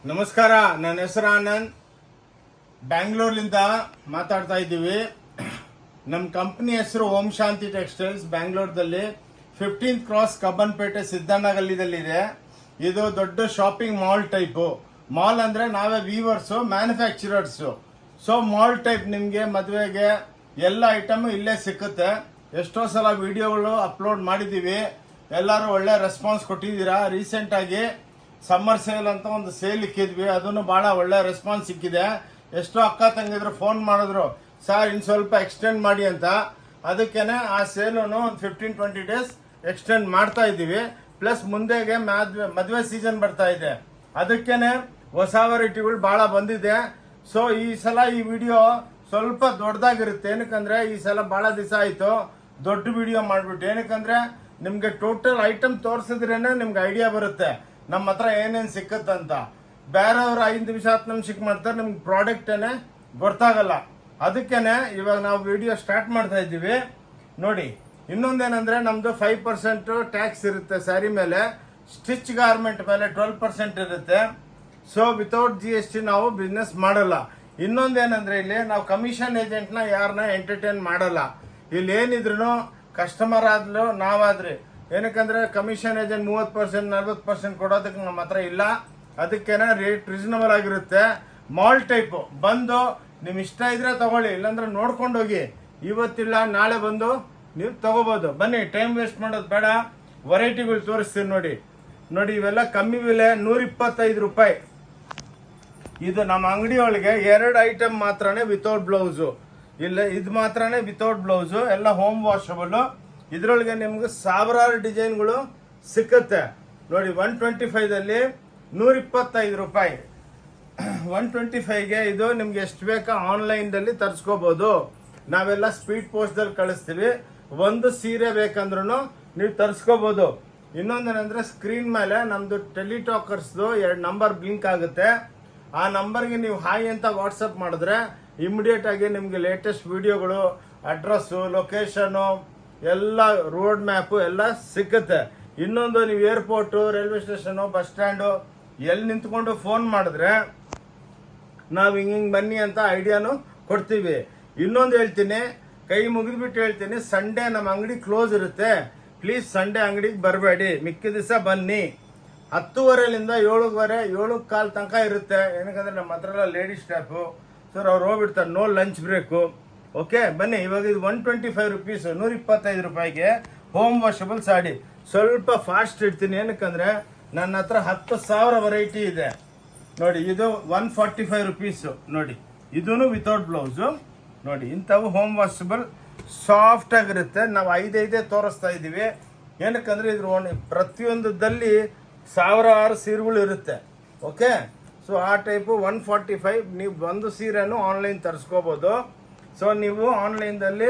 ನಮಸ್ಕಾರ, ನನ್ನ ಹೆಸರು ಆನಂದ್. ಬ್ಯಾಂಗ್ಳೂರ್ಲಿಂದ ಮಾತಾಡ್ತಾ ಇದ್ದೀವಿ. ನಮ್ಮ ಕಂಪ್ನಿ ಹೆಸರು ಓಂ ಶಾಂತಿ ಟೆಕ್ಸ್ಟೈಲ್ಸ್. ಬ್ಯಾಂಗ್ಳೂರ್ದಲ್ಲಿ 15th ಕ್ರಾಸ್ ಕಬ್ಬನ್ಪೇಟೆ ಸಿದ್ದಣ್ಣಗಲ್ಲಿದಲ್ಲಿದೆ. ಇದು ದೊಡ್ಡ ಶಾಪಿಂಗ್ ಮಾಲ್ ಟೈಪು. ಮಾಲ್ ಅಂದರೆ ನಾವೇ weavers, manufacturers. So mall type ನಿಮಗೆ ಮದುವೆಗೆ ಎಲ್ಲ ಐಟಮು ಇಲ್ಲೇ ಸಿಕ್ಕುತ್ತೆ. ಎಷ್ಟೋ ಸಲ ವಿಡಿಯೋಗಳು ಅಪ್ಲೋಡ್ ಮಾಡಿದ್ದೀವಿ. ಎಲ್ಲರೂ ಒಳ್ಳೆ ರೆಸ್ಪಾನ್ಸ್ ಕೊಟ್ಟಿದ್ದೀರಾ. ರೀಸೆಂಟಾಗಿ ಸಮ್ಮರ್ ಸೇಲ್ ಅಂತ ಒಂದು ಸೇಲ್ ಇಕ್ಕಿದ್ವಿ, ಅದನ್ನು ಬಹಳ ಒಳ್ಳೆ ರೆಸ್ಪಾನ್ಸ್ ಸಿಕ್ಕಿದೆ. ಎಷ್ಟೋ ಅಕ್ಕ ತಂಗಿದ್ರು ಫೋನ್ ಮಾಡಿದ್ರು, ಸರ್ ಇನ್ನು ಸ್ವಲ್ಪ ಎಕ್ಸ್ಟೆಂಡ್ ಮಾಡಿ ಅಂತ. ಅದಕ್ಕೇನೆ ಆ ಸೇಲನ್ನು ಒಂದು 15-20 ಡೇಸ್ ಎಕ್ಸ್ಟೆಂಡ್ ಮಾಡ್ತಾ ಇದ್ದೀವಿ. ಪ್ಲಸ್ ಮುಂದೆಗೆ ಮದುವೆ ಸೀಸನ್ ಬರ್ತಾ ಇದೆ, ಅದಕ್ಕೇನೆ ಹೊಸ ವೆರೈಟಿಗಳು ಬಹಳ ಬಂದಿದೆ. ಸೊ ಈ ಸಲ ಈ ವಿಡಿಯೋ ಸ್ವಲ್ಪ ದೊಡ್ಡದಾಗಿರುತ್ತೆ. ಏನಕ್ಕಂದ್ರೆ ಈ ಸಲ ಬಹಳ ದಿವಸ ಆಯಿತು ದೊಡ್ಡ ವಿಡಿಯೋ ಮಾಡಿಬಿಟ್ಟು. ಏನಕ್ಕಂದ್ರೆ ನಿಮಗೆ ಟೋಟಲ್ ಐಟಮ್ ತೋರಿಸಿದ್ರೇನೆ ನಿಮ್ಗೆ ಐಡಿಯಾ ಬರುತ್ತೆ ನಮ್ಮ ಹತ್ರ ಏನೇನು ಸಿಕ್ಕತ್ತಂತ. ಬೇರೆಯವರು 5 ನಿಮಿಷ 10 ನಿಮಿಷಕ್ಕೆ ಮಾಡ್ತಾರೆ, ನಿಮ್ಗೆ ಪ್ರಾಡಕ್ಟೇನೆ ಗೊತ್ತಾಗಲ್ಲ. ಅದಕ್ಕೇನೆ ಇವಾಗ ನಾವು ವಿಡಿಯೋ ಸ್ಟಾರ್ಟ್ ಮಾಡ್ತಾ ಇದ್ದೀವಿ. ನೋಡಿ, ಇನ್ನೊಂದೇನಂದ್ರೆ ನಮ್ದು 5% ಟ್ಯಾಕ್ಸ್ ಇರುತ್ತೆ ಸ್ಯಾರಿ ಮೇಲೆ. ಸ್ಟಿಚ್ ಗಾರ್ಮೆಂಟ್ ಮೇಲೆ 12% ಇರುತ್ತೆ. ಸೊ ವಿತೌಟ್ GST ನಾವು ಬಿಸ್ನೆಸ್ ಮಾಡಲ್ಲ. ಇನ್ನೊಂದೇನಂದ್ರೆ ಇಲ್ಲಿ ನಾವು ಕಮಿಷನ್ ಏಜೆಂಟ್ನ ಯಾರನ್ನ ಎಂಟರ್ಟೈನ್ ಮಾಡಲ್ಲ. ಇಲ್ಲಿ ಏನಿದ್ರು ಕಸ್ಟಮರ್ ಆದ್ಲು ನಾವಾದ್ರಿ. ಏನಕ್ಕಂದ್ರೆ ಕಮಿಷನ್ ಏಜೆಂಟ್ 30% 40% ಕೊಡೋದಕ್ಕೆ ನಮ್ಮ ಹತ್ರ ಇಲ್ಲ. ಅದಕ್ಕೇನೆ ರೇಟ್ ರೀಸನಬಲ್ ಆಗಿರುತ್ತೆ. ಮಾಲ್ ಟೈಪ್ ಬಂದು ನಿಮ್ ಇಷ್ಟ ಇದ್ರೆ ತಗೊಳ್ಳಿ, ಇಲ್ಲಾಂದ್ರೆ ನೋಡ್ಕೊಂಡು ಹೋಗಿ. ಇವತ್ತಿಲ್ಲ ನಾಳೆ ಬಂದು ನೀವು ತಗೋಬಹುದು. ಬನ್ನಿ, ಟೈಮ್ ವೇಸ್ಟ್ ಮಾಡೋದು ಬೇಡ. ವೆರೈಟಿಗಳು ತೋರಿಸ್ತೀನಿ ನೋಡಿ. ನೋಡಿ, ಇವೆಲ್ಲ ಕಮ್ಮಿ ಬೆಲೆ 125 ರೂಪಾಯಿ. ಇದು ನಮ್ಮ ಅಂಗಡಿ ಒಳಗೆ 2 ಐಟಮ್ ಮಾತ್ರನೇ ವಿತೌಟ್ ಬ್ಲೌಸು. ಇಲ್ಲ, ಇದು ಮಾತ್ರನೇ ವಿತೌಟ್ ಬ್ಲೌಸು. ಎಲ್ಲ ಹೋಮ್ ವಾಷಬಲ್. ಇದರೊಳಗೆ ನಿಮ್ಗೆ ಸಾವಿರಾರು ಡಿಸೈನ್ಗಳು ಸಿಕ್ಕುತ್ತೆ. ನೋಡಿ, 125ದಲ್ಲಿ 125 ರೂಪಾಯಿ. 125ಗೆ ಇದು ನಿಮ್ಗೆ ಎಷ್ಟು ಬೇಕಾ ಆನ್ಲೈನ್ದಲ್ಲಿ ತರಿಸ್ಕೋಬಹುದು. ನಾವೆಲ್ಲ ಸ್ಪೀಡ್ ಪೋಸ್ಟ್ದಲ್ಲಿ ಕಳಿಸ್ತೀವಿ. ಒಂದು ಸೀರೆ ಬೇಕಂದ್ರೂ ನೀವು ತರಿಸ್ಕೋಬಹುದು. ಇನ್ನೊಂದೇನಂದ್ರೆ ಸ್ಕ್ರೀನ್ ಮೇಲೆ ನಮ್ದು ಟೆಲಿಟಾಕರ್ಸ್ದು 2 ನಂಬರ್ ಬ್ಲಿಂಕ್ ಆಗುತ್ತೆ. ಆ ನಂಬರ್ಗೆ ನೀವು ಹಾಯ್ ಅಂತ ವಾಟ್ಸಪ್ ಮಾಡಿದ್ರೆ ಇಮಿಡಿಯೇಟ್ ಆಗಿ ನಿಮ್ಗೆ ಲೇಟೆಸ್ಟ್ ವಿಡಿಯೋಗಳು, ಅಡ್ರೆಸ್ಸು, ಲೊಕೇಶನು, ಎಲ್ಲ ರೋಡ್ ಮ್ಯಾಪು ಎಲ್ಲ ಸಿಕ್ಕುತ್ತೆ. ಇನ್ನೊಂದು, ನೀವು airport, railway station, bus stand ಎಲ್ಲಿ ನಿಂತ್ಕೊಂಡು ಫೋನ್ ಮಾಡಿದ್ರೆ ನಾವು ಹಿಂಗೆ ಬನ್ನಿ ಅಂತ ಐಡಿಯಾನು ಕೊಡ್ತೀವಿ. ಇನ್ನೊಂದು ಹೇಳ್ತೀನಿ, ಕೈ ಮುಗಿದ್ಬಿಟ್ಟು ಹೇಳ್ತೀನಿ, ಸಂಡೇ ನಮ್ಮ ಅಂಗಡಿ ಕ್ಲೋಸ್ ಇರುತ್ತೆ. ಪ್ಲೀಸ್ ಸಂಡೇ ಅಂಗಡಿಗೆ ಬರಬೇಡಿ, ಮಿಕ್ಕಿದ ದಿವಸ ಬನ್ನಿ. 10:30ಲಿಂದ 7:15, 7:15 ತನಕ ಇರುತ್ತೆ. ಏನಕ್ಕಂದ್ರೆ ನಮ್ಮ ಹತ್ರ ಲೇಡೀಸ್ ಸ್ಟಾಫು, ಸರ್ ಅವ್ರು ಹೋಗ್ಬಿಡ್ತಾರೆ, ನೋ ಲಂಚ್ ಬ್ರೇಕು. ಓಕೆ, ಬನ್ನಿ. ಇವಾಗ ಇದು 125 ರೂಪೀಸ್, 125 ರೂಪಾಯಿಗೆ ಹೋಮ್ ವಾಷಬಲ್ ಸಾಡಿ. ಸ್ವಲ್ಪ ಫಾಸ್ಟ್ ಇಡ್ತೀನಿ, ಏನಕ್ಕಂದ್ರೆ ನನ್ನ ಹತ್ರ 10,000 ವೆರೈಟಿ ಇದೆ. ನೋಡಿ, ಇದು 145 ರೂಪೀಸು. ನೋಡಿ, ಇದೂ ವಿತೌಟ್ ಬ್ಲೌಸು. ನೋಡಿ, ಇಂಥವು ಹೋಮ್ ವಾಷಬಲ್ ಸಾಫ್ಟ್ ಆಗಿರುತ್ತೆ. ನಾವು 5 ತೋರಿಸ್ತಾ ಇದ್ದೀವಿ. ಏನಕ್ಕಂದ್ರೆ ಇದ್ರ ಪ್ರತಿಯೊಂದದಲ್ಲಿ ಸಾವಿರಾರು ಸೀರೆಗಳು ಇರುತ್ತೆ. ಓಕೆ, ಸೊ ಆ ಟೈಪು 145. ನೀವು ಒಂದು ಸೀರೆನೂ ಆನ್ಲೈನ್ ತರಿಸ್ಕೋಬೋದು. ಸೊ ನೀವು ಆನ್ಲೈನ್ದಲ್ಲಿ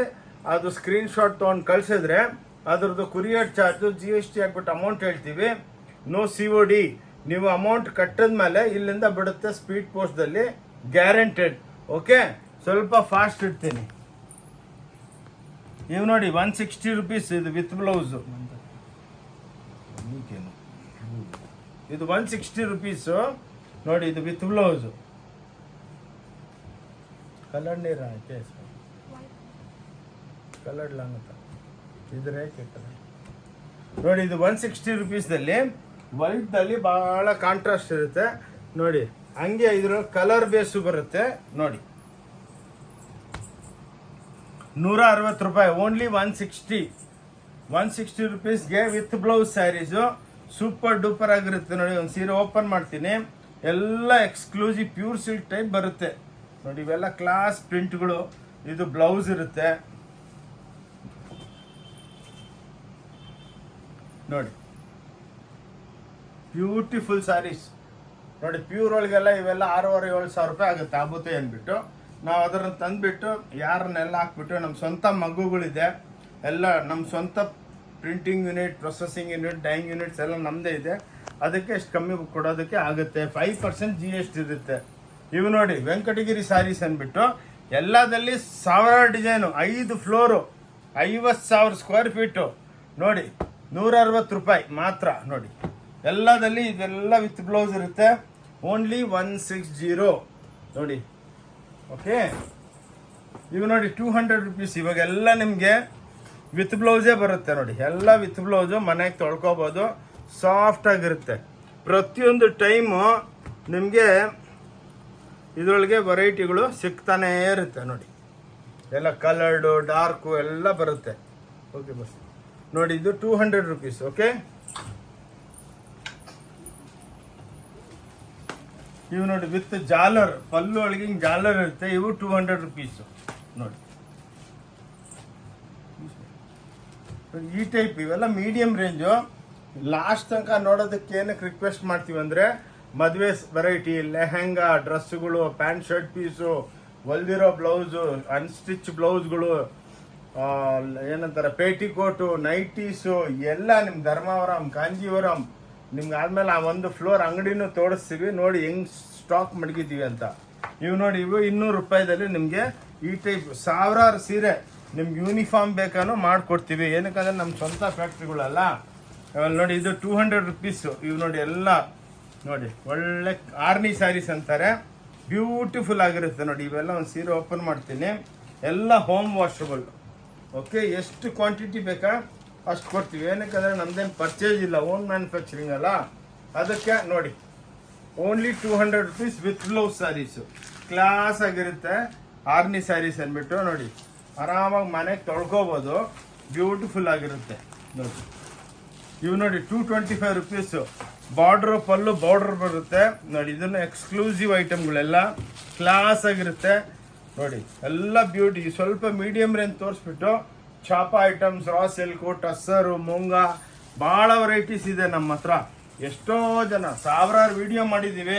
ಅದು ಸ್ಕ್ರೀನ್ಶಾಟ್ ತೊಗೊಂಡು ಕಳಿಸಿದ್ರೆ ಅದ್ರದ್ದು ಕುರಿಯರ್ ಚಾರ್ಜು GST ಹಾಕ್ಬಿಟ್ಟು ಅಮೌಂಟ್ ಹೇಳ್ತೀವಿ. No COD. ನೀವು ಅಮೌಂಟ್ ಕಟ್ಟಿದ ಮೇಲೆ ಇಲ್ಲಿಂದ ಬಿಡುತ್ತೆ ಸ್ಪೀಡ್ ಪೋಸ್ಟ್ದಲ್ಲಿ, ಗ್ಯಾರಂಟೆಡ್. ಓಕೆ, ಸ್ವಲ್ಪ ಫಾಸ್ಟ್ ಇಡ್ತೀನಿ. ಇವು ನೋಡಿ, 160 ರೂಪೀಸ್ ಇದು ವಿತ್ ಬ್ಲೌಸು. ಇದು 160 ರೂಪೀಸು. ನೋಡಿ, ಇದು ವಿತ್ ಬ್ಲೌಸು. ಕಲರ್ ನೀರ ಕಲರ್ ಲಾಂಗ್ ಇದ್ರೆ ನೋಡಿ, ಇದು 160 ರೂಪೀಸ್ದಲ್ಲಿ ವೈಟ್ದಲ್ಲಿ ಬಹಳ ಕಾಂಟ್ರಾಸ್ಟ್ ಇರುತ್ತೆ. ನೋಡಿ, ಹಂಗೆ ಇದ್ರ ಕಲರ್ ಬೇಸು ಬರುತ್ತೆ. ನೋಡಿ, 160 ರೂಪಾಯಿ, ಓನ್ಲಿ 160 ರೂಪೀಸ್ಗೆ with blouse saris. Super duper ಆಗಿರುತ್ತೆ. ನೋಡಿ, ಒಂದು ಸೀರೆ ಓಪನ್ ಮಾಡ್ತೀನಿ, ಎಲ್ಲ ಎಕ್ಸ್ಕ್ಲೂಸಿವ್ ಪ್ಯೂರ್ ಸಿಲ್ಕ್ ಟೈಪ್ ಬರುತ್ತೆ. ನೋಡಿ, ಇವೆಲ್ಲ ಕ್ಲಾಸ್ ಪ್ರಿಂಟ್ಗಳು. ಇದು ಬ್ಲೌಸ್ ಇರುತ್ತೆ. ನೋಡಿ, ಬ್ಯೂಟಿಫುಲ್ ಸ್ಯಾರೀಸ್. ನೋಡಿ, ಪ್ಯೂರ್ ಒಳಗೆಲ್ಲ ಇವೆಲ್ಲ 6,500-7,000 ರೂಪಾಯಿ ಆಗುತ್ತೆ ಆಬುತ್ತೆ ಅಂದ್ಬಿಟ್ಟು ನಾವು ಅದನ್ನು ತಂದುಬಿಟ್ಟು ಯಾರನ್ನೆಲ್ಲ ಹಾಕ್ಬಿಟ್ಟು ನಮ್ಮ ಸ್ವಂತ ಮಗ್ಗುಗಳಿದೆ. ಎಲ್ಲ ನಮ್ಮ ಸ್ವಂತ printing unit, processing unit, dyeing units ಎಲ್ಲ ನಮ್ಮದೇ ಇದೆ. ಅದಕ್ಕೆ ಎಷ್ಟು ಕಮ್ಮಿ ಕೊಡೋದಕ್ಕೆ ಆಗುತ್ತೆ. 5% GST ಇರುತ್ತೆ. ಇವು ನೋಡಿ, ವೆಂಕಟಗಿರಿ ಸ್ಯಾರೀಸ್ ಅಂದ್ಬಿಟ್ಟು ಎಲ್ಲದಲ್ಲಿ ಸಾವಿರಾರು ಡಿಸೈನು, 5 ಫ್ಲೋರು, 50,000 ಸ್ಕ್ವೇರ್ ಫೀಟು. ನೋಡಿ, 160 ರೂಪಾಯಿ ಮಾತ್ರ. ನೋಡಿ, ಎಲ್ಲದಲ್ಲಿ ಇದೆಲ್ಲ ವಿತ್ ಬ್ಲೌಸ್ ಇರುತ್ತೆ. ಓನ್ಲಿ 160 ನೋಡಿ. ಓಕೆ, ಇವು ನೋಡಿ 200 ರುಪೀಸ್. ಇವಾಗೆಲ್ಲ ನಿಮಗೆ ವಿತ್ ಬ್ಲೌಸೇ ಬರುತ್ತೆ ನೋಡಿ, ಎಲ್ಲ ವಿತ್ ಬ್ಲೌಸು, ಮನೆಗೆ ತೊಳ್ಕೊಬೋದು, ಸಾಫ್ಟ್ ಆಗಿರುತ್ತೆ. ಪ್ರತಿಯೊಂದು ಟೈಮು ನಿಮಗೆ ಇದರೊಳಗೆ ವೆರೈಟಿಗಳು ಸಿಗ್ತಾನೇ ಇರುತ್ತೆ ನೋಡಿ, ಎಲ್ಲ ಕಲರ್ಡು ಡಾರ್ಕು ಎಲ್ಲ ಬರುತ್ತೆ. ಓಕೆ ಬಸ್ ನೋಡಿ, ಇದು 200 ರುಪೀಸ್. ಓಕೆ, ಇವು ನೋಡಿ ವಿತ್ ಜಾಲರ್, ಪಲ್ಲು ಒಳಗೆ ಹಿಂಗೆ ಜಾಲರ್ ಇರುತ್ತೆ. ಇವು 200 ರುಪೀಸು ನೋಡಿ. ಈ ಟೈಪ್ ಇವೆಲ್ಲ ಮೀಡಿಯಂ ರೇಂಜು. ಲಾಸ್ಟ್ ತನಕ ನೋಡೋದಕ್ಕೆ ಏನಕ್ಕೆ ರಿಕ್ವೆಸ್ಟ್ ಮಾಡ್ತೀವಿ ಅಂದರೆ, ಮದುವೆ ವೆರೈಟಿ, ಲೆಹಂಗಾ, ಡ್ರೆಸ್ಸುಗಳು, ಪ್ಯಾಂಟ್ ಶರ್ಟ್ ಪೀಸು, ಹೊಲ್ದಿರೋ ಬ್ಲೌಸು, ಅನ್ಸ್ಟಿಚ್ ಬ್ಲೌಸ್ಗಳು, ಏನಂತಾರೆ ಪೇಟಿಕೋಟು, ನೈಟೀಸು ಎಲ್ಲ ನಿಮ್ಮ ಧರ್ಮಾವರಂ, ಕಾಂಜೀವರಂ, ನಿಮ್ಗೆ ಆದಮೇಲೆ ಆ ಒಂದು ಫ್ಲೋರ್ ಅಂಗಡಿನೂ ತೋರಿಸ್ತೀವಿ ನೋಡಿ ಹೆಂಗೆ ಸ್ಟಾಕ್ ಮಡಗಿದ್ದೀವಿ ಅಂತ. ಇವು ನೋಡಿ, ಇವು 200 ರೂಪಾಯಿದಲ್ಲಿ ನಿಮಗೆ ಈ ಟೈಪ್ ಸಾವಿರಾರು ಸೀರೆ ನಿಮ್ಗೆ ಯೂನಿಫಾರ್ಮ್ ಬೇಕಾನೂ ಮಾಡಿಕೊಡ್ತೀವಿ. ಏನಕ್ಕಂದ್ರೆ ನಮ್ಮ ಸ್ವಂತ ಫ್ಯಾಕ್ಟ್ರಿಗಳಲ್ಲ. ನೋಡಿ, ಇದು 200 ರುಪೀಸು. ಇವು ನೋಡಿ ಎಲ್ಲ ನೋಡಿ ಒಳ್ಳೆ ಆರ್ನಿ ಸ್ಯಾರೀಸ್ ಅಂತಾರೆ, ಬ್ಯೂಟಿಫುಲ್ ಆಗಿರುತ್ತೆ ನೋಡಿ. ಇವೆಲ್ಲ ಒಂದು ಸೀರೆ ಓಪನ್ ಮಾಡ್ತೀನಿ, ಎಲ್ಲ ಹೋಮ್ ವಾಷಬಲ್. ಓಕೆ, ಎಷ್ಟು ಕ್ವಾಂಟಿಟಿ ಬೇಕಾ ಅಷ್ಟು ಕೊಡ್ತೀವಿ. ಏನಕ್ಕಂದರೆ ನಮ್ದೇನು ಪರ್ಚೇಸ್ ಇಲ್ಲ, ಓನ್ ಮ್ಯಾನುಫ್ಯಾಕ್ಚರಿಂಗ್ ಅಲ್ಲ. ಅದಕ್ಕೆ ನೋಡಿ, only 200 rupees with blouse saris, class ಆಗಿರುತ್ತೆ. ಆರ್ನಿ ಸ್ಯಾರೀಸ್ ಅಂದ್ಬಿಟ್ಟು ನೋಡಿ, ಆರಾಮಾಗಿ ಮನೆಗೆ ತೊಳ್ಕೊಬೋದು, ಬ್ಯೂಟಿಫುಲ್ ಆಗಿರುತ್ತೆ ನೋಡಿ. ಇವು ನೋಡಿ 225 ರುಪೀಸು. ಬಾರ್ಡ್ರು ಪಲ್ಲು ಬಾರ್ಡರ್ ಬರುತ್ತೆ ನೋಡಿ. ಇದನ್ನು ಎಕ್ಸ್ಕ್ಲೂಸಿವ್ ಐಟಮ್ಗಳೆಲ್ಲ ಕ್ಲಾಸ್ ಆಗಿರುತ್ತೆ ನೋಡಿ, ಎಲ್ಲ ಬ್ಯೂಟಿ. ಸ್ವಲ್ಪ ಮೀಡಿಯಂ ರೇಂಜ್ ತೋರಿಸ್ಬಿಟ್ಟು ಚಾಪಾ ಐಟಮ್ಸ್, ರಾ ಸಿಲ್ಕು, ಟಸ್ಸರು, ಮುಂಗ, ಭಾಳ ವೆರೈಟೀಸ್ ಇದೆ ನಮ್ಮ ಹತ್ರ. ಎಷ್ಟೋ ಜನ ಸಾವಿರಾರು ವಿಡಿಯೋ ಮಾಡಿದ್ದೀವಿ,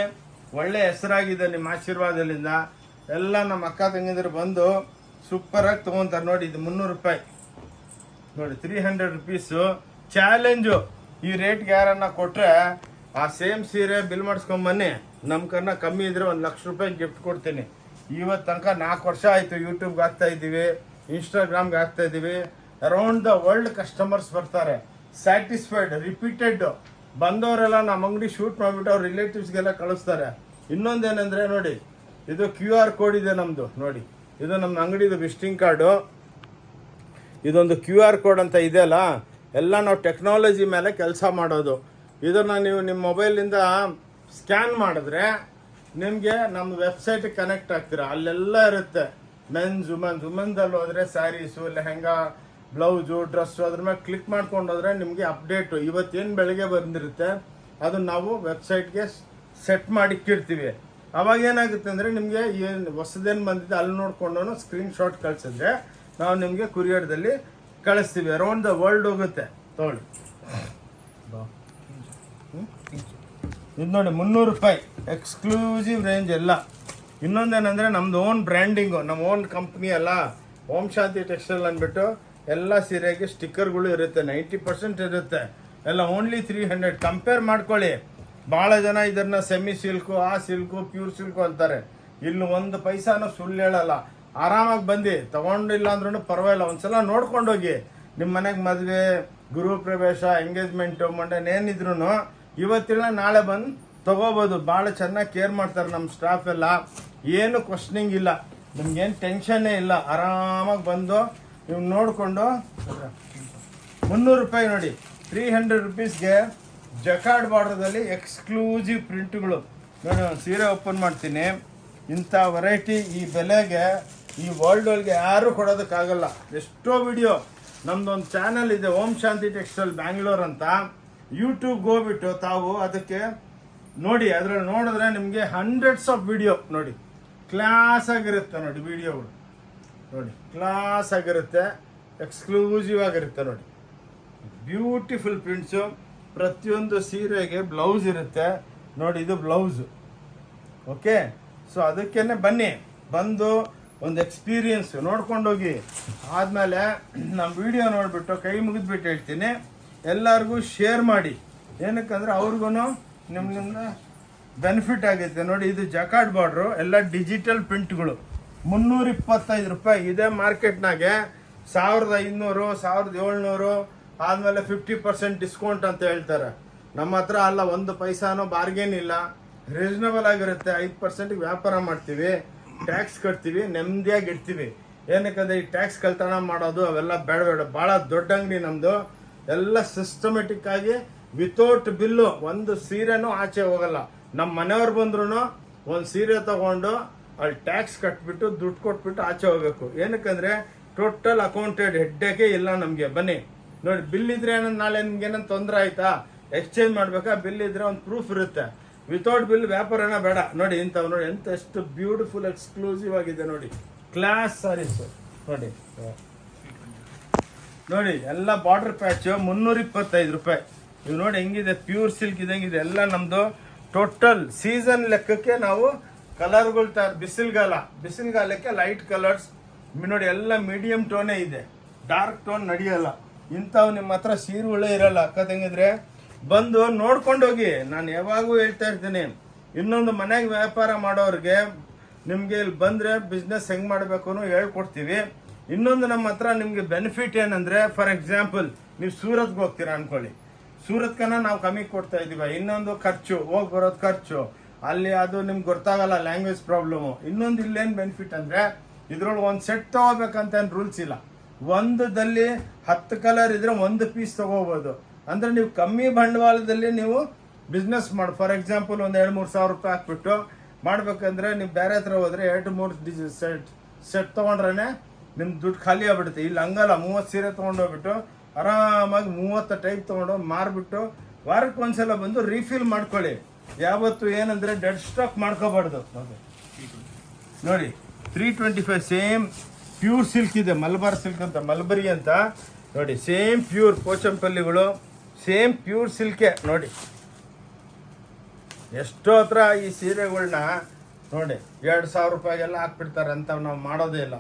ಒಳ್ಳೆ ಹೆಸರಾಗಿದೆ ನಿಮ್ಮ ಆಶೀರ್ವಾದದಿಂದ. ಎಲ್ಲ ನಮ್ಮ ಅಕ್ಕ ತಂಗಿದ್ರು ಬಂದು ಸೂಪರಾಗಿ ತೊಗೊತಾರೆ ನೋಡಿ. ಇದು 300 ರೂಪಾಯಿ ನೋಡಿ, 300 ರುಪೀಸು. ಚಾಲೆಂಜು, ಈ ರೇಟ್ಗೆ ಯಾರನ್ನ ಕೊಟ್ಟರೆ ಆ ಸೇಮ್ ಸೀರೆ ಬಿಲ್ ಮಾಡಿಸ್ಕೊಂಬನ್ನಿ, ನಮ್ಮ ಕನ್ನ ಕಮ್ಮಿ ಇದ್ರೆ 1 ಲಕ್ಷ ರೂಪಾಯಿ ಗಿಫ್ಟ್ ಕೊಡ್ತೀನಿ. ಇವತ್ತು ತನಕ 4 ವರ್ಷ ಆಯಿತು ಯೂಟ್ಯೂಬ್ಗೆ ಹಾಕ್ತಾ ಇದ್ದೀವಿ, ಇನ್ಸ್ಟಾಗ್ರಾಮ್ಗೆ ಹಾಕ್ತಾ ಇದ್ದೀವಿ. ಅರೌಂಡ್ ದ ವರ್ಲ್ಡ್ ಕಸ್ಟಮರ್ಸ್ ಬರ್ತಾರೆ, ಸ್ಯಾಟಿಸ್ಫೈಡ್, ರಿಪೀಟೆಡ್. ಬಂದವರೆಲ್ಲ ನಮ್ಮ ಅಂಗಡಿ ಶೂಟ್ ಮಾಡಿಬಿಟ್ಟು ಅವ್ರ ರಿಲೇಟಿವ್ಸ್ಗೆಲ್ಲ ಕಳಿಸ್ತಾರೆ. ಇನ್ನೊಂದೇನೆಂದರೆ ನೋಡಿ, ಇದು QR ಕೋಡ್ ಇದೆ ನಮ್ಮದು ನೋಡಿ. ಇದು ನಮ್ಮ ಅಂಗಡಿದು ವಿಸಿಟಿಂಗ್ ಕಾರ್ಡು. ಇದೊಂದು QR ಕೋಡ್ ಅಂತ ಇದೆಯಲ್ಲ, ಎಲ್ಲ ನಾವು ಟೆಕ್ನಾಲಜಿ ಮೇಲೆ ಕೆಲಸ ಮಾಡೋದು. ಇದನ್ನು ನೀವು ನಿಮ್ಮ ಮೊಬೈಲಿಂದ ಸ್ಕ್ಯಾನ್ ಮಾಡಿದ್ರೆ ನಿಮಗೆ ನಮ್ಮ ವೆಬ್ಸೈಟಿಗೆ ಕನೆಕ್ಟ್ ಆಗ್ತೀರಾ. ಅಲ್ಲೆಲ್ಲ ಇರುತ್ತೆ, ಮೆನ್ಸ್, ವುಮೆನ್ದಲ್ಲಿ ಹೋದರೆ ಸ್ಯಾರೀಸು, ಲೆಹಂಗಾ, ಬ್ಲೌಸು, ಡ್ರೆಸ್ಸು, ಅದ್ರ ಮೇಲೆ ಕ್ಲಿಕ್ ಮಾಡ್ಕೊಂಡು ಹೋದರೆ ನಿಮಗೆ ಅಪ್ಡೇಟು ಇವತ್ತೇನು ಬೆಳಗ್ಗೆ ಬಂದಿರುತ್ತೆ ಅದನ್ನು ನಾವು ವೆಬ್ಸೈಟ್ಗೆ ಸೆಟ್ ಮಾಡಿಕ್ಕಿರ್ತೀವಿ. ಅವಾಗ ಏನಾಗುತ್ತೆ ಅಂದರೆ ನಿಮಗೆ ಏನು ಹೊಸದೇನು ಬಂದಿದೆ ಅಲ್ಲಿ ನೋಡ್ಕೊಂಡು ಸ್ಕ್ರೀನ್ಶಾಟ್ ಕಳಿಸಿದ್ರೆ ನಾವು ನಿಮಗೆ ಕುರಿಯರ್ದಲ್ಲಿ ಕಳಿಸ್ತೀವಿ. ಅರೌಂಡ್ ದ ವರ್ಲ್ಡ್ ಹೋಗುತ್ತೆ. ತೊಗೊಳ್ಳಿ, ಇದು ನೋಡಿ 300 ರೂಪಾಯಿ, ಎಕ್ಸ್ಕ್ಲೂಸಿವ್ ರೇಂಜ್ ಎಲ್ಲ. ಇನ್ನೊಂದೇನೆಂದರೆ ನಮ್ಮದು ಓನ್ ಬ್ರ್ಯಾಂಡಿಂಗು, ನಮ್ಮ ಓನ್ ಕಂಪ್ನಿ ಅಲ್ಲ, ಓಂ ಶಾಂತಿ ಟೆಕ್ಸ್ಟೈಲ್ ಅಂದ್ಬಿಟ್ಟು ಎಲ್ಲ ಸೀರೆಗೆ ಸ್ಟಿಕ್ಕರ್ಗಳು ಇರುತ್ತೆ, 90% ಇರುತ್ತೆ. ಎಲ್ಲ ಓನ್ಲಿ 300. ಕಂಪೇರ್ ಮಾಡ್ಕೊಳ್ಳಿ. ಭಾಳ ಜನ ಇದನ್ನು ಸೆಮಿ ಸಿಲ್ಕು, ಆ ಸಿಲ್ಕು, ಪ್ಯೂರ್ ಸಿಲ್ಕು ಅಂತಾರೆ. ಇಲ್ಲಿ 1 ಪೈಸಾನು ಸುಳ್ಳು ಹೇಳಲ್ಲ. ಆರಾಮಾಗಿ ಬಂದು ತೊಗೊಂಡಿಲ್ಲ ಅಂದ್ರೂ ಪರವಾಗಿಲ್ಲ, ಒಂದ್ಸಲ ನೋಡ್ಕೊಂಡೋಗಿ. ನಿಮ್ಮ ಮನೆಗೆ ಮದುವೆ, ಗೃಹ ಪ್ರವೇಶ, ಎಂಗೇಜ್ಮೆಂಟು, ಏನಿದ್ರು ಇವತ್ತಿಲ್ಲ ನಾಳೆ ಬಂದು ತೊಗೋಬೋದು. ಭಾಳ ಚೆನ್ನಾಗಿ ಕೇರ್ ಮಾಡ್ತಾರೆ ನಮ್ಮ ಸ್ಟಾಫ್ ಎಲ್ಲ. ಏನು ಕ್ವಶ್ನಿಂಗ್ ಇಲ್ಲ, ನಿಮ್ಗೇನು ಟೆನ್ಷನ್ನೇ ಇಲ್ಲ. ಆರಾಮಾಗಿ ಬಂದು ನೀವು ನೋಡಿಕೊಂಡು 300 ರೂಪಾಯಿ ನೋಡಿ, 300 ರುಪೀಸ್ಗೆ ಜಕಾರ್ಡ್ ಬಾರ್ಡರ್ದಲ್ಲಿ ಎಕ್ಸ್ಕ್ಲೂಸಿವ್ ಪ್ರಿಂಟ್ಗಳು ನೋಡಿ. ನಾನು ಸೀರೆ ಓಪನ್ ಮಾಡ್ತೀನಿ, ಇಂಥ ವೆರೈಟಿ ಈ ಬೆಲೆಗೆ ಈ ವರ್ಲ್ಡ್ ಒಳಗೆ ಯಾರೂ ಕೊಡೋದಕ್ಕಾಗಲ್ಲ. ಎಷ್ಟೋ ವಿಡಿಯೋ ನಮ್ದೊಂದು ಚಾನಲ್ ಇದೆ, ಓಂ ಶಾಂತಿ ಟೆಕ್ಸ್ಟೈಲ್ ಬ್ಯಾಂಗ್ಳೂರ್ ಅಂತ. ಯೂಟ್ಯೂಬ್ಗೆ ಹೋಗ್ಬಿಟ್ಟು ತಾವು ಅದಕ್ಕೆ ನೋಡಿ, ಅದರಲ್ಲಿ ನೋಡಿದ್ರೆ ನಿಮಗೆ ಹಂಡ್ರೆಡ್ಸ್ ಆಫ್ ವಿಡಿಯೋ ನೋಡಿ, ಕ್ಲಾಸ್ ಆಗಿರುತ್ತೆ ನೋಡಿ. ವಿಡಿಯೋಗಳು ನೋಡಿ ಕ್ಲಾಸ್ ಆಗಿರುತ್ತೆ, ಎಕ್ಸ್ಕ್ಲೂಸಿವ್ ಆಗಿರುತ್ತೆ ನೋಡಿ. Beautiful prints. ಪ್ರತಿಯೊಂದು ಸೀರೆಗೆ ಬ್ಲೌಸ್ ಇರುತ್ತೆ ನೋಡಿ, ಇದು ಬ್ಲೌಸು. ಓಕೆ, ಸೊ ಅದಕ್ಕೇನೆ ಬನ್ನಿ, ಬಂದು ಒಂದು ಎಕ್ಸ್ಪೀರಿಯನ್ಸ್ ನೋಡ್ಕೊಂಡೋಗಿ. ಆದಮೇಲೆ ನಮ್ಮ ವಿಡಿಯೋ ನೋಡಿಬಿಟ್ಟು ಕೈ ಮುಗಿದ್ಬಿಟ್ಟು ಹೇಳ್ತೀನಿ, ಎಲ್ಲರಿಗೂ ಶೇರ್ ಮಾಡಿ. ಏನಕ್ಕಂದರೆ ಅವ್ರಿಗೂ ನಿಮ್ಮಿಂದ ಬೆನಿಫಿಟ್ ಆಗುತ್ತೆ ನೋಡಿ. ಇದು ಜಕಾರ್ಡ್ ಬಾರ್ಡ್ರು, ಎಲ್ಲ ಡಿಜಿಟಲ್ ಪ್ರಿಂಟ್ಗಳು. 325 ರೂಪಾಯಿ. ಇದೇ ಮಾರ್ಕೆಟ್ನಾಗೆ 1500, 1700, ಆದಮೇಲೆ 50% ಡಿಸ್ಕೌಂಟ್ ಅಂತ ಹೇಳ್ತಾರೆ. ನಮ್ಮ ಹತ್ರ ಅಲ್ಲ, 1 ಪೈಸಾನೋ ಬಾರ್ಗೇನ್ ಇಲ್ಲ. ರೀಸನಬಲ್ ಆಗಿರುತ್ತೆ. 5% ವ್ಯಾಪಾರ ಮಾಡ್ತೀವಿ, ಟ್ಯಾಕ್ಸ್ ಕಟ್ತೀವಿ, ನೆಮ್ಮದಿಯಾಗಿ ಇಡ್ತೀವಿ. ಏನಕ್ಕಂದ್ರೆ ಈ ಟ್ಯಾಕ್ಸ್ ಕಳ್ತನ ಮಾಡೋದು ಅವೆಲ್ಲ ಬೇಡ. ಭಾಳ ದೊಡ್ಡ ಅಂಗಡಿ ನಮ್ಮದು. ಎಲ್ಲ ಸಿಸ್ಟಮೆಟಿಕ್ ಆಗಿ ವಿತೌಟ್ ಬಿಲ್ಲು ಒಂದು ಸೀರೆನೂ ಆಚೆ ಹೋಗಲ್ಲ. ನಮ್ಮ ಮನೆಯವ್ರು ಬಂದ್ರು ಒಂದು ಸೀರೆ ತಗೊಂಡು ಅಲ್ಲಿ ಟ್ಯಾಕ್ಸ್ ಕಟ್ಬಿಟ್ಟು ದುಡ್ಡು ಕೊಟ್ಬಿಟ್ಟು ಆಚೆ ಹೋಗ್ಬೇಕು. ಏನಕ್ಕಂದ್ರೆ ಟೋಟಲ್ ಅಕೌಂಟೆಡ್, ಹೆಡ್ಡೇಕೆ ಇಲ್ಲ ನಮಗೆ. ಬನ್ನಿ ನೋಡಿ, ಬಿಲ್ ಇದ್ರೆ ಏನಂದ್ರೆ ನಾಳೆ ನಿಮ್ಗೆ ಏನಂತ ತೊಂದರೆ ಆಯ್ತಾ, ಎಕ್ಸ್ಚೇಂಜ್ ಮಾಡ್ಬೇಕಾ, ಬಿಲ್ ಇದ್ರೆ ಒಂದು ಪ್ರೂಫ್ ಇರುತ್ತೆ. ವಿತೌಟ್ ಬಿಲ್ ವ್ಯಾಪಾರನ ಬೇಡ. ನೋಡಿ ಇಂಥವು ನೋಡಿ ಎಂತ ಎಷ್ಟು ಬ್ಯೂಟಿಫುಲ್ ಎಕ್ಸ್ಕ್ಲೂಸಿವ್ ಆಗಿದೆ ನೋಡಿ, ಕ್ಲಾಸ್ ಸಾರೀಸ್ ನೋಡಿ. ನೋಡಿ ಎಲ್ಲ ಬಾರ್ಡರ್ ಪ್ಯಾಚ್ 325 ರೂಪಾಯಿ. ಇವು ನೋಡಿ ಹೆಂಗಿದೆ, ಪ್ಯೂರ್ ಸಿಲ್ಕ್ ಇದಂಗಿದೆ. ಎಲ್ಲ ನಮ್ದು ಟೋಟಲ್ ಸೀಸನ್ ಲೆಕ್ಕಕ್ಕೆ ನಾವು ಕಲರ್ಗಳು ಬಿಸಿಲ್ಗಾಲಕ್ಕೆ ಲೈಟ್ ಕಲರ್ಸ್ ನೋಡಿ. ಎಲ್ಲ ಮೀಡಿಯಂ ಟೋನೇ ಇದೆ, ಡಾರ್ಕ್ ಟೋನ್ ನಡೆಯಲ್ಲ. ಇಂಥವು ನಿಮ್ಮ ಹತ್ರ ಸೀರೆಗಳೇ ಇರಲ್ಲ. ಅಕ್ಕ ತಂಗಿದ್ರೆ ಬಂದು ನೋಡ್ಕೊಂಡೋಗಿ. ನಾನು ಯಾವಾಗೂ ಹೇಳ್ತಾ ಇರ್ತೀನಿ, ಇನ್ನೊಂದು ಮನೆಗೆ ವ್ಯಾಪಾರ ಮಾಡೋರಿಗೆ ನಿಮಗೆ ಇಲ್ಲಿ ಬಂದರೆ ಬಿಸ್ನೆಸ್ ಹೆಂಗೆ ಮಾಡಬೇಕು ಅನ್ನೋ ಹೇಳ್ಕೊಡ್ತೀವಿ. ಇನ್ನೊಂದು ನಮ್ಮ ಹತ್ರ ನಿಮಗೆ ಬೆನಿಫಿಟ್ ಏನಂದರೆ, ಫಾರ್ ಎಕ್ಸಾಂಪಲ್ ನೀವು ಸೂರತ್ಗೆ ಹೋಗ್ತೀರಾ ಅನ್ಕೊಳ್ಳಿ, ಸೂರತ್ಕನ್ನ ನಾವು ಕಮ್ಮಿ ಕೊಡ್ತಾ ಇದ್ದೀವಿ. ಇನ್ನೊಂದು ಖರ್ಚು, ಹೋಗಿ ಬರೋದು ಖರ್ಚು, ಅಲ್ಲಿ ಅದು ನಿಮ್ಗೆ ಗೊತ್ತಾಗಲ್ಲ, ಲ್ಯಾಂಗ್ವೇಜ್ ಪ್ರಾಬ್ಲಮು. ಇನ್ನೊಂದು ಇಲ್ಲೇನು ಬೆನಿಫಿಟ್ ಅಂದರೆ, ಇದ್ರೊಳಗೆ ಒಂದು ಸೆಟ್ ತೊಗೋಬೇಕಂತ ಏನು ರೂಲ್ಸ್ ಇಲ್ಲ. ಒಂದಲ್ಲಿ 10 ಕಲರ್ ಇದ್ರೆ 1 ಪೀಸ್ ತೊಗೋಬೋದು. ಅಂದರೆ ನೀವು ಕಮ್ಮಿ ಬಂಡವಾಳದಲ್ಲಿ ನೀವು ಬಿಸ್ನೆಸ್ ಮಾಡಿ. ಫಾರ್ ಎಕ್ಸಾಂಪಲ್ ಒಂದು 2-3 ಸಾವಿರ ರೂಪಾಯಿ ಹಾಕ್ಬಿಟ್ಟು ಮಾಡ್ಬೇಕಂದ್ರೆ ನೀವು ಬೇರೆ ಹತ್ರ ಹೋದ್ರೆ 2-3 ಸೆಟ್ ತೊಗೊಂಡ್ರೆ ನಿಮ್ಮ ದುಡ್ಡು ಖಾಲಿ ಆಗ್ಬಿಡುತ್ತೆ. ಇಲ್ಲಿ ಹಂಗಲ್ಲ, 30 ಸೀರೆ ತೊಗೊಂಡೋಗ್ಬಿಟ್ಟು ಆರಾಮಾಗಿ 30 ಟೈಪ್ ತೊಗೊಂಡು ಮಾರ್ಬಿಟ್ಟು ವಾರಕ್ಕೆ ಒಂದ್ಸಲ ಬಂದು ರೀಫಿಲ್ ಮಾಡ್ಕೊಳ್ಳಿ. ಯಾವತ್ತು ಏನಂದ್ರೆ ಡೆಡ್ ಸ್ಟಾಕ್ ಮಾಡ್ಕೋಬಾರ್ದು. ನೋಡಿ 325 ಸೇಮ್ ಪ್ಯೂರ್ ಸಿಲ್ಕ್ ಇದೆ, ಮಲ್ಬಾರ್ ಸಿಲ್ಕ್ ಅಂತ, ಮಲ್ಬರಿ ಅಂತ ನೋಡಿ. ಸೇಮ್ ಪ್ಯೂರ್ ಪೋಚಂಪಲ್ಲಿಗಳು, ಸೇಮ್ ಪ್ಯೂರ್ ಸಿಲ್ಕೆ ನೋಡಿ. ಎಷ್ಟೋ ಹತ್ರ ಈ ಸೀರೆಗಳನ್ನ ನೋಡಿ 2,000 ರೂಪಾಯಿಗೆಲ್ಲ ಹಾಕ್ಬಿಡ್ತಾರೆ ಅಂತ. ನಾವು ಮಾಡೋದೇ ಇಲ್ಲ.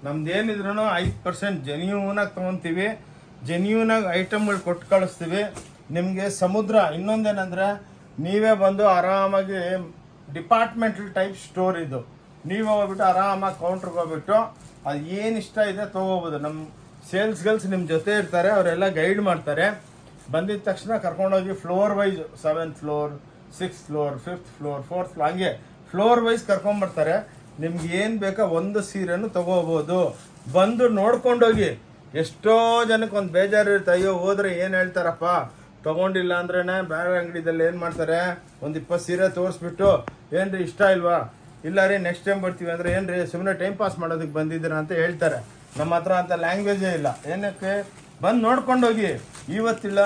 ನಮ್ದು ಏನಿದ್ರು 5% ಜೆನ್ಯೂನಾಗಿ ತೊಗೊತೀವಿ, ಜೆನ್ಯೂನಾಗಿ ಐಟಮ್ಗಳು ಕೊಟ್ಟು ಕಳಿಸ್ತೀವಿ ನಿಮಗೆ. ಸಮುದ್ರ ಇನ್ನೊಂದೇನೆಂದರೆ, ನೀವೇ ಬಂದು ಆರಾಮಾಗಿ ಡಿಪಾರ್ಟ್ಮೆಂಟಲ್ ಟೈಪ್ ಸ್ಟೋರ್ ಇದು. ನೀವು ಹೋಗ್ಬಿಟ್ಟು ಆರಾಮಾಗಿ ಕೌಂಟ್ರಿಗೆ ಹೋಗ್ಬಿಟ್ಟು ಅದು ಏನು ಇಷ್ಟ ಇದೆ ತೊಗೋಬೋದು. ನಮ್ಮ ಸೇಲ್ಸ್ ಗರ್ಲ್ಸ್ ನಿಮ್ಮ ಜೊತೆ ಇರ್ತಾರೆ, ಅವರೆಲ್ಲ ಗೈಡ್ ಮಾಡ್ತಾರೆ. ಬಂದಿದ ತಕ್ಷಣ ಕರ್ಕೊಂಡೋಗಿ floor wise 7th floor, 6th floor, 5th floor, 4th floor ಹಂಗೆ ಫ್ಲೋರ್ ವೈಸ್ ಕರ್ಕೊಂಡ್ಬರ್ತಾರೆ. ನಿಮ್ಗೆ ಏನು ಬೇಕೋ ಒಂದು ಸೀರೆನೂ ತೊಗೋಬೋದು. ಬಂದು ನೋಡ್ಕೊಂಡೋಗಿ. ಎಷ್ಟೋ ಜನಕ್ಕೆ ಒಂದು ಬೇಜಾರು ಇರುತ್ತೆ, ಅಯ್ಯೋ ಹೋದ್ರೆ ಏನು ಹೇಳ್ತಾರಪ್ಪ, ತೊಗೊಂಡಿಲ್ಲ ಅಂದ್ರೇ ಬೇರೆ ಅಂಗಡಿದಲ್ಲಿ ಏನು ಮಾಡ್ತಾರೆ, ಒಂದು 20 ಸೀರೆ ತೋರಿಸ್ಬಿಟ್ಟು ಏನ್ರಿ ಇಷ್ಟ ಇಲ್ವಾ, ಇಲ್ಲ ರೀ ನೆಕ್ಸ್ಟ್ ಟೈಮ್ ಬರ್ತೀವಿ ಅಂದರೆ ಏನ್ರಿ ಸುಮ್ಮನೆ ಟೈಮ್ ಪಾಸ್ ಮಾಡೋದಕ್ಕೆ ಬಂದಿದ್ದೀರಾ ಅಂತ ಹೇಳ್ತಾರೆ. ನಮ್ಮ ಹತ್ರ ಅಂತ ಲ್ಯಾಂಗ್ವೇಜೇ ಇಲ್ಲ. ಏನಕ್ಕೆ, ಬಂದು ನೋಡ್ಕೊಂಡೋಗಿ. ಇವತ್ತಿಲ್ಲ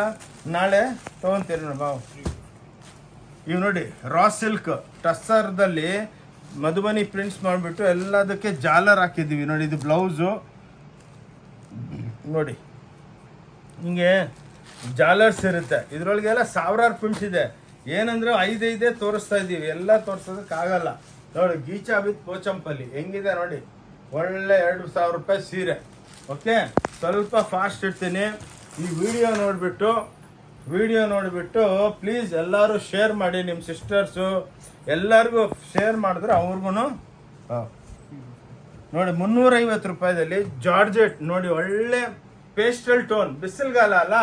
ನಾಳೆ ತೊಗೊತೀರಿ ನೋಡಿ ಬಾವು. ಇವು ನೋಡಿ ರಾ ಸಿಲ್ಕ್ ಟಸ್ಸರ್ದಲ್ಲಿ ಮಧುಬನಿ ಪ್ರಿಂಟ್ಸ್ ಮಾಡಿಬಿಟ್ಟು ಎಲ್ಲದಕ್ಕೆ ಜಾಲರ್ ಹಾಕಿದ್ದೀವಿ ನೋಡಿ. ಇದು ಬ್ಲೌಸು ನೋಡಿ, ಹಿಂಗೆ ಜಾಲರ್ಸ್ ಇರುತ್ತೆ. ಇದರೊಳಗೆಲ್ಲ ಸಾವಿರಾರು ಪ್ರಿಂಟ್ಸ್ ಇದೆ. ಏನಂದ್ರೆ 5 ತೋರಿಸ್ತಾ ಇದ್ದೀವಿ, ಎಲ್ಲ ತೋರಿಸೋದಕ್ಕಾಗಲ್ಲ. ನೋಡಿ ಗೀಚಾ ವಿತ್ ಪೋಚಂಪಲ್ಲಿ ಹೆಂಗಿದೆ ನೋಡಿ, ಒಳ್ಳೆ 2,000 ರೂಪಾಯಿ ಸೀರೆ. ಓಕೆ, ಸ್ವಲ್ಪ ಫಾಸ್ಟ್ ಇರ್ತೀನಿ. ಈ ವಿಡಿಯೋ ನೋಡಿಬಿಟ್ಟು ಪ್ಲೀಸ್ ಎಲ್ಲರೂ ಶೇರ್ ಮಾಡಿ. ನಿಮ್ಮ ಸಿಸ್ಟರ್ಸು ಎಲ್ಲರಿಗೂ ಶೇರ್ ಮಾಡಿದ್ರೆ ಅವ್ರಿಗೂ ನೋಡಿ. 350 ರೂಪಾಯಿದಲ್ಲಿ ಜಾರ್ಜೆಟ್ ನೋಡಿ, ಒಳ್ಳೆ ಪೇಸ್ಟಲ್ ಟೋನ್. ಬಿಸಿಲ್ಗಾಲ ಅಲ್ಲ,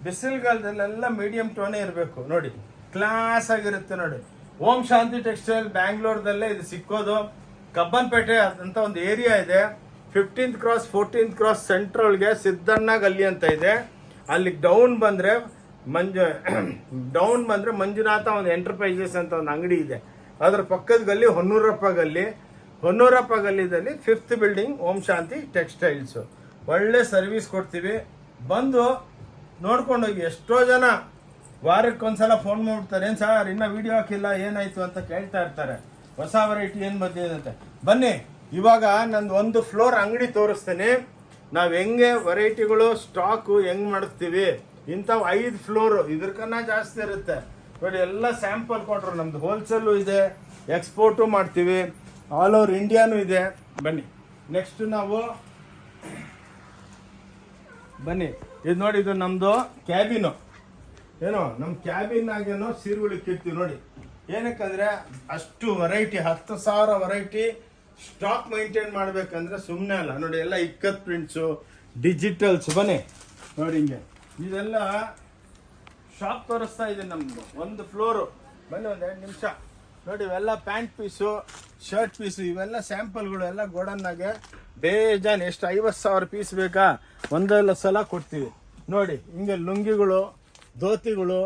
ಬಿಸಿಲ್ಗಾಲದಲ್ಲೆಲ್ಲ ಮೀಡಿಯಂ ಟೋನೇ ಇರಬೇಕು ನೋಡಿ, ಕ್ಲಾಸ್ ಆಗಿರುತ್ತೆ ನೋಡಿ. ಓಂ ಶಾಂತಿ ಟೆಕ್ಸ್ಟೈಲ್ ಬ್ಯಾಂಗ್ಳೂರ್ದಲ್ಲೇ ಇದು ಸಿಕ್ಕೋದು. ಕಬ್ಬನ್ಪೇಟೆ ಅಂತ ಒಂದು ಏರಿಯಾ ಇದೆ, 15th cross 14th cross ಸೆಂಟ್ರಲ್ಗೆ Siddanna ಗಲ್ಲಿ ಅಂತ ಇದೆ. ಅಲ್ಲಿಗೆ ಡೌನ್ ಬಂದರೆ ಮಂಜುನಾಥ ಒಂದು ಎಂಟರ್ಪ್ರೈಸಸ್ ಅಂತ ಒಂದು ಅಂಗಡಿ ಇದೆ. ಅದರ ಪಕ್ಕದ ಗಲ್ಲಿ ಹೊನ್ನೂರಪ್ಪ ಗಲ್ಲಿದಲ್ಲಿ 5th ಬಿಲ್ಡಿಂಗ್ ಓಂ ಶಾಂತಿ ಟೆಕ್ಸ್ಟೈಲ್ಸು. ಒಳ್ಳೆ ಸರ್ವಿಸ್ ಕೊಡ್ತೀವಿ. ಬಂದು ನೋಡ್ಕೊಂಡೋಗಿ. ಎಷ್ಟೋ ಜನ ವಾರಕ್ಕೊಂದ್ಸಲ ಫೋನ್ ಮಾಡ್ಬಿಡ್ತಾರೆ, ಏನು ಸರ್ ಇನ್ನೂ ವಿಡಿಯೋ ಹಾಕಿಲ್ಲ, ಏನಾಯಿತು ಅಂತ ಕೇಳ್ತಾ ಇರ್ತಾರೆ. ಹೊಸ ವೆರೈಟಿ ಏನು ಬಂದಿದೆ ಅಂತ. ಬನ್ನಿ, ಇವಾಗ ನಂದು ಒಂದು ಫ್ಲೋರ್ ಅಂಗಡಿ ತೋರಿಸ್ತೀನಿ. ನಾವು ಹೆಂಗೆ ವೆರೈಟಿಗಳು ಸ್ಟಾಕು ಹೆಂಗೆ ಮಾಡಿಸ್ತೀವಿ. ಇಂಥವು 5 ಫ್ಲೋರು, ಇದ್ರಕನ್ನ ಜಾಸ್ತಿ ಇರುತ್ತೆ ನೋಡಿ. ಎಲ್ಲ ಸ್ಯಾಂಪಲ್ ಕೊಟ್ಟರು. ನಮ್ದು ಹೋಲ್ಸೇಲು ಇದೆ, ಎಕ್ಸ್ಪೋರ್ಟು ಮಾಡ್ತೀವಿ, ಆಲ್ ಓವರ್ ಇಂಡಿಯಾನೂ ಇದೆ. ಬನ್ನಿ ನೆಕ್ಸ್ಟ್ ನಾವು ಬನ್ನಿ. ಇದು ನೋಡಿ, ಇದು ನಮ್ಮದು ಕ್ಯಾಬಿನು. ಏನೋ ನಮ್ಮ ಕ್ಯಾಬಿನ್ನಾಗೇನೋ ಸೀರೆಗಳು ಇಕ್ಕಿರ್ತೀವಿ ನೋಡಿ. ಏನಕ್ಕಂದರೆ ಅಷ್ಟು ವೆರೈಟಿ, 10,000 ವೆರೈಟಿ ಸ್ಟಾಕ್ ಮೈಂಟೈನ್ ಮಾಡಬೇಕಂದ್ರೆ ಸುಮ್ಮನೆ ಅಲ್ಲ ನೋಡಿ. ಎಲ್ಲ ಇಕ್ಕತ್ ಪ್ರಿಂಟ್ಸು, ಡಿಜಿಟಲ್ಸ್. ಬನ್ನಿ ನೋಡಿ, ಹಿಂಗೆ ಇದೆಲ್ಲ ಶಾಪ್ ತೋರಿಸ್ತಾ ಇದೆ ನಮ್ಮದು. ಒಂದು ಫ್ಲೋರು. ಬನ್ನಿ, ಒಂದು 2 ನಿಮಿಷ ನೋಡಿ ಇವೆಲ್ಲ ಪ್ಯಾಂಟ್ ಪೀಸು, ಶರ್ಟ್ ಪೀಸು, ಇವೆಲ್ಲ ಸ್ಯಾಂಪಲ್ಗಳು ಎಲ್ಲ ಗೋಡನ್ನಾಗೆ ಬೇಜಾನ್ ಎಷ್ಟು 50,000 ಪೀಸ್ ಬೇಕಾ ಒಂದೆಲ್ಲ ಸಲ ಕೊಡ್ತೀವಿ. ನೋಡಿ ಹಿಂಗೆ ಲುಂಗಿಗಳು, ಧೋತಿಗಳು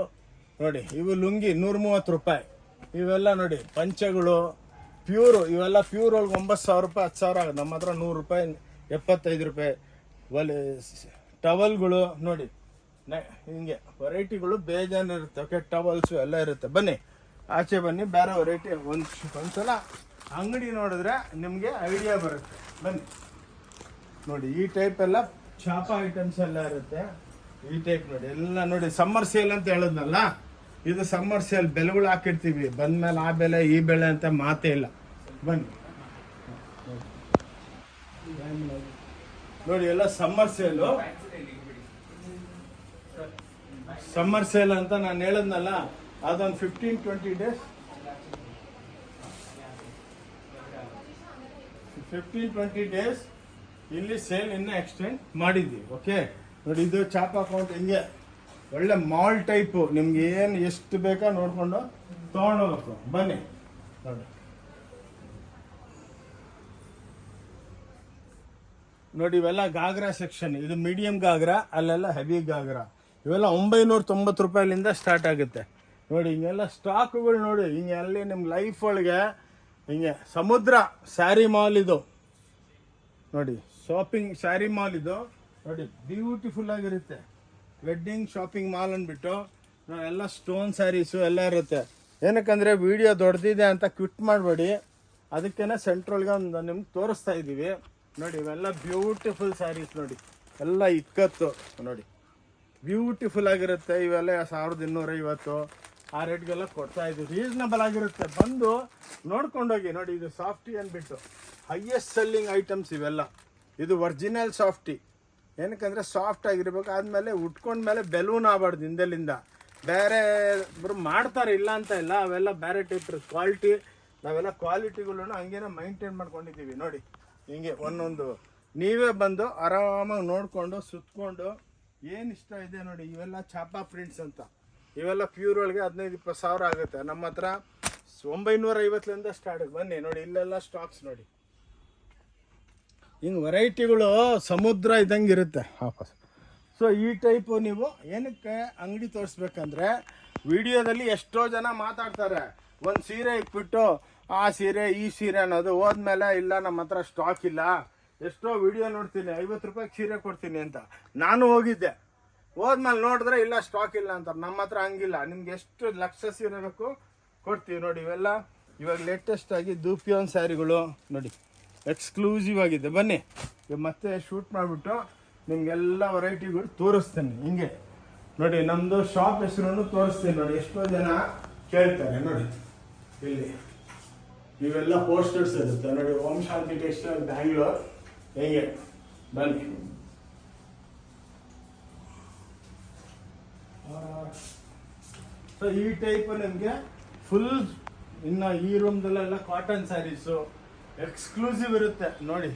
ನೋಡಿ, ಇವು ಲುಂಗಿ 130 ರೂಪಾಯಿ. ಇವೆಲ್ಲ ನೋಡಿ ಪಂಚೆಗಳು ಪ್ಯೂರು, ಇವೆಲ್ಲ ಪ್ಯೂರ್ ಒಳಗೆ 9,000 ರೂಪಾಯಿ 10,000 ಆಗುತ್ತೆ. ನಮ್ಮ ಹತ್ರ 100 ರೂಪಾಯಿ 75 ರೂಪಾಯಿ. ಒಲೆ ಟವಲ್ಗಳು ನೋಡಿ, ಹಿಂಗೆ ವೆರೈಟಿಗಳು ಬೇಜಾನ್ ಇರುತ್ತೆ. ಓಕೆ, ಟವಲ್ಸು ಎಲ್ಲ ಇರುತ್ತೆ. ಬನ್ನಿ ಆಚೆ ಬನ್ನಿ, ಬೇರೆ ವೆರೈಟಿ ಒಂದ್ಸಲ ಅಂಗಡಿ ನೋಡಿದ್ರೆ ನಿಮಗೆ ಐಡಿಯಾ ಬರುತ್ತೆ. ಬನ್ನಿ ನೋಡಿ, ಈ ಟೈಪ್ ಎಲ್ಲ ಚಾಪ ಐಟಮ್ಸ್ ಎಲ್ಲ ಇರುತ್ತೆ. ಈ ಟೈಪ್ ನೋಡಿ ಎಲ್ಲ ನೋಡಿ, ಸಮ್ಮರ್ ಸೇಲ್ ಅಂತ ಹೇಳಿದ್ನಲ್ಲ, ಇದು ಸಮ್ಮರ್ ಸೇಲ್. ಬೆಲೆಗಳು ಹಾಕಿರ್ತೀವಿ, ಬಂದ್ಮೇಲೆ ಆ ಬೆಲೆ ಈ ಬೆಲೆ ಅಂತ ಮಾತೇ ಇಲ್ಲ. ಬನ್ನಿ ನೋಡಿ, ಎಲ್ಲ ಸಮ್ಮರ್ ಸೇಲು. ಸಮ್ಮರ್ ಸೇಲ್ ಅಂತ ನಾನು ಹೇಳಿದ್ನಲ್ಲ, ಅದೊಂದು 15-20 ಡೇಸ್ 15-20 ಡೇಸ್ ಇಲ್ಲಿ ಸೇಲ್ ಇನ್ನೂ ಎಕ್ಸ್ಟೆಂಡ್ ಮಾಡಿದ್ವಿ. ಓಕೆ ನೋಡಿ, ಇದು ಚಾಪ್ ಅಕೌಂಟ್ ಹಿಂಗೆ ಒಳ್ಳೆ ಮಾಲ್ ಟೈಪು, ನಿಮ್ಗೆ ಏನು ಎಷ್ಟು ಬೇಕಾ ನೋಡ್ಕೊಂಡು ತೊಗೊಂಡೋಗ್ಬೇಕು. ಬನ್ನಿ ನೋಡಿ, ನೋಡಿ ಇವೆಲ್ಲ ಗಾಗ್ರಾ ಸೆಕ್ಷನ್. ಇದು ಮೀಡಿಯಂ ಗಾಗ್ರಾ, ಅಲ್ಲೆಲ್ಲ ಹೆವಿ ಗಾಗ್ರಾ. ಇವೆಲ್ಲ 990 ರೂಪಾಯಿಲಿಂದ ಸ್ಟಾರ್ಟ್ ಆಗುತ್ತೆ. ನೋಡಿ ಹಿಂಗೆಲ್ಲ ಸ್ಟಾಕ್ಗಳು ನೋಡಿ, ಹಿಂಗೆ ಅಲ್ಲಿ ನಿಮ್ಮ ಲೈಫ್ ಒಳಗೆ ಹಿಂಗೆ ಸಮುದ್ರ ಸ್ಯಾರಿ ಮಾಲ್ ಇದು ನೋಡಿ, ಶಾಪಿಂಗ್ ಸ್ಯಾರಿ ಮಾಲ್ ಇದು ನೋಡಿ, ಬ್ಯೂಟಿಫುಲ್ ಆಗಿರುತ್ತೆ. ವೆಡ್ಡಿಂಗ್ ಶಾಪಿಂಗ್ ಮಾಲ್ ಅಂದ್ಬಿಟ್ಟು ಎಲ್ಲ ಸ್ಟೋನ್ ಸ್ಯಾರೀಸು ಎಲ್ಲ ಇರುತ್ತೆ. ಏನಕ್ಕಂದರೆ ವಿಡಿಯೋ ದೊಡ್ಡದಿದೆ ಅಂತ ಕ್ವಿಟ್ ಮಾಡಬೇಡಿ, ಅದಕ್ಕೇನೆ ಸೆಂಟ್ರಲ್ಗೆ ಒಂದು ನಿಮ್ಗೆ ತೋರಿಸ್ತಾ ಇದ್ದೀವಿ. ನೋಡಿ ಇವೆಲ್ಲ ಬ್ಯೂಟಿಫುಲ್ ಸ್ಯಾರೀಸ್ ನೋಡಿ, ಎಲ್ಲ ಇಕ್ಕತ್ತು ನೋಡಿ, ಬ್ಯೂಟಿಫುಲ್ ಆಗಿರುತ್ತೆ. ಇವೆಲ್ಲ 1250 ಆ ರೇಟ್ಗೆಲ್ಲ ಕೊಡ್ತಾ ಇದ್ದೀವಿ. ರೀಸನಬಲ್ ಆಗಿರುತ್ತೆ, ಬಂದು ನೋಡ್ಕೊಂಡೋಗಿ. ನೋಡಿ ಇದು ಸಾಫ್ಟಿ ಅಂದ್ಬಿಟ್ಟು ಹೈಯೆಸ್ಟ್ ಸೆಲ್ಲಿಂಗ್ ಐಟಮ್ಸ್ ಇವೆಲ್ಲ. ಇದು ಒರಿಜಿನಲ್ ಸಾಫ್ಟಿ, ಏನಕ್ಕಂದರೆ ಸಾಫ್ಟ್ ಆಗಿರ್ಬೇಕು. ಆದಮೇಲೆ ಉಟ್ಕೊಂಡ್ಮೇಲೆ ಬೆಲೂನ್ ಆಗಬಾರ್ದು ಹಿಂದೆಲಿಂದ. ಬೇರೆ ಇಬ್ಬರು ಮಾಡ್ತಾರೆ, ಇಲ್ಲ ಅಂತ ಇಲ್ಲ, ಅವೆಲ್ಲ ಬೇರೆ ಟೈಪ್ ಕ್ವಾಲಿಟಿ. ನಾವೆಲ್ಲ ಕ್ವಾಲಿಟಿಗಳನ್ನು ಹಂಗೇನೆ ಮೈಂಟೈನ್ ಮಾಡ್ಕೊಂಡಿದ್ದೀವಿ. ನೋಡಿ ಹಿಂಗೆ ಒಂದೊಂದು ನೀವೇ ಬಂದು ಆರಾಮಾಗಿ ನೋಡಿಕೊಂಡು ಸುತ್ಕೊಂಡು ಏನು ಇಷ್ಟ ಇದೆ ನೋಡಿ. ಇವೆಲ್ಲ ಚಾಪಾ ಪ್ರಿಂಟ್ಸ್ ಅಂತ, ಇವೆಲ್ಲ ಪ್ಯೂರ್ ಒಳಗೆ 15-20 ಸಾವಿರ ಆಗುತ್ತೆ. ನಮ್ಮ ಹತ್ರ 950ಲಿಂದ ಸ್ಟಾರ್ಟ್. ಬನ್ನಿ ನೋಡಿ, ಇಲ್ಲೆಲ್ಲ ಸ್ಟಾಕ್ಸ್ ನೋಡಿ, ಹಿಂಗೆ ವೆರೈಟಿಗಳು ಸಮುದ್ರ ಇದ್ದಂಗೆ ಇರುತ್ತೆ ವಾಪಸ್. ಸೊ ಈ ಟೈಪು ನೀವು ಏನಕ್ಕೆ ಅಂಗಡಿ ತೋರಿಸ್ಬೇಕಂದ್ರೆ, ವಿಡಿಯೋದಲ್ಲಿ ಎಷ್ಟೋ ಜನ ಮಾತಾಡ್ತಾರೆ, ಒಂದು ಸೀರೆ ಇಟ್ಬಿಟ್ಟು ಆ ಸೀರೆ ಈ ಸೀರೆ ಅನ್ನೋದು, ಹೋದ್ಮೇಲೆ ಇಲ್ಲ ನಮ್ಮ ಹತ್ರ ಸ್ಟಾಕ್ ಇಲ್ಲ. ಎಷ್ಟೋ ವಿಡಿಯೋ ನೋಡ್ತೀನಿ, 50 ರೂಪಾಯಿಗೆ ಸೀರೆ ಕೊಡ್ತೀನಿ ಅಂತ. ನಾನು ಹೋಗಿದ್ದೆ, ಹೋದ್ಮೇಲೆ ನೋಡಿದ್ರೆ ಇಲ್ಲ ಸ್ಟಾಕ್ ಇಲ್ಲ ಅಂತಾರೆ. ನಮ್ಮ ಹತ್ರ ಹಂಗಿಲ್ಲ, ನಿಮ್ಗೆ ಎಷ್ಟು ಲಕ್ಷ ಸೀರೆ ಬೇಕು ಕೊಡ್ತೀವಿ. ನೋಡಿ ಇವೆಲ್ಲ ಇವಾಗ ಲೇಟೆಸ್ಟ್ ಆಗಿ ದೂಪಿಯೋನ್ ಸ್ಯಾರಿಗಳು ನೋಡಿ, ಎಕ್ಸ್ಕ್ಲೂಸಿವ್ ಆಗಿದೆ. ಬನ್ನಿ ಮತ್ತೆ ಶೂಟ್ ಮಾಡಿಬಿಟ್ಟು ನಿಮಗೆಲ್ಲ ವೆರೈಟಿಗಳು ತೋರಿಸ್ತೇನೆ. ಹಿಂಗೆ ನೋಡಿ, ನಮ್ಮದು ಶಾಪ್ ಹೆಸರನ್ನು ತೋರಿಸ್ತೀನಿ ನೋಡಿ. ಎಷ್ಟೋ ಜನ ಕೇಳ್ತಾರೆ ನೋಡಿ, ಇಲ್ಲಿ ಇವೆಲ್ಲ ಪೋಸ್ಟರ್ಸ್ ಇರುತ್ತೆ ನೋಡಿ, ಓಂ ಶಾಂತಿ ಟೆಕ್ಸ್ಟೈಲ್ ಬ್ಯಾಂಗ್ಳೂರ್. ಹೇಗೆ ಬನ್ನಿ, ಸೊ ಈ ಟೈಪ್ ನಿಮಗೆ ಫುಲ್. ಇನ್ನು ಈ ರೂಮ್ದಲ್ಲೆಲ್ಲ ಕಾಟನ್ ಸ್ಯಾರೀಸು ಎಕ್ಸ್ಕ್ಲೂಸಿವ್ ಇರುತ್ತೆ ನೋಡಿ.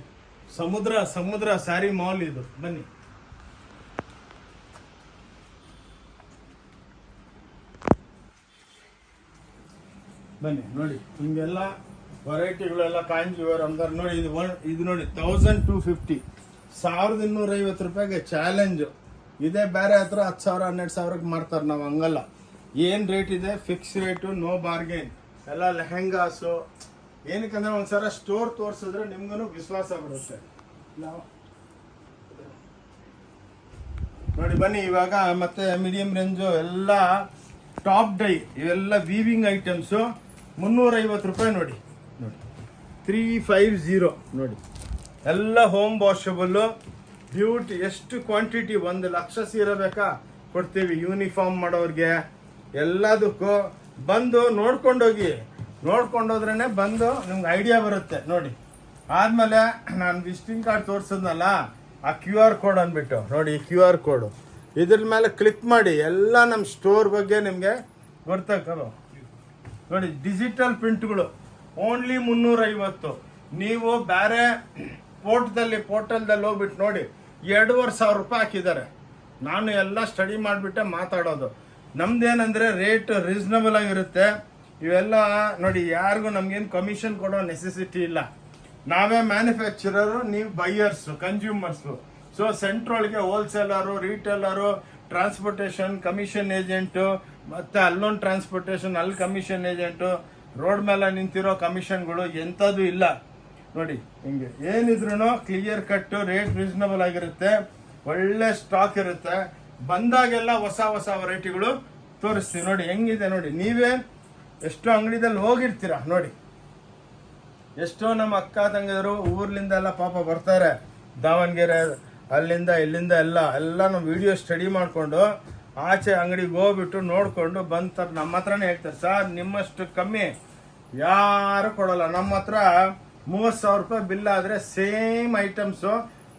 ಸಮುದ್ರ ಸ್ಯಾರಿ ಮಾಲ್ ಇದು. ಬನ್ನಿ ಬನ್ನಿ ನೋಡಿ, ಹಿಂಗೆಲ್ಲ ವೆರೈಟಿಗಳೆಲ್ಲ ಕಾಂಜೀವರ್ ಅಂತಾರೆ ನೋಡಿ. ಇದು ನೋಡಿ 1250, 1250 ರೂಪಾಯಿಗೆ ಚಾಲೆಂಜು. ಇದೇ ಬೇರೆ ಹತ್ರ 10,000-12,000ಕ್ಕೆ ಮಾರ್ತಾರೆ. ನಾವು ಹಂಗಲ್ಲ, ಏನು ರೇಟ್ ಇದೆ ಫಿಕ್ಸ್ ರೇಟು, ನೋ ಬಾರ್ಗೇನ್. ಎಲ್ಲ ಲೆಹೆಂಗಾಸು. ಏನಕ್ಕಂದ್ರೆ ಒಂದ್ಸಲ ಸ್ಟೋರ್ ತೋರಿಸಿದ್ರೆ ನಿಮ್ಗೂ ವಿಶ್ವಾಸ ಬರುತ್ತೆ. ನೋಡಿ ಬನ್ನಿ, ಇವಾಗ ಮತ್ತೆ ಮೀಡಿಯಂ ರೇಂಜು ಎಲ್ಲ ಟಾಪ್ ಡೈ, ಇವೆಲ್ಲ ವೀವಿಂಗ್ ಐಟಮ್ಸು 350 ರೂಪಾಯಿ ನೋಡಿ. 350 ನೋಡಿ, ಎಲ್ಲ ಹೋಮ್ ವಾಷಬಲ್ಲು ಬ್ಯೂಟಿ. ಎಷ್ಟು ಕ್ವಾಂಟಿಟಿ, 1 ಲಕ್ಷ ಸೀರೆ ಬೇಕಾ ಕೊಡ್ತೀವಿ. ಯೂನಿಫಾರ್ಮ್ ಮಾಡೋರಿಗೆ ಎಲ್ಲದಕ್ಕೂ ಬಂದು ನೋಡ್ಕೊಂಡೋಗಿ. ನೋಡ್ಕೊಂಡೋದ್ರೇ ಬಂದು ನಿಮ್ಗೆ ಐಡಿಯಾ ಬರುತ್ತೆ ನೋಡಿ. ಆದಮೇಲೆ ನಾನು ವಿಸಿಟಿಂಗ್ ಕಾರ್ಡ್ ತೋರಿಸಿದ್ನಲ್ಲ, ಆ QR ಕೋಡ್ ಅಂದ್ಬಿಟ್ಟು ನೋಡಿ, ಈ QR ಕೋಡು ಇದ್ರ ಮೇಲೆ ಕ್ಲಿಕ್ ಮಾಡಿ ಎಲ್ಲ ನಮ್ಮ ಸ್ಟೋರ್ ಬಗ್ಗೆ ನಿಮಗೆ ಗೊತ್ತಾಗ್ತದೆ ನೋಡಿ. ಡಿಜಿಟಲ್ ಪ್ರಿಂಟ್ಗಳು ಓನ್ಲಿ 350. ನೀವು ಬೇರೆ ಪೋರ್ಟಲ್ದಲ್ಲಿ ಹೋಗ್ಬಿಟ್ಟು ನೋಡಿ, 2,500 ರೂಪಾಯಿ ಹಾಕಿದ್ದಾರೆ. ನಾನು ಎಲ್ಲ ಸ್ಟಡಿ ಮಾಡಿಬಿಟ್ಟೆ ಮಾತಾಡೋದು. ನಮ್ದೇನಂದರೆ ರೇಟ್ ರೀಸನಬಲ್ ಆಗಿರುತ್ತೆ. ಇವೆಲ್ಲ ನೋಡಿ, ಯಾರಿಗೂ ನಮ್ಗೇನು ಕಮಿಷನ್ ಕೊಡೋ ನೆಸೆಸಿಟಿ ಇಲ್ಲ. ನಾವೇ ಮ್ಯಾನುಫ್ಯಾಕ್ಚರರು, ನೀವು ಬೈಯರ್ಸು, ಕನ್ಸ್ಯೂಮರ್ಸು. ಸೊ ಸೆಂಟ್ರೊಳಗೆ wholesaler, retailer, transportation, commission agent, ಮತ್ತೆ ಅಲ್ಲೊಂದು ಟ್ರಾನ್ಸ್ಪೋರ್ಟೇಷನ್, ಅಲ್ಲಿ ಕಮಿಷನ್ ಏಜೆಂಟು, ರೋಡ್ ಮೇಲೆ ನಿಂತಿರೋ ಕಮಿಷನ್ಗಳು ಎಂಥದ್ದು ಇಲ್ಲ ನೋಡಿ. ಹಿಂಗೆ ಏನಿದ್ರು ಕ್ಲಿಯರ್ ಕಟ್ಟು, ರೇಟ್ ರೀಸನಬಲ್ ಆಗಿರುತ್ತೆ, ಒಳ್ಳೆ ಸ್ಟಾಕ್ ಇರುತ್ತೆ. ಬಂದಾಗೆಲ್ಲ ಹೊಸ ಹೊಸ ವೆರೈಟಿಗಳು ತೋರಿಸ್ತೀವಿ ನೋಡಿ. ಹೆಂಗಿದೆ ನೋಡಿ, ನೀವೇ ಎಷ್ಟೋ ಅಂಗಡಿದಲ್ಲಿ ಹೋಗಿರ್ತೀರ ನೋಡಿ. ಎಷ್ಟೋ ನಮ್ಮ ಅಕ್ಕ ತಂಗಿದ್ರು ಊರ್ಲಿಂದ ಎಲ್ಲ ಪಾಪ ಬರ್ತಾರೆ, ದಾವಣಗೆರೆ ಅಲ್ಲಿಂದ ಇಲ್ಲಿಂದ ಎಲ್ಲ ನಮ್ಮ ವಿಡಿಯೋ ಸ್ಟಡಿ ಮಾಡಿಕೊಂಡು ಆಚೆ ಅಂಗಡಿಗೆ ಹೋಗ್ಬಿಟ್ಟು ನೋಡಿಕೊಂಡು ಬಂತಾರೆ. ನಮ್ಮ ಹತ್ರನೇ ಹೇಳ್ತಾರೆ, ಸರ್ ನಿಮ್ಮಷ್ಟು ಕಮ್ಮಿ ಯಾರು ಕೊಡೋಲ್ಲ. ನಮ್ಮ ಹತ್ರ 30,000 ರೂಪಾಯಿ ಬಿಲ್ ಆದರೆ ಸೇಮ್ ಐಟಮ್ಸು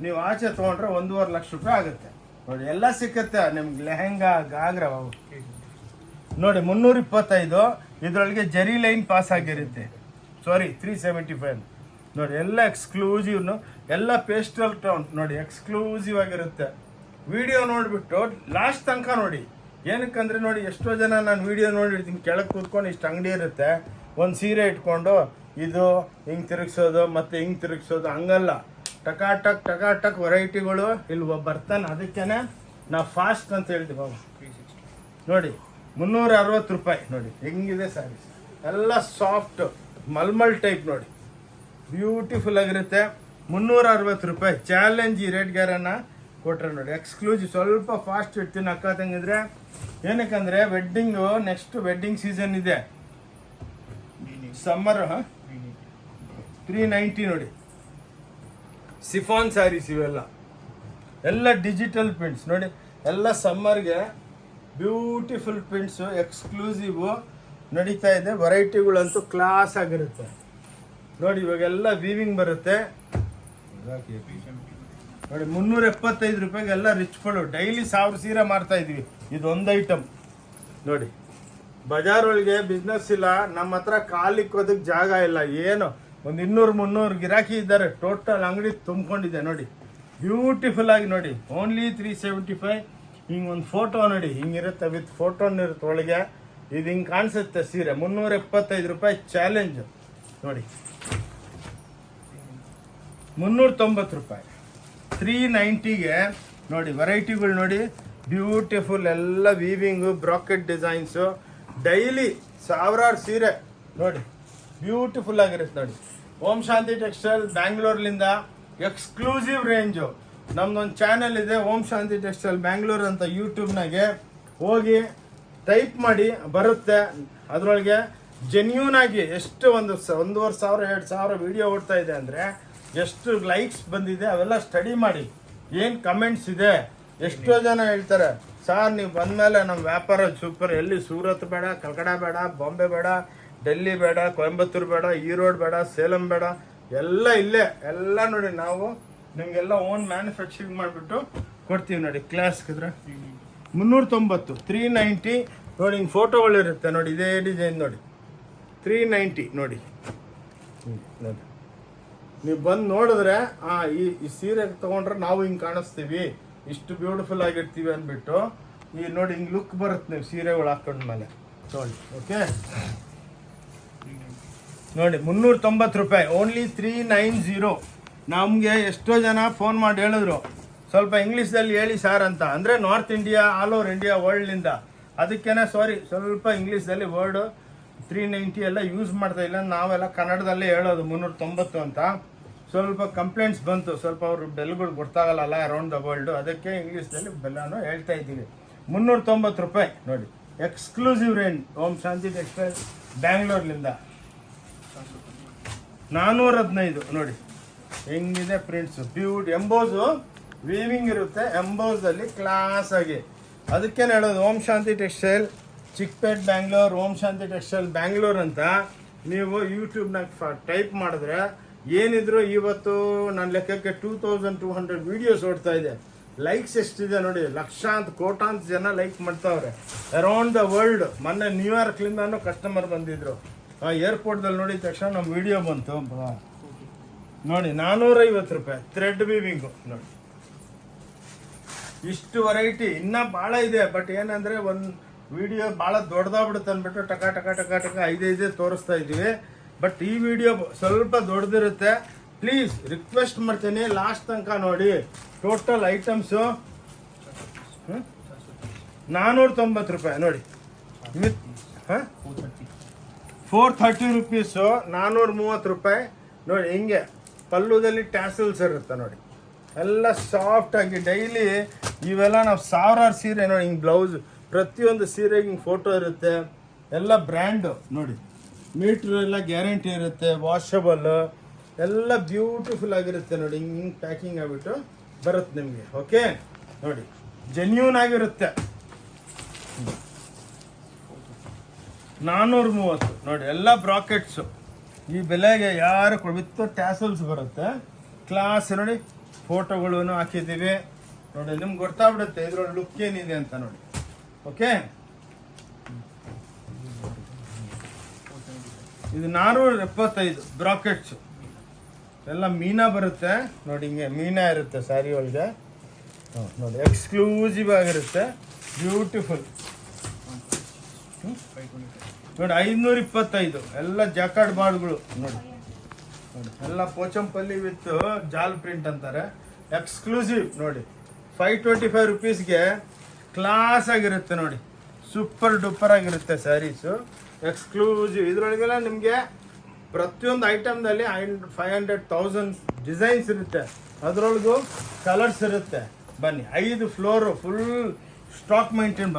ನೀವು ಆಚೆ ತೊಗೊಂಡ್ರೆ 1.5 ಲಕ್ಷ ರೂಪಾಯಿ ಆಗುತ್ತೆ ನೋಡಿ. ಎಲ್ಲ ಸಿಕ್ಕತ್ತೆ ನಿಮ್ಗೆ, ಲೆಹೆಂಗಾ, ಗಾಗ್ರಾ ನೋಡಿ 325. ಇದರೊಳಗೆ ಜರಿ ಲೈನ್ ಪಾಸ್ ಆಗಿರುತ್ತೆ, ಸಾರಿ 375 ನೋಡಿ. ಎಲ್ಲ ಎಕ್ಸ್ಕ್ಲೂಸಿವ್, ಎಲ್ಲ ಪೇಸ್ಟಲ್ ಟೌನ್ ನೋಡಿ, ಎಕ್ಸ್ಕ್ಲೂಸಿವ್ ಆಗಿರುತ್ತೆ. ವಿಡಿಯೋ ನೋಡಿಬಿಟ್ಟು ಲಾಸ್ಟ್ ತನಕ ನೋಡಿ. ಏನಕ್ಕಂದ್ರೆ ನೋಡಿ, ಎಷ್ಟೋ ಜನ ನಾನು ವಿಡಿಯೋ ನೋಡಿರ್ತೀನಿ, ಕೆಳಗೆ ಕೂತ್ಕೊಂಡು ಇಷ್ಟು ಅಂಗಡಿ ಇರುತ್ತೆ, ಒಂದು ಸೀರೆ ಇಟ್ಕೊಂಡು ಇದು ಹಿಂಗೆ ತಿರುಗಿಸೋದು ಮತ್ತೆ ಹಿಂಗೆ ತಿರುಗಿಸೋದು, ಹಂಗಲ್ಲ. ಟಕಾಟಕ್ ವೆರೈಟಿಗಳು ಇಲ್ಲಿ ಬರ್ತಾನೆ. ಅದಕ್ಕೇನೆ ನಾವು ಫಾಸ್ಟ್ ಅಂತ ಹೇಳ್ತೀವಿ ಬಾಬು. ನೋಡಿ 360 ರೂಪಾಯಿ ನೋಡಿ, ಹೆಂಗಿದೆ ಸ್ಯಾರೀಸ್ ಎಲ್ಲ ಸಾಫ್ಟ್ ಮಲ್ಮಲ್ ಟೈಪ್ ನೋಡಿ, ಬ್ಯೂಟಿಫುಲ್ ಆಗಿರುತ್ತೆ. 360 ರೂಪಾಯಿ ಚಾಲೆಂಜ್. ಈ ರೇಟ್ ಗ್ಯಾರನ್ನ ಕೊಟ್ರೆ ನೋಡಿ, ಎಕ್ಸ್ಕ್ಲೂಸಿವ್. ಸ್ವಲ್ಪ ಫಾಸ್ಟ್ ಇಡ್ತೀನಿ ಅಕ್ಕ ತಂಗಿದ್ರೆ, ಏನಕ್ಕಂದ್ರೆ ವೆಡ್ಡಿಂಗು, ನೆಕ್ಸ್ಟ್ ವೆಡ್ಡಿಂಗ್ ಸೀಸನ್ ಇದೆ, ಸಮ್ಮರ್. 390 ನೋಡಿ, ಸಿಫಾನ್ ಸ್ಯಾರೀಸ್ ಇವೆಲ್ಲ, ಎಲ್ಲ ಡಿಜಿಟಲ್ ಪ್ರಿಂಟ್ಸ್ ನೋಡಿ, ಎಲ್ಲ ಸಮ್ಮರ್ಗೆ ಬ್ಯೂಟಿಫುಲ್ ಪ್ರಿಂಟ್ಸು, ಎಕ್ಸ್ಕ್ಲೂಸಿವ್ ನಡೀತಾ ಇದೆ. ವೆರೈಟಿಗಳಂತೂ ಕ್ಲಾಸ್ ಆಗಿರುತ್ತೆ ನೋಡಿ. ಇವಾಗೆಲ್ಲ ವೀವಿಂಗ್ ಬರುತ್ತೆ ನೋಡಿ. 375 ರೂಪಾಯಿಗೆ ಎಲ್ಲ ರಿಚ್ಗಳು. ಡೈಲಿ 1000 ಸೀರೆ ಮಾರ್ತಾ ಇದೀವಿ, ಇದೊಂದು ಐಟಮ್ ನೋಡಿ. ಬಜಾರ್ ಒಳಗೆ ಬಿಸ್ನೆಸ್ ಇಲ್ಲ, ನಮ್ಮ ಹತ್ರ ಕಾಲಿಕ್ಕೋದಕ್ಕೆ ಜಾಗ ಇಲ್ಲ. ಏನು ಒಂದು 200-300 ಗಿರಾಕಿ ಇದ್ದಾರೆ, ಟೋಟಲ್ ಅಂಗಡಿ ತುಂಬಿಕೊಂಡಿದೆ ನೋಡಿ. ಬ್ಯೂಟಿಫುಲ್ ಆಗಿ ನೋಡಿ, ಓನ್ಲಿ 375. ಹಿಂಗೆ ಒಂದು ಫೋಟೋ ನೋಡಿ, ಹಿಂಗಿರುತ್ತೆ, ವಿತ್ ಫೋಟೋನ ಇರುತ್ತೆ ಒಳಗೆ. ಇದು ಹಿಂಗೆ ಕಾಣಿಸುತ್ತೆ ಸೀರೆ. 375 ರೂಪಾಯಿ ಚಾಲೆಂಜ್ ನೋಡಿ. 390 ರೂಪಾಯಿ 390ಗೆ ನೋಡಿ. ವೆರೈಟಿಗಳು ನೋಡಿ, ಬ್ಯೂಟಿಫುಲ್, ಎಲ್ಲ ವೀವಿಂಗು, ಬ್ರಾಕೆಟ್ ಡಿಸೈನ್ಸು. ಡೈಲಿ 1000 ಸೀರೆ ನೋಡಿ, ಬ್ಯೂಟಿಫುಲ್ ಆಗಿರುತ್ತೆ ನೋಡಿ. ಓಂ ಶಾಂತಿ ಟೆಕ್ಸ್ಟೈಲ್ ಬ್ಯಾಂಗ್ಳೂರ್ಲಿಂದ ಎಕ್ಸ್ಕ್ಲೂಸಿವ್ ರೇಂಜು. ನಮ್ದೊಂದು ಚಾನೆಲ್ ಇದೆ, ಓಂ ಶಾಂತಿ ಟೆಕ್ಸ್ಟೈಲ್ ಬ್ಯಾಂಗ್ಳೂರ್ ಅಂತ. ಯೂಟ್ಯೂಬ್ನಾಗೆ ಹೋಗಿ ಟೈಪ್ ಮಾಡಿ ಬರುತ್ತೆ. ಅದರೊಳಗೆ ಜೆನ್ಯೂನ್ ಆಗಿ ಎಷ್ಟು 1,500-2,000 ವಿಡಿಯೋ ಓಡ್ತಾ ಇದೆ ಅಂದರೆ, ಎಷ್ಟು ಲೈಕ್ಸ್ ಬಂದಿದೆ ಅವೆಲ್ಲ ಸ್ಟಡಿ ಮಾಡಿ, ಏನು ಕಮೆಂಟ್ಸ್ ಇದೆ. ಎಷ್ಟೋ ಜನ ಹೇಳ್ತಾರೆ, ಸಾರ್ ನೀವು ಬಂದಮೇಲೆ ನಮ್ಮ ವ್ಯಾಪಾರ ಸೂಪರ್, ಎಲ್ಲಿ ಸೂರತ್ ಬೇಡ, ಕಲ್ಕಡ ಬೇಡ, ಬಾಂಬೆ ಬೇಡ, ಡೆಲ್ಲಿ ಬೇಡ, ಕೊಯಂಬತ್ತೂರು ಬೇಡ, ಈರೋಡ್ ಬೇಡ, ಸೇಲಂ ಬೇಡ, ಎಲ್ಲ ಇಲ್ಲೇ ಎಲ್ಲ ನೋಡಿ. ನಾವು ನಿಮಗೆಲ್ಲ ಓನ್ ಮ್ಯಾನುಫ್ಯಾಕ್ಚರಿಂಗ್ ಮಾಡಿಬಿಟ್ಟು ಕೊಡ್ತೀವಿ ನೋಡಿ. ಕ್ಲಾಸ್ ಇದ್ರೆ 390, 390 ನೋಡಿ. ಹಿಂಗೆ ಫೋಟೋಗಳಿರುತ್ತೆ ನೋಡಿ, ಇದೇ ಡಿಸೈನ್ ನೋಡಿ, 390 ನೋಡಿ. ನೋಡಿ ನೀವು ಬಂದು ನೋಡಿದ್ರೆ ಈ ಸೀರೆ ತೊಗೊಂಡ್ರೆ ನಾವು ಹಿಂಗೆ ಕಾಣಿಸ್ತೀವಿ, ಇಷ್ಟು ಬ್ಯೂಟಿಫುಲ್ ಆಗಿರ್ತೀವಿ ಅಂದ್ಬಿಟ್ಟು. ಈ ನೋಡಿ ಹಿಂಗೆ ಲುಕ್ ಬರುತ್ತೆ ನೀವು ಸೀರೆಗಳು ಹಾಕೊಂಡ್ಮೇಲೆ ನೋಡಿ. ಓಕೆ ನೋಡಿ, 390 ರೂಪಾಯಿ ಓನ್ಲಿ 390. ನಮಗೆ ಎಷ್ಟೋ ಜನ ಫೋನ್ ಮಾಡಿ ಹೇಳಿದ್ರು, ಸ್ವಲ್ಪ ಇಂಗ್ಲೀಷ್ದಲ್ಲಿ ಹೇಳಿ ಸಾರ್ ಅಂತ. ಅಂದರೆ north India, all over India, ವರ್ಲ್ಡ್ನಿಂದ. ಅದಕ್ಕೇನೆ ಸಾರಿ, ಸ್ವಲ್ಪ ಇಂಗ್ಲೀಷ್ದಲ್ಲಿ ವರ್ಡು 390 ಎಲ್ಲ ಯೂಸ್ ಮಾಡ್ತಾ ಇಲ್ಲ. ನಾವೆಲ್ಲ ಕನ್ನಡದಲ್ಲೇ ಹೇಳೋದು 390 ಅಂತ. ಸ್ವಲ್ಪ ಕಂಪ್ಲೇಂಟ್ಸ್ ಬಂತು, ಸ್ವಲ್ಪ ಅವರು ಬೆಲ್ಗಳು ಗೊತ್ತಾಗಲ್ಲ ಅರೌಂಡ್ ದ ವರ್ಲ್ಡ್, ಅದಕ್ಕೆ ಇಂಗ್ಲೀಷ್ದಲ್ಲಿ ಬೆಲ್ಲನೂ ಹೇಳ್ತಾ ಇದ್ದೀವಿ. 390 ರೂಪಾಯಿ ನೋಡಿ, ಎಕ್ಸ್ಕ್ಲೂಸಿವ್ ರೇಂಜ್. ಓಂ ಶಾಂತಿ ಟೆಕ್ಸ್ಟೈಲ್ ಬ್ಯಾಂಗ್ಳೂರ್ಲಿಂದ 415 ನೋಡಿ. ಹೆಂಗಿದೆ ಪ್ರಿಂಟ್ಸು, ಎಂಬೋಸು ವೀವಿಂಗ್ ಇರುತ್ತೆ, ಎಂಬೋಸಲ್ಲಿ ಕ್ಲಾಸ್ ಆಗಿ. ಅದಕ್ಕೇನು ಹೇಳೋದು, ಓಂ ಶಾಂತಿ ಟೆಕ್ಸ್ಟೈಲ್ ಚಿಕ್ಪೇಟ್ ಬ್ಯಾಂಗ್ಳೂರ್, ಓಂ ಶಾಂತಿ ಟೆಕ್ಸ್ಟೈಲ್ ಬ್ಯಾಂಗ್ಳೂರ್ ಅಂತ ನೀವು ಯೂಟ್ಯೂಬ್ನಾಗ ಟೈಪ್ ಮಾಡಿದ್ರೆ ಏನಿದ್ರು ಇವತ್ತು ನನ್ನ ಲೆಕ್ಕಕ್ಕೆ 2200 ವೀಡಿಯೋಸ್ ಓಡ್ತಾ ಇದೆ. ಲೈಕ್ಸ್ ಎಷ್ಟಿದೆ ನೋಡಿ, ಲಕ್ಷಾಂತ ಕೋಟಾಂತ ಜನ ಲೈಕ್ ಮಾಡ್ತಾವ್ರೆ ಅರೌಂಡ್ ದ ವರ್ಲ್ಡ್. ಮೊನ್ನೆ ನ್ಯೂಯಾರ್ಕ್ಲಿಂದಾನು ಕಸ್ಟಮರ್ ಬಂದಿದ್ರು. ಏರ್ಪೋರ್ಟ್ದಲ್ಲಿ ನೋಡಿದ ತಕ್ಷಣ ನಮ್ಮ ವಿಡಿಯೋ ಬಂತು ನೋಡಿ. 450 ರೂಪಾಯಿ ಥ್ರೆಡ್ ವೀವಿಂಗು ನೋಡಿ. ಇಷ್ಟು ವೆರೈಟಿ ಇನ್ನೂ ಭಾಳ ಇದೆ, ಬಟ್ ಏನಂದರೆ ವಿಡಿಯೋ ಭಾಳ ದೊಡ್ಡದಾಗ್ಬಿಡುತ್ತೆ ಅಂದ್ಬಿಟ್ಟು ಟಕ ಟಕ ಟಕ ಟಕ ಐದೈದೇ ತೋರಿಸ್ತಾ ಇದ್ದೀವಿ. ಬಟ್ ಈ ವಿಡಿಯೋ ಸ್ವಲ್ಪ ದೊಡ್ಡದಿರುತ್ತೆ. ಪ್ಲೀಸ್ ರಿಕ್ವೆಸ್ಟ್ ಮಾಡ್ತೀನಿ ಲಾಸ್ಟ್ ತನಕ ನೋಡಿ. ಟೋಟಲ್ ಐಟಮ್ಸು 490 ರೂಪಾಯಿ ನೋಡಿ. 430 ರುಪೀಸು, 430 ರೂಪಾಯಿ ನೋಡಿ. ಹಿಂಗೆ ಪಲ್ಲುದಲ್ಲಿ ಟ್ಯಾಸಲ್ಸ್ ಇರುತ್ತೆ ನೋಡಿ, ಎಲ್ಲ ಸಾಫ್ಟ್ ಆಗಿ. ಡೈಲಿ ಇವೆಲ್ಲ ನಾವು ಸಾವಿರಾರು ಸೀರೆ ನೋಡಿ, ಹಿಂಗೆ ಬ್ಲೌಸ್ ಪ್ರತಿಯೊಂದು ಸೀರೆಗೆ ಹಿಂಗೆ ಫೋಟೋ ಇರುತ್ತೆ. ಎಲ್ಲ ಬ್ರ್ಯಾಂಡು ನೋಡಿ, ಮೀಟ್ರ್ ಎಲ್ಲ ಗ್ಯಾರಂಟಿ ಇರುತ್ತೆ, ವಾಷಬಲ್ ಎಲ್ಲ ಬ್ಯೂಟಿಫುಲ್ ಆಗಿರುತ್ತೆ ನೋಡಿ. ಹಿಂಗೆ ಪ್ಯಾಕಿಂಗ್ ಆಗಿಬಿಟ್ಟು ಬರುತ್ತೆ ನಿಮಗೆ. ಓಕೆ ನೋಡಿ, ಜೆನ್ಯೂನ್ ಆಗಿರುತ್ತೆ. 430 ನೋಡಿ, ಎಲ್ಲ ಬ್ರಾಕೆಟ್ಸು. ಈ ಬೆಲೆಗೆ ಯಾರು ವಿತ್ ಟ್ಯಾಸಲ್ಸ್ ಬರುತ್ತೆ. ಕ್ಲಾಸ್ ನೋಡಿ, ಫೋಟೋಗಳು ಹಾಕಿದ್ದೀವಿ ನೋಡಿ. ನಿಮ್ಗೆ ಗೊತ್ತಾಗ್ಬಿಡುತ್ತೆ ಇದ್ರೊಳಗೆ ಲುಕ್ ಏನಿದೆ ಅಂತ ನೋಡಿ. ಓಕೆ, ಇದು 475 ಬ್ರಾಕೆಟ್ಸು. ಎಲ್ಲ ಮೀನಾ ಬರುತ್ತೆ ನೋಡಿ, ಹಿಂಗೆ ಮೀನಾ ಇರುತ್ತೆ ಸ್ಯಾರಿ ಒಳಗೆ ನೋಡಿ. ಎಕ್ಸ್ಕ್ಲೂಸಿವ್ ಆಗಿರುತ್ತೆ, ಬ್ಯೂಟಿಫುಲ್ ನೋಡಿ. 525 ಎಲ್ಲ ಜಾಕಾರ್ಡ್ ಬಾರ್ಡ್ಗಳು ನೋಡಿ. ಎಲ್ಲ ಪೋಚಂಪಲ್ಲಿ ವಿತ್ ಜಾಲ್ ಪ್ರಿಂಟ್ ಅಂತಾರೆ, ಎಕ್ಸ್ಕ್ಲೂಸಿವ್ ನೋಡಿ. 525 ರುಪೀಸ್ಗೆ ಕ್ಲಾಸ್ ಆಗಿರುತ್ತೆ ನೋಡಿ, ಸೂಪರ್ ಡೂಪರ್ ಆಗಿರುತ್ತೆ ಸ್ಯಾರೀಸು, ಎಕ್ಸ್ಕ್ಲೂಸಿವ್. ಇದರೊಳಗೆಲ್ಲ ನಿಮಗೆ ಪ್ರತಿಯೊಂದು ಐಟಮ್ದಲ್ಲಿ 500,000 ಡಿಸೈನ್ಸ್ ಇರುತ್ತೆ, ಅದರೊಳಗೂ ಕಲರ್ಸ್ ಇರುತ್ತೆ. ಬನ್ನಿ, 5 ಫ್ಲೋರು ಫುಲ್ ಸ್ಟಾಕ್ ಮೈಂಟೈನ್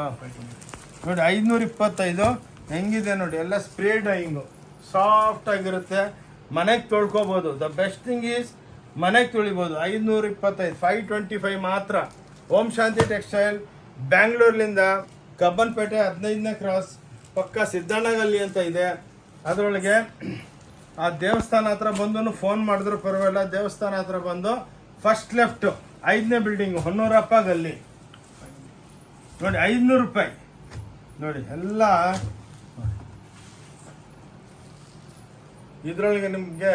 ನೋಡಿ. 525 ಹೆಂಗಿದೆ ನೋಡಿ, ಎಲ್ಲ ಸ್ಪ್ರೇ ಡೈಯಿಂಗು, ಸಾಫ್ಟ್ ಆಗಿರುತ್ತೆ, ಮನೆಗೆ ತೊಳ್ಕೊಬೋದು. ದ ಬೆಸ್ಟ್ ಥಿಂಗ್ ಈಸ್ ಮನೆಗೆ ತೊಳಿಬೋದು. 525, 525 ಮಾತ್ರ. ಓಂ ಶಾಂತಿ ಟೆಕ್ಸ್ಟೈಲ್, ಬ್ಯಾಂಗ್ಳೂರ್ಲಿಂದ ಕಬ್ಬನ್ಪೇಟೆ 15ನೇ ಕ್ರಾಸ್ ಪಕ್ಕ ಸಿದ್ದಣ್ಣಗಲ್ಲಿ ಅಂತ ಇದೆ. ಅದರೊಳಗೆ ಆ ದೇವಸ್ಥಾನ ಹತ್ರ ಬಂದು ಫೋನ್ ಮಾಡಿದ್ರು ಪರವಾಗಿಲ್ಲ. ದೇವಸ್ಥಾನ ಹತ್ರ ಬಂದು ಫಸ್ಟ್ ಲೆಫ್ಟ್ 5ನೇ ಬಿಲ್ಡಿಂಗು, ಹೊನ್ನೂರಪ್ಪ ಗಲ್ಲಿ ನೋಡಿ. 500 ರೂಪಾಯಿ ನೋಡಿ. ಎಲ್ಲ ಇದರೊಳಗೆ ನಿಮಗೆ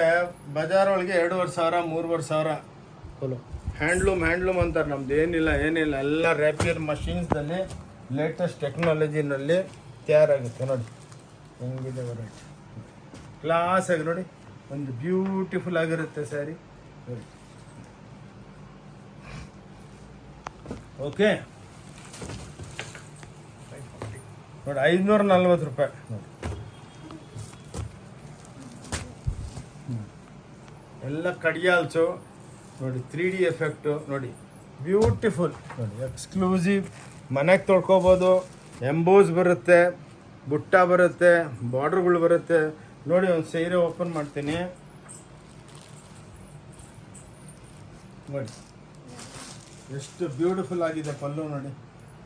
ಬಜಾರ್ ಒಳಗೆ 2,500 3,500 ಹ್ಯಾಂಡ್ಲೂಮ್ ಅಂತಾರೆ. ನಮ್ದು ಏನಿಲ್ಲ ಎಲ್ಲ ರ್ಯಾಪಿಯರ್ ಮಷೀನ್ಸ್ದಲ್ಲಿ ಲೇಟೆಸ್ಟ್ ಟೆಕ್ನಾಲಜಿನಲ್ಲಿ ತಯಾರಾಗುತ್ತೆ ನೋಡಿ. ಹೆಂಗಿದೆ ವೆರೈಟಿ, ಕ್ಲಾಸ್ ಆಗಿ ನೋಡಿ, ಒಂದು ಬ್ಯೂಟಿಫುಲ್ ಆಗಿರುತ್ತೆ ಸ್ಯಾರಿ ನೋಡಿ. ಓಕೆ ನೋಡಿ, 540 ರೂಪಾಯಿ ನೋಡಿ. ಎಲ್ಲ ಕಡಿಯಾಲ್ಸು ನೋಡಿ, 3D ಎಫೆಕ್ಟು ನೋಡಿ, ಬ್ಯೂಟಿಫುಲ್ ನೋಡಿ, ಎಕ್ಸ್ಕ್ಲೂಸಿವ್. ಮನೆಗೆ ತೊಳ್ಕೊಬೋದು. ಎಂಬೋಸ್ ಬರುತ್ತೆ, ಬುಟ್ಟ ಬರುತ್ತೆ, ಬಾರ್ಡ್ರ್ಗಳು ಬರುತ್ತೆ ನೋಡಿ. ಒಂದು ಸೀರೆ ಓಪನ್ ಮಾಡ್ತೀನಿ ನೋಡಿ, ಎಷ್ಟು ಬ್ಯೂಟಿಫುಲ್ ಆಗಿದೆ ಪಲ್ಲು ನೋಡಿ,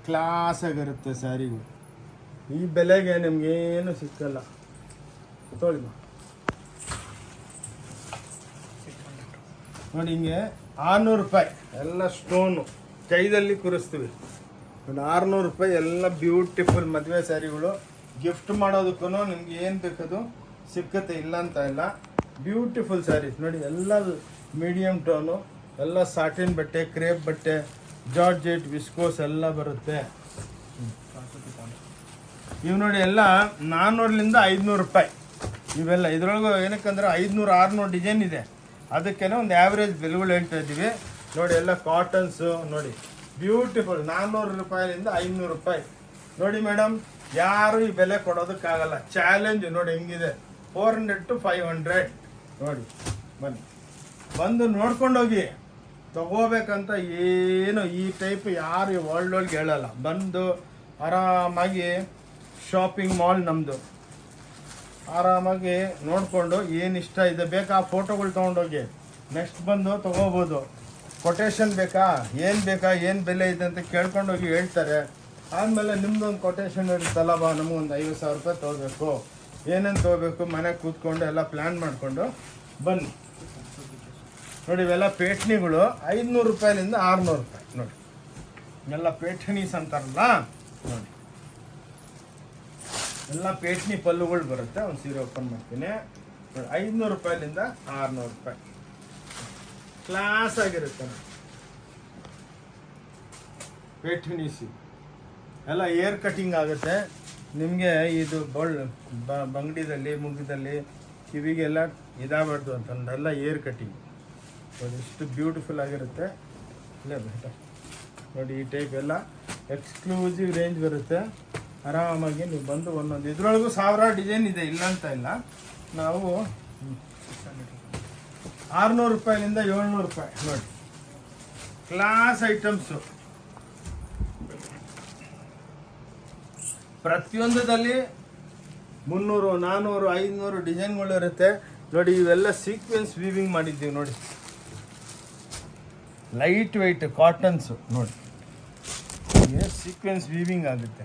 ಕ್ಲಾಸ್ ಆಗಿರುತ್ತೆ ಸ್ಯಾರಿಗಳು. ಈ ಬೆಲೆಗೆ ನಿಮ್ಗೇನು ಸಿಕ್ಕಲ್ಲ. ತೊಳಿ ನೋಡಿ, ಹಿಂಗೆ 600 ರೂಪಾಯಿ ಎಲ್ಲ ಸ್ಟೋನು ಕೈದಲ್ಲಿ ಕೂರಿಸ್ತೀವಿ ನೋಡಿ. 600 ರೂಪಾಯಿ ಎಲ್ಲ ಬ್ಯೂಟಿಫುಲ್ ಮದುವೆ ಸ್ಯಾರಿಗಳು. ಗಿಫ್ಟ್ ಮಾಡೋದಕ್ಕೂ ನಿಮ್ಗೆ ಏನು ಬೇಕದು ಸಿಕ್ಕತ್ತೆ, ಇಲ್ಲ ಅಂತ ಇಲ್ಲ. ಬ್ಯೂಟಿಫುಲ್ ಸ್ಯಾರೀಸ್ ನೋಡಿ, ಎಲ್ಲ ಮೀಡಿಯಮ್ ಟೋನು, ಎಲ್ಲ ಸಾಟಿನ್ ಬಟ್ಟೆ, ಕ್ರೇಪ್ ಬಟ್ಟೆ, ಜಾರ್ಜೆಟ್, ವಿಸ್ಕೋಸ್ ಎಲ್ಲ ಬರುತ್ತೆ. ಇವು ನೋಡಿ, ಎಲ್ಲ 400ರಿಂದ 500 ರೂಪಾಯಿ ಇವೆಲ್ಲ. ಇದರೊಳಗೆ ಏನಕ್ಕಂದ್ರೆ 500 600 ಡಿಸೈನ್ ಇದೆ, ಅದಕ್ಕೇನೆ ಒಂದು ಆ್ಯಾವ್ರೇಜ್ ಬೆಲೆಗಳು ಹೇಳ್ತಾ ಇದ್ದೀವಿ ನೋಡಿ. ಎಲ್ಲ ಕಾಟನ್ಸು ನೋಡಿ, ಬ್ಯೂಟಿಫುಲ್. 400 ರೂಪಾಯಿಯಿಂದ 500 ರೂಪಾಯಿ ನೋಡಿ ಮೇಡಮ್. ಯಾರು ಈ ಬೆಲೆ ಕೊಡೋದಕ್ಕಾಗಲ್ಲ, ಚಾಲೆಂಜ್ ನೋಡಿ ಹೆಂಗಿದೆ. 400 to 500 ನೋಡಿ. ಬನ್ನಿ, ಬಂದು ನೋಡ್ಕೊಂಡೋಗಿ. ತಗೋಬೇಕಂತ ಏನು ಈ ಟೈಪ್ ಯಾರು ವರ್ಲ್ಡ್ ಒಳಗೆ ಹೇಳಲ್ಲ. ಬಂದು ಆರಾಮಾಗಿ ಶಾಪಿಂಗ್ ಮಾಲ್ ನಮ್ಮದು, ಆರಾಮಾಗಿ ನೋಡಿಕೊಂಡು ಏನು ಇಷ್ಟ ಇದೆ ಬೇಕಾ ಫೋಟೋಗಳು ತೊಗೊಂಡೋಗಿ ನೆಕ್ಸ್ಟ್ ಬಂದು ತೊಗೋಬೋದು. ಕೊಟೇಶನ್ ಬೇಕಾ, ಏನು ಬೆಲೆ ಇದೆ ಅಂತ ಕೇಳ್ಕೊಂಡೋಗಿ ಹೇಳ್ತಾರೆ. ಆದಮೇಲೆ ನಿಮ್ದೊಂದು ಕೊಟೇಶನ್ ಇರುತ್ತಲ್ಲ, ಬಾ ನಮಗೊಂದು 50,000 ರೂಪಾಯಿ ತೊಗೋಬೇಕು, ಏನೇನು ತೊಗೋಬೇಕು, ಮನೆಗೆ ಕೂತ್ಕೊಂಡು ಎಲ್ಲ ಪ್ಲ್ಯಾನ್ ಮಾಡಿಕೊಂಡು ಬನ್ನಿ ನೋಡಿ. ಇವೆಲ್ಲ ಪೇಟ್ನಿಗಳು 500 ರೂಪಾಯಿಲಿಂದ 600 ರೂಪಾಯಿ ನೋಡಿ. ಎಲ್ಲ ಪೇಠಣೀಸ್ ಅಂತಾರಲ್ಲ ನೋಡಿ, ಎಲ್ಲ ಪೇಟ್ನಿ ಪಲ್ಲುಗಳು ಬರುತ್ತೆ. ಒಂದು ಸೀರೆ ಓಪನ್ ಮಾಡ್ತೀನಿ ನೋಡಿ, 500 ರೂಪಾಯಿಲಿಂದ 600 ರೂಪಾಯಿ ಕ್ಲಾಸ್ ಆಗಿರುತ್ತೆ ನೋಡಿ. ಪೇಠಣೀಸಿ ಎಲ್ಲ ಏರ್ ಕಟಿಂಗ್ ಆಗುತ್ತೆ ನಿಮಗೆ. ಇದು ಬಂಗಡಿದಲ್ಲಿ ಮುಖದಲ್ಲಿ ಕಿವಿಗೆಲ್ಲ ಇದಾಗಬಾರ್ದು ಅಂತಂದೆಲ್ಲ ಏರ್ ಕಟಿಂಗ್ ನೋಡಿ. ಎಷ್ಟು ಬ್ಯೂಟಿಫುಲ್ ಆಗಿರುತ್ತೆ. ಇಲ್ಲೇ ಬೇಟ ನೋಡಿ, ಈ ಟೈಪ್ ಎಲ್ಲ ಎಕ್ಸ್ಕ್ಲೂಸಿವ್ ರೇಂಜ್ ಬರುತ್ತೆ. ಆರಾಮಾಗಿ ನೀವು ಬಂದು ಒಂದೊಂದು ಇದ್ರೊಳಗೂ 1000 ಡಿಸೈನ್ ಇದೆ, ಇಲ್ಲ ಅಂತ ಇಲ್ಲ. ನಾವು 600 ರೂಪಾಯಿಲಿಂದ 700 ರೂಪಾಯಿ ನೋಡಿ, ಕ್ಲಾಸ್ ಐಟಮ್ಸು. ಪ್ರತಿಯೊಂದರಲ್ಲಿ 300, 400, 500 ಡಿಸೈನ್ಗಳು ಇರುತ್ತೆ ನೋಡಿ. ಇವೆಲ್ಲ ಸೀಕ್ವೆನ್ಸ್ ವೀವಿಂಗ್ ಮಾಡಿದ್ದೀವಿ ನೋಡಿ. ಲೈಟ್ ವೆಯ್ಟ್ ಕಾಟನ್ಸು ನೋಡಿ, ಸೀಕ್ವೆನ್ಸ್ ವೀವಿಂಗ್ ಆಗುತ್ತೆ.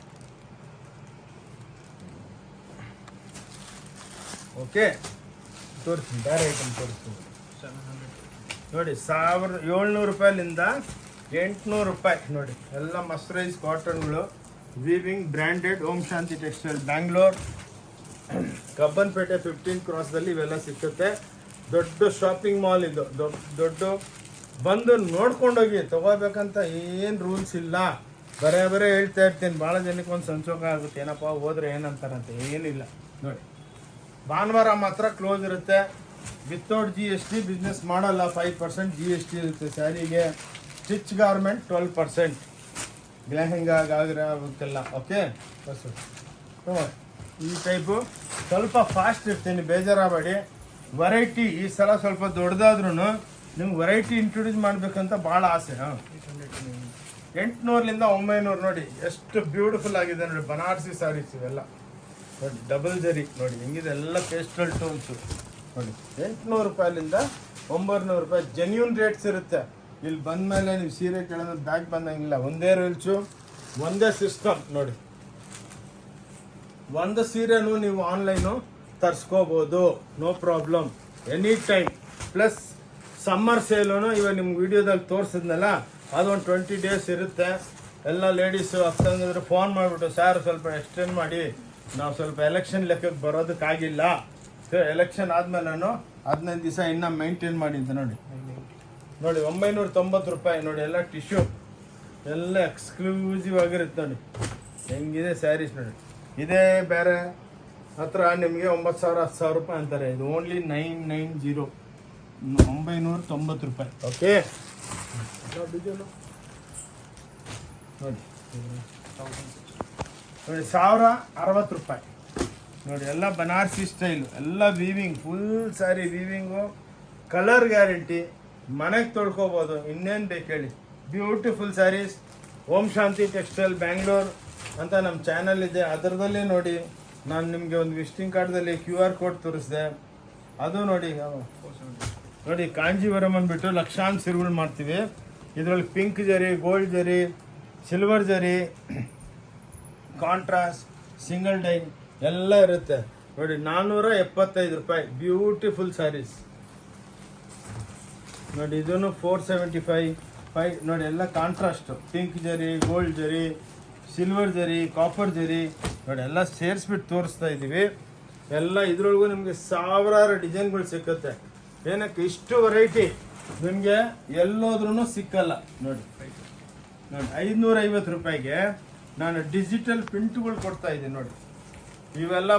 ಓಕೆ, ತೋರಿಸ್ತೀನಿ, ಬೇರೆ ಐಟಮ್ ತೋರಿಸ್ತೀನಿ ನೋಡಿ. 1700 ರೂಪಾಯಿಲಿಂದ 800 ರೂಪಾಯಿ ನೋಡಿ. ಎಲ್ಲ ಮಸ್ಟರೈಸ್ ಕಾಟನ್ಗಳು ವೀವಿಂಗ್ ಬ್ರ್ಯಾಂಡೆಡ್. ಓಂ ಶಾಂತಿ ಟೆಕ್ಸ್ಟೈಲ್ ಬ್ಯಾಂಗ್ಳೂರ್, ಕಬ್ಬನ್ಪೇಟೆ 15 ಕ್ರಾಸ್ದಲ್ಲಿ ಇವೆಲ್ಲ ಸಿಕ್ಕುತ್ತೆ. ದೊಡ್ಡ ಶಾಪಿಂಗ್ ಮಾಲ್ ಇದು, ದೊಡ್ಡ. ಬಂದು ನೋಡ್ಕೊಂಡೋಗಿ, ತಗೋಬೇಕಂತ ಏನು ರೂಲ್ಸ್ ಇಲ್ಲ. ಬರೇ ಹೇಳ್ತಾ ಇರ್ತೀನಿ. ಭಾಳ ಜನಕ್ಕೆ ಒಂದು ಸಂಚೋಗ ಆಗುತ್ತೆ, ಏನಪ್ಪ ಹೋದ್ರೆ ಏನಂತಾರಂತೆ. ಏನಿಲ್ಲ ನೋಡಿ. ಭಾನುವಾರ ಮಾತ್ರ ಕ್ಲೋಸ್ ಇರುತ್ತೆ. ವಿತೌಟ್ GST ಬಿಸ್ನೆಸ್ ಮಾಡಲ್ಲ. 5% GST ಇರುತ್ತೆ ಸ್ಯಾರಿಗೆ. Stitch garment 12%. ಲೆಹೆಂಗಾ, ಗಾಗ್ರಾ ಅವಕ್ಕೆಲ್ಲ. ಓಕೆ, ಬಸ್ಸು ಈ ಟೈಪು ಸ್ವಲ್ಪ ಫಾಸ್ಟ್ ಇರ್ತೀನಿ, ಬೇಜಾರಾಗಬೇಡಿ. ವೆರೈಟಿ ಈ ಸಲ ಸ್ವಲ್ಪ ದೊಡ್ಡದಾದ್ರೂ ನಿಮ್ಗೆ ವೆರೈಟಿ ಇಂಟ್ರೊಡ್ಯೂಸ್ ಮಾಡಬೇಕಂತ ಭಾಳ ಆಸೆ. 800ಲಿಂದ 900 ನೋಡಿ, ಎಷ್ಟು ಬ್ಯೂಟಿಫುಲ್ ಆಗಿದೆ ನೋಡಿ. ಬನಾರಸಿ ಸ್ಯಾರೀಸ್ ಇವೆಲ್ಲ ನೋಡಿ, ಡಬಲ್ ಜರಿ ನೋಡಿ ಹೆಂಗಿದೆ. ಎಲ್ಲ ಪೇಸ್ಟಲ್ ಟೋನ್ಸು ನೋಡಿ. 800 ರೂಪಾಯಿಲಿಂದ 900 ರೂಪಾಯಿ ಜೆನ್ಯೂನ್ ರೇಟ್ಸ್ ಇರುತ್ತೆ. ಇಲ್ಲಿ ಬಂದಮೇಲೆ ನೀವು ಸೀರೆ ಕೇಳೋದು ಬ್ಯಾಗ್ ಬಂದಂಗಿಲ್ಲ. ಒಂದೇ ರೂಲ್ಸು, ಒಂದೇ ಸಿಸ್ಟಮ್ ನೋಡಿ. ಒಂದು ಸೀರೆನೂ ನೀವು ಆನ್ಲೈನು ತರಿಸ್ಕೋಬೋದು, no problem, any time. Plus summer ಸೇಲೂ ಇವಾಗ ನಿಮ್ಗೆ ವಿಡಿಯೋದಲ್ಲಿ ತೋರಿಸಿದ್ನಲ್ಲ, ಅದೊಂದು 20 ಡೇಸ್ ಇರುತ್ತೆ. ಎಲ್ಲ ಲೇಡೀಸು ಅಕ್ಕಂಗಿದ್ರೆ ಫೋನ್ ಮಾಡಿಬಿಟ್ಟು, ಸರ್ ಸ್ವಲ್ಪ ಎಕ್ಸ್ಟೆಂಡ್ ಮಾಡಿ, ನಾವು ಸ್ವಲ್ಪ ಎಲೆಕ್ಷನ್ ಲೆಕ್ಕಕ್ಕೆ ಬರೋದಕ್ಕಾಗಿಲ್ಲ, ಎಲೆಕ್ಷನ್ ಆದಮೇಲೆ ನಾನು 15 ದಿವಸ ಇನ್ನೂ ಮೇಂಟೈನ್ ಮಾಡಿ ಅಂತ ನೋಡಿ. 990 ರೂಪಾಯಿ ನೋಡಿ. ಎಲ್ಲ ಟಿಶ್ಯೂ, ಎಲ್ಲ ಎಕ್ಸ್ಕ್ಲೂಸಿವ್ ಆಗಿರುತ್ತೆ ನೋಡಿ. ಹೆಂಗಿದೆ ಸ್ಯಾರೀಸ್ ನೋಡಿ. ಇದೇ ಬೇರೆ ಹತ್ರ ನಿಮಗೆ 9,000, 10,000 ರೂಪಾಯಿ ಅಂತಾರೆ. ಇದು ಓನ್ಲಿ 990, 990 ರೂಪಾಯಿ. ಓಕೆ ನೋಡಿ. ನೋಡಿ 1060 ರೂಪಾಯಿ ನೋಡಿ. ಎಲ್ಲ ಬನಾರಸಿ ಸ್ಟೈಲು, ಎಲ್ಲ weaving, full sari weaving, colour guarantee, ಮನೆಗೆ ತೊಳ್ಕೊಬೋದು. ಇನ್ನೇನು ಬೇಕು ಹೇಳಿ. ಬ್ಯೂಟಿಫುಲ್ ಸ್ಯಾರೀಸ್. ಓಂ ಶಾಂತಿ ಟೆಕ್ಸ್ಟೈಲ್ ಬ್ಯಾಂಗ್ಳೂರ್ ಅಂತ ನಮ್ಮ ಚಾನಲ್ ಇದೆ, ಅದರದಲ್ಲೇ ನೋಡಿ. ನಾನು ನಿಮಗೆ ಒಂದು ವಿಸಿಟಿಂಗ್ ಕಾರ್ಡ್ದಲ್ಲಿ QR ಕೋಡ್ ತೋರಿಸಿದೆ, ಅದು ನೋಡಿ. ನೋಡಿ ಕಾಂಜೀವರಂ ಅಂದ್ಬಿಟ್ಟು ಲಕ್ಷಾಂತರ ಸೀರೆಗಳು ಮಾಡ್ತೀವಿ. ಇದರಲ್ಲಿ ಪಿಂಕ್ ಜರಿ, ಗೋಲ್ಡ್ ಜರಿ, ಸಿಲ್ವರ್ ಜರಿ, ಕಾಂಟ್ರಾಸ್ಟ್, ಸಿಂಗಲ್ ಡೈ ಎಲ್ಲ ಇರುತ್ತೆ ನೋಡಿ. 475 ರೂಪಾಯಿ ಬ್ಯೂಟಿಫುಲ್ ಸ್ಯಾರೀಸ್ ನೋಡಿ. ಇದನ್ನು 475 ನೋಡಿ. ಎಲ್ಲ ಕಾಂಟ್ರಾಸ್ಟು, ಪಿಂಕ್ ಜರಿ, ಗೋಲ್ಡ್ ಜರಿ, ಸಿಲ್ವರ್ ಜರಿ, ಕಾಪರ್ ಜರಿ ನೋಡಿ. ಎಲ್ಲ ಸೇರಿಸ್ಬಿಟ್ಟು ತೋರಿಸ್ತಾ ಇದ್ದೀವಿ. ಎಲ್ಲ ಇದರೊಳಗೂ ನಿಮಗೆ ಸಾವಿರಾರು ಡಿಸೈನ್ಗಳು ಸಿಕ್ಕುತ್ತೆ. ಏನಕ್ಕೆ ಇಷ್ಟು ವೆರೈಟಿ ನಿಮಗೆ ಎಲ್ಲೋದ್ರೂ ಸಿಕ್ಕಲ್ಲ ನೋಡಿ. ನೋಡಿ 550 ರೂಪಾಯಿಗೆ ನಾನು ಡಿಜಿಟಲ್ ಪ್ರಿಂಟ್ಗಳು ಕೊಡ್ತಾ ಇದ್ದೀನಿ ನೋಡಿ. ಇವೆಲ್ಲ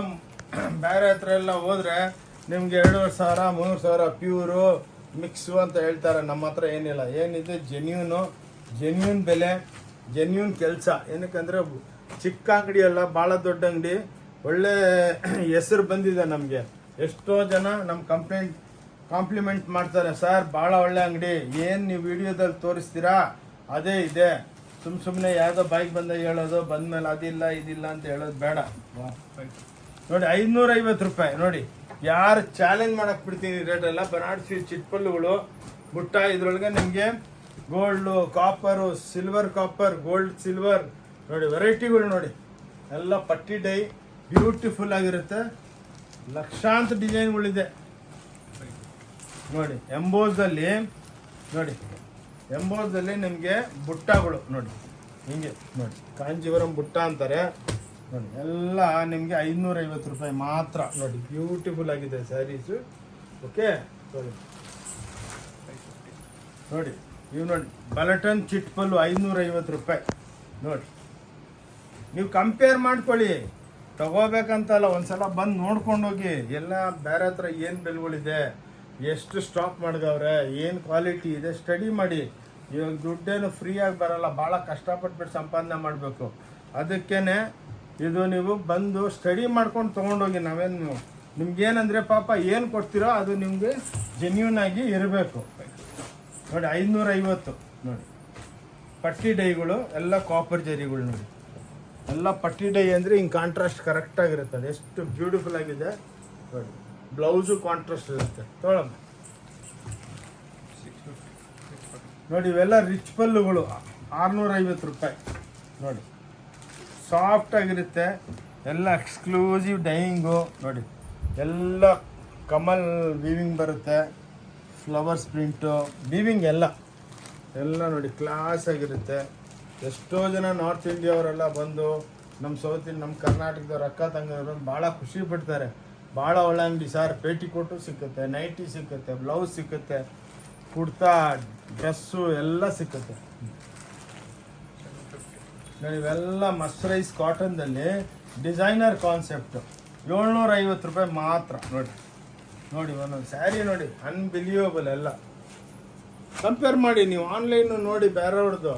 ಬೇರೆ ಹತ್ರ ಎಲ್ಲ ಹೋದರೆ ನಿಮಗೆ 2,500, 3,000 ಪ್ಯೂರು ಮಿಕ್ಸು ಅಂತ ಹೇಳ್ತಾರೆ. ನಮ್ಮ ಹತ್ರ ಏನಿಲ್ಲ, ಏನಿದೆ ಜೆನ್ಯೂನ್ ಬೆಲೆ, ಜೆನ್ಯೂನ್ ಕೆಲಸ. ಏನಕ್ಕಂದರೆ ಚಿಕ್ಕ ಅಂಗಡಿ ಅಲ್ಲ, ಭಾಳ ದೊಡ್ಡ ಅಂಗಡಿ. ಒಳ್ಳೆ ಹೆಸರು ಬಂದಿದೆ ನಮಗೆ. ಎಷ್ಟೋ ಜನ ನಮ್ಮ ಕಾಂಪ್ಲಿಮೆಂಟ್ ಮಾಡ್ತಾರೆ, ಸರ್ ಭಾಳ ಒಳ್ಳೆ ಅಂಗಡಿ, ಏನು ನೀವು ವಿಡಿಯೋದಲ್ಲಿ ತೋರಿಸ್ತೀರಾ ಅದೇ ಇದೆ. ಸುಮ್ಮನೆ ಯಾವುದೋ ಬೈಕ್ ಬಂದಾಗ ಹೇಳೋದು, ಬಂದಮೇಲೆ ಅದಿಲ್ಲ ಇದಿಲ್ಲ ಅಂತ ಹೇಳೋದು ಬೇಡ ನೋಡಿ. 550 ರೂಪಾಯಿ ನೋಡಿ. ಯಾರು ಚಾಲೆಂಜ್ ಮಾಡಕ್ಕೆ ಬಿಡ್ತೀನಿ ರೇಟೆಲ್ಲ. ಬನಾರಸಿ ಚಿಟ್ಪಲ್ಲುಗಳು ಬುಟ್ಟ. ಇದರೊಳಗೆ ನಿಮಗೆ gold, copper, silver copper, gold silver ನೋಡಿ. ವೆರೈಟಿಗಳು ನೋಡಿ. ಎಲ್ಲ ಪಟ್ಟಿ ಡೈ ಬ್ಯೂಟಿಫುಲ್ ಆಗಿರುತ್ತೆ. ಲಕ್ಷಾಂತರ ಡಿಸೈನ್ಗಳಿದೆ ನೋಡಿ. ಎಂಬೋಸ್ದಲ್ಲಿ ನೋಡಿ, ಎಂಬೋಸ್ದಲ್ಲಿ ನಿಮಗೆ ಬುಟ್ಟಗಳು ನೋಡಿ. ಹಿಂಗೆ ನೋಡಿ, ಕಾಂಜೀವರಂ ಬುಟ್ಟ ಅಂತಾರೆ ನೋಡಿ. ಎಲ್ಲ ನಿಮಗೆ 550 ರೂಪಾಯಿ ಮಾತ್ರ ನೋಡಿ. ಬ್ಯೂಟಿಫುಲ್ ಆಗಿದೆ ಸ್ಯಾರೀಸು. ಓಕೆ ನೋಡಿ. ಇವು ನೋಡಿ ಬಲಟನ್ ಚಿಟ್ಪಲ್ಲು 550 ರೂಪಾಯಿ ನೋಡಿ. ನೀವು ಕಂಪೇರ್ ಮಾಡ್ಕೊಳ್ಳಿ, ತಗೋಬೇಕಂತಲ್ಲ, ಒಂದ್ಸಲ ಬಂದು ನೋಡ್ಕೊಂಡು ಹೋಗಿ. ಎಲ್ಲ ಬೇರೆ ಹತ್ರ ಏನು ಬೆಲೆಗಳಿದೆ, ಎಷ್ಟು ಸ್ಟಾಕ್ ಮಾಡಿದವ್ರೆ, ಏನು ಕ್ವಾಲಿಟಿ ಇದೆ ಸ್ಟಡಿ ಮಾಡಿ. ಇವಾಗ ದುಡ್ಡೇನು ಫ್ರೀಯಾಗಿ ಬರಲ್ಲ, ಭಾಳ ಕಷ್ಟಪಟ್ಬಿಟ್ಟು ಸಂಪಾದನೆ ಮಾಡಬೇಕು. ಅದಕ್ಕೇ ಇದು ನೀವು ಬಂದು ಸ್ಟಡಿ ಮಾಡ್ಕೊಂಡು ತೊಗೊಂಡೋಗಿ. ನಾವೇನು ನಿಮ್ಗೇನಂದರೆ ಪಾಪ ಏನು ಕೊಡ್ತೀರೋ ಅದು ನಿಮಗೆ ಜೆನ್ಯೂನ್ ಆಗಿ ಇರಬೇಕು. ನೋಡಿ 550 ನೋಡಿ ಪಟ್ಟಿ ಡೈಗಳು ಎಲ್ಲ ಕಾಪರ್ ಜರಿಗಳು ನೋಡಿ, ಎಲ್ಲ ಪಟ್ಟಿ ಡೈ ಅಂದರೆ ಹಿಂಗೆ ಕಾಂಟ್ರಾಸ್ಟ್ ಕರೆಕ್ಟಾಗಿರುತ್ತೆ. ಅದು ಎಷ್ಟು ಬ್ಯೂಟಿಫುಲ್ ಆಗಿದೆ ನೋಡಿ. ಬ್ಲೌಸು ಕಾಂಟ್ರಾಸ್ಟ್ ಇರುತ್ತೆ. ತೊಗೊಳಮ್ಮ ನೋಡಿ, ಇವೆಲ್ಲ ರಿಚ್ ಪಲ್ಲುಗಳು 650 ರೂಪಾಯಿ ನೋಡಿ. ಸಾಫ್ಟಾಗಿರುತ್ತೆ, ಎಲ್ಲ ಎಕ್ಸ್ಕ್ಲೂಸಿವ್ ಡೈಯಿಂಗು ನೋಡಿ. ಎಲ್ಲ ಕಮಲ್ ವೀವಿಂಗ್ ಬರುತ್ತೆ, ಫ್ಲವರ್ಸ್ ಪ್ರಿಂಟು ವೀವಿಂಗ್ ಎಲ್ಲ ನೋಡಿ ಕ್ಲಾಸ್ ಆಗಿರುತ್ತೆ. ಎಷ್ಟೋ ಜನ ನಾರ್ತ್ ಇಂಡಿಯಾವರೆಲ್ಲ ಬಂದು ನಮ್ಮ ಕರ್ನಾಟಕದವ್ರು ಅಕ್ಕ ತಂಗಿಯವರು ಭಾಳ ಖುಷಿ ಪಡ್ತಾರೆ. ಭಾಳ ಒಳ್ಳೆ ಅಂಗಡಿ ಸರ್, ಪೇಟಿಕೋಟು ಸಿಕ್ಕುತ್ತೆ, ನೈಟಿ ಸಿಕ್ಕುತ್ತೆ, ಬ್ಲೌಸ್ ಸಿಕ್ಕುತ್ತೆ, ಕುರ್ತಾ ಡ್ರೆಸ್ಸು ಎಲ್ಲ ಸಿಕ್ಕುತ್ತೆ ನೋಡಿ. ಇವೆಲ್ಲ ಮಸ್ಟರೈಸ್ ಕಾಟನ್ದಲ್ಲಿ ಡಿಸೈನರ್ ಕಾನ್ಸೆಪ್ಟು 750 ರೂಪಾಯಿ ಮಾತ್ರ ನೋಡಿ. ಒಂದೊಂದು ಸ್ಯಾರಿ ನೋಡಿ, ಅನ್ಬಿಲಿಯಬಲ್. ಎಲ್ಲ ಕಂಪೇರ್ ಮಾಡಿ ನೀವು. ಆನ್ಲೈನು ನೋಡಿ ಬೇರೆಯವ್ರದ್ದು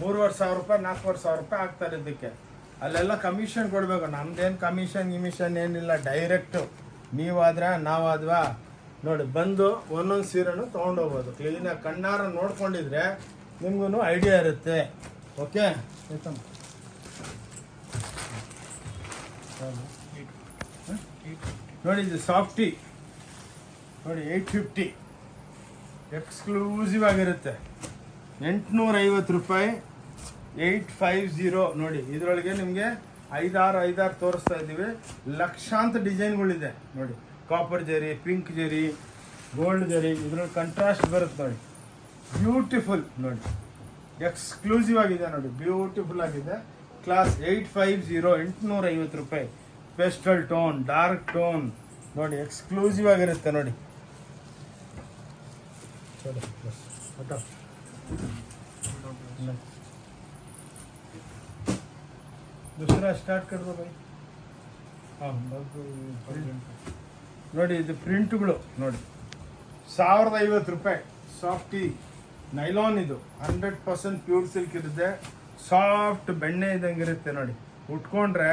3,500 ರೂಪಾಯಿ 4,500 ರೂಪಾಯಿ ಆಗ್ತಾರೆ ಇದಕ್ಕೆ. ಅಲ್ಲೆಲ್ಲ ಕಮಿಷನ್ ಕೊಡಬೇಕು. ನಮ್ದೇನು ಕಮಿಷನ್ ಏನಿಲ್ಲ, ಡೈರೆಕ್ಟು ನೀವಾದ್ರೆ ನಾವಾದ್ವಾ ನೋಡಿ. ಬಂದು ಒಂದೊಂದು ಸೀರೆನೂ ತೊಗೊಂಡೋಗ್ಬೋದು. ಕ್ಲೀನಾಗಿ ಕಣ್ಣಾರ ನೋಡ್ಕೊಂಡಿದ್ರೆ ನಿಮ್ಗೂ ಐಡಿಯಾ ಇರುತ್ತೆ. ಓಕೆ ನೋಡಿ, ಇದು ಸಾಫ್ಟಿ ನೋಡಿ 850 ಎಕ್ಸ್ಕ್ಲೂಸಿವ್ ಆಗಿರುತ್ತೆ. 850 ರೂಪಾಯಿ 850 ನೋಡಿ. ಇದರೊಳಗೆ ನಿಮಗೆ ಐದಾರು ತೋರಿಸ್ತಾ ಇದ್ದೀವಿ. ಲಕ್ಷಾಂತರ ಡಿಸೈನ್ಗಳಿದೆ ನೋಡಿ. ಕಾಪರ್ ಜರಿ, ಪಿಂಕ್ ಜರಿ, ಗೋಲ್ಡ್ ಜರಿ, ಇದ್ರಲ್ಲಿ ಕಂಟ್ರಾಸ್ಟ್ ಬರುತ್ತೆ ನೋಡಿ. ಬ್ಯೂಟಿಫುಲ್ ನೋಡಿ, ಎಕ್ಸ್ಕ್ಲೂಸಿವ್ ಆಗಿದೆ ನೋಡಿ, ಬ್ಯೂಟಿಫುಲ್ ಆಗಿದೆ. ಕ್ಲಾಸ್ 850 ರೂಪಾಯಿ. ಪೆಸ್ಟಲ್ ಟೋನ್, ಡಾರ್ಕ್ ಟೋನ್ ನೋಡಿ, ಎಕ್ಸ್ಕ್ಲೂಸಿವ್ ಆಗಿರುತ್ತೆ ನೋಡಿ. दूसरा स्टार्ट कर दो भाई. ನೋಡಿ, ಇದು ಪ್ರಿಂಟ್ಗಳು ನೋಡಿ 1050 ರೂಪಾಯಿ. ಸಾಫ್ಟಿ ನೈಲಾನ್, ಇದು 100% ಪ್ಯೂರ್ ಸಿಲ್ಕ್ ಇರುತ್ತೆ. ಸಾಫ್ಟ್ ಬೆಣ್ಣೆ ಇದ್ದಂಗೆ ಇರುತ್ತೆ ನೋಡಿ. ಉಟ್ಕೊಂಡ್ರೆ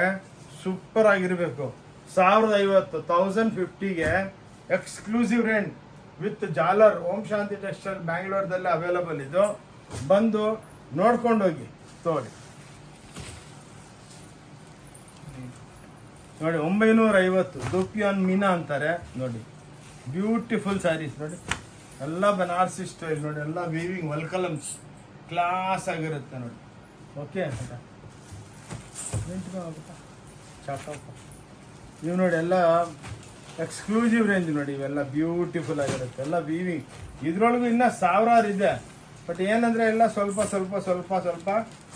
ಸೂಪರ್ ಆಗಿರಬೇಕು. 1050 1050ಗೆ exclusive range with jhalar. Om Shanti textile ಬ್ಯಾಂಗ್ಳೂರ್ದಲ್ಲಿ ಅವೈಲಬಲ್. ಇದು ಬಂದು ನೋಡ್ಕೊಂಡು ಹೋಗಿ ತೋರಿ ನೋಡಿ. 950 ದೋಪಿಯಾನ್ ಮೀನಾ ಅಂತಾರೆ ನೋಡಿ. ಬ್ಯೂಟಿಫುಲ್ ಸ್ಯಾರೀಸ್ ನೋಡಿ, ಎಲ್ಲ ಬನಾರಸಿ ಸ್ಟೈಲ್ ನೋಡಿ, ಎಲ್ಲ ವೀವಿಂಗ್ ವಲ್ಕಲಮ್ಸ್ ಕ್ಲಾಸ್ ಆಗಿರುತ್ತೆ ನೋಡಿ. ಓಕೆ ಇವು ನೋಡಿ, ಎಲ್ಲ ಎಕ್ಸ್ಕ್ಲೂಸಿವ್ ರೇಂಜ್ ನೋಡಿ. ಇವೆಲ್ಲ ಬ್ಯೂಟಿಫುಲ್ ಆಗಿರುತ್ತೆ, ಎಲ್ಲ ವೀವಿಂಗ್. ಇದ್ರೊಳಗೂ ಇನ್ನೂ ಸಾವಿರಾರು ಇದೆ. ಬಟ್ ಏನಂದರೆ ಎಲ್ಲ ಸ್ವಲ್ಪ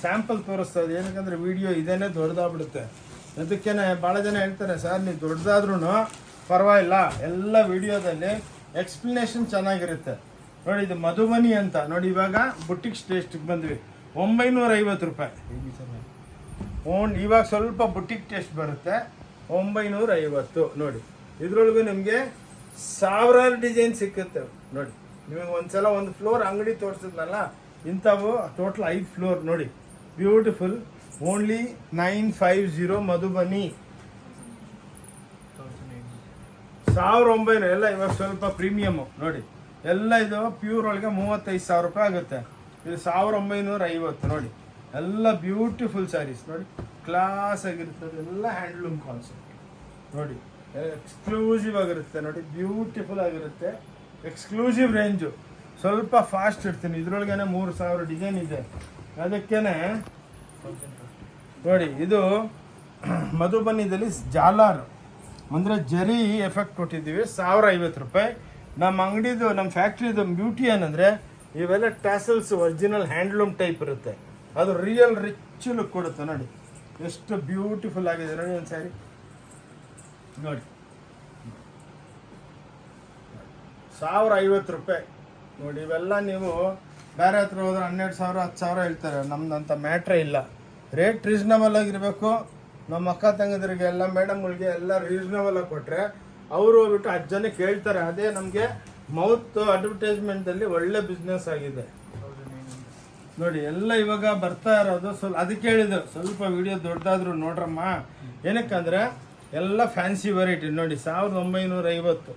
ಸ್ಯಾಂಪಲ್ ತೋರಿಸ್ತದೆ. ಏನಕ್ಕಂದರೆ ವಿಡಿಯೋ ಇದೇನೆ ದೊಡ್ಡದಾಗ್ಬಿಡುತ್ತೆ. ಅದಕ್ಕೇನೆ ಭಾಳ ಜನ ಹೇಳ್ತಾರೆ, ಸರ್ ನೀವು ದೊಡ್ಡದಾದ್ರೂ ಪರವಾಗಿಲ್ಲ, ಎಲ್ಲ ವಿಡಿಯೋದಲ್ಲಿ ಎಕ್ಸ್ಪ್ಲನೇಷನ್ ಚೆನ್ನಾಗಿರುತ್ತೆ ನೋಡಿ. ಇದು ಮಧುಬನಿ ಅಂತ ನೋಡಿ. ಇವಾಗ ಬುಟ್ಟಿಕ್ ಟೇಸ್ಟಿಗೆ ಬಂದ್ವಿ, 950 ರೂಪಾಯಿ. ಇವಾಗ ಸ್ವಲ್ಪ ಬುಟ್ಟಿಕ್ ಟೇಸ್ಟ್ ಬರುತ್ತೆ, 950 ನೋಡಿ. ಇದ್ರೊಳಗೂ ನಿಮಗೆ ಸಾವಿರಾರು ಡಿಸೈನ್ ಸಿಕ್ಕುತ್ತೆ ನೋಡಿ. ನಿಮಗೆ ಒಂದ್ಸಲ ಒಂದು ಫ್ಲೋರ್ ಅಂಗಡಿ ತೋರಿಸಿದ್ನಲ್ಲ, ಇಂಥವು ಟೋಟಲ್ 5 ಫ್ಲೋರ್ ನೋಡಿ. ಬ್ಯೂಟಿಫುಲ್. ಓನ್ಲಿ 950 ಮಧುಬನಿ. 1900 ಎಲ್ಲ ಇವಾಗ ಸ್ವಲ್ಪ ಪ್ರೀಮಿಯಮ್ಮು ನೋಡಿ. ಎಲ್ಲ ಇದು ಪ್ಯೂರ್ ಒಳಗೆ 35,000 ರೂಪಾಯಿ ಆಗುತ್ತೆ. ಇದು 1950 ನೋಡಿ. ಎಲ್ಲ ಬ್ಯೂಟಿಫುಲ್ ಸ್ಯಾರೀಸ್ ನೋಡಿ, ಕ್ಲಾಸ್ ಆಗಿರ್ತದೆ. ಎಲ್ಲ ಹ್ಯಾಂಡ್ಲೂಮ್ ಕಾನ್ಸೆಪ್ಟ್ ನೋಡಿ, ಎಕ್ಸ್ಕ್ಲೂಸಿವ್ ಆಗಿರುತ್ತೆ ನೋಡಿ, ಬ್ಯೂಟಿಫುಲ್ ಆಗಿರುತ್ತೆ. Exclusive range. ಸ್ವಲ್ಪ ಫಾಸ್ಟ್ ಇರ್ತೀನಿ. ಇದ್ರೊಳಗೇ 3000 ಡಿಸೈನ್ ಇದೆ. ಅದಕ್ಕೇನೆ ನೋಡಿ, ಇದು ಮಧುಬನಿದಲ್ಲಿ ಜಾಲಾರ್ ಅಂದರೆ ಜರಿ ಎಫೆಕ್ಟ್ ಕೊಟ್ಟಿದ್ದೀವಿ. 1050 ರೂಪಾಯಿ. ನಮ್ಮ ಅಂಗಡಿದು, ನಮ್ಮ ಫ್ಯಾಕ್ಟ್ರಿದು ಬ್ಯೂಟಿ ಏನಂದರೆ ಇವೆಲ್ಲ ಟ್ಯಾಸಲ್ಸ್ ಒರಿಜಿನಲ್ ಹ್ಯಾಂಡ್ಲೂಮ್ ಟೈಪ್ ಇರುತ್ತೆ. ಅದು ರಿಯಲ್ ರಿಚ್ ಲುಕ್ ಕೊಡುತ್ತೆ ನೋಡಿ. ಎಷ್ಟು ಬ್ಯೂಟಿಫುಲ್ ಆಗಿದೆ ನೋಡಿ ಒಂದು ಸ್ಯಾರಿ ನೋಡಿ. 1050 ರೂಪಾಯಿ ನೋಡಿ. ಇವೆಲ್ಲ ನೀವು ಬೇರೆ ಹತ್ರ ಹೋದ್ರೆ 12,000 10,000 ಹೇಳ್ತಾರೆ. ನಮ್ದಂತ ಮ್ಯಾಟ್ರೇ ಇಲ್ಲ. ರೇಟ್ ರೀಸ್ನಬಲ್ ಆಗಿರಬೇಕು. ನಮ್ಮ ಅಕ್ಕ ತಂಗದ್ರಿಗೆ ಎಲ್ಲ ಮೇಡಮ್ಗಳಿಗೆ ಎಲ್ಲ ರೀಸ್ನಬಲ್ ಆಗಿ ಕೊಟ್ಟರೆ ಅವರು ಹೋಗ್ಬಿಟ್ಟು 10 ಜನ ಕೇಳ್ತಾರೆ. ಅದೇ ನಮಗೆ ಮೌತ್ ಅಡ್ವರ್ಟೈಸ್ಮೆಂಟಲ್ಲಿ ಒಳ್ಳೆ ಬಿಸ್ನೆಸ್ ಆಗಿದೆ ನೋಡಿ. ಎಲ್ಲ ಇವಾಗ ಬರ್ತಾ ಇರೋದು ಅದಕ್ಕೆ ಹೇಳಿದ್ರು ಸ್ವಲ್ಪ ವಿಡಿಯೋ ದೊಡ್ಡದಾದ್ರು ನೋಡ್ರಮ್ಮ. ಏನಕ್ಕಂದ್ರೆ ಎಲ್ಲ ಫ್ಯಾನ್ಸಿ ವೆರೈಟಿ ನೋಡಿ, 1950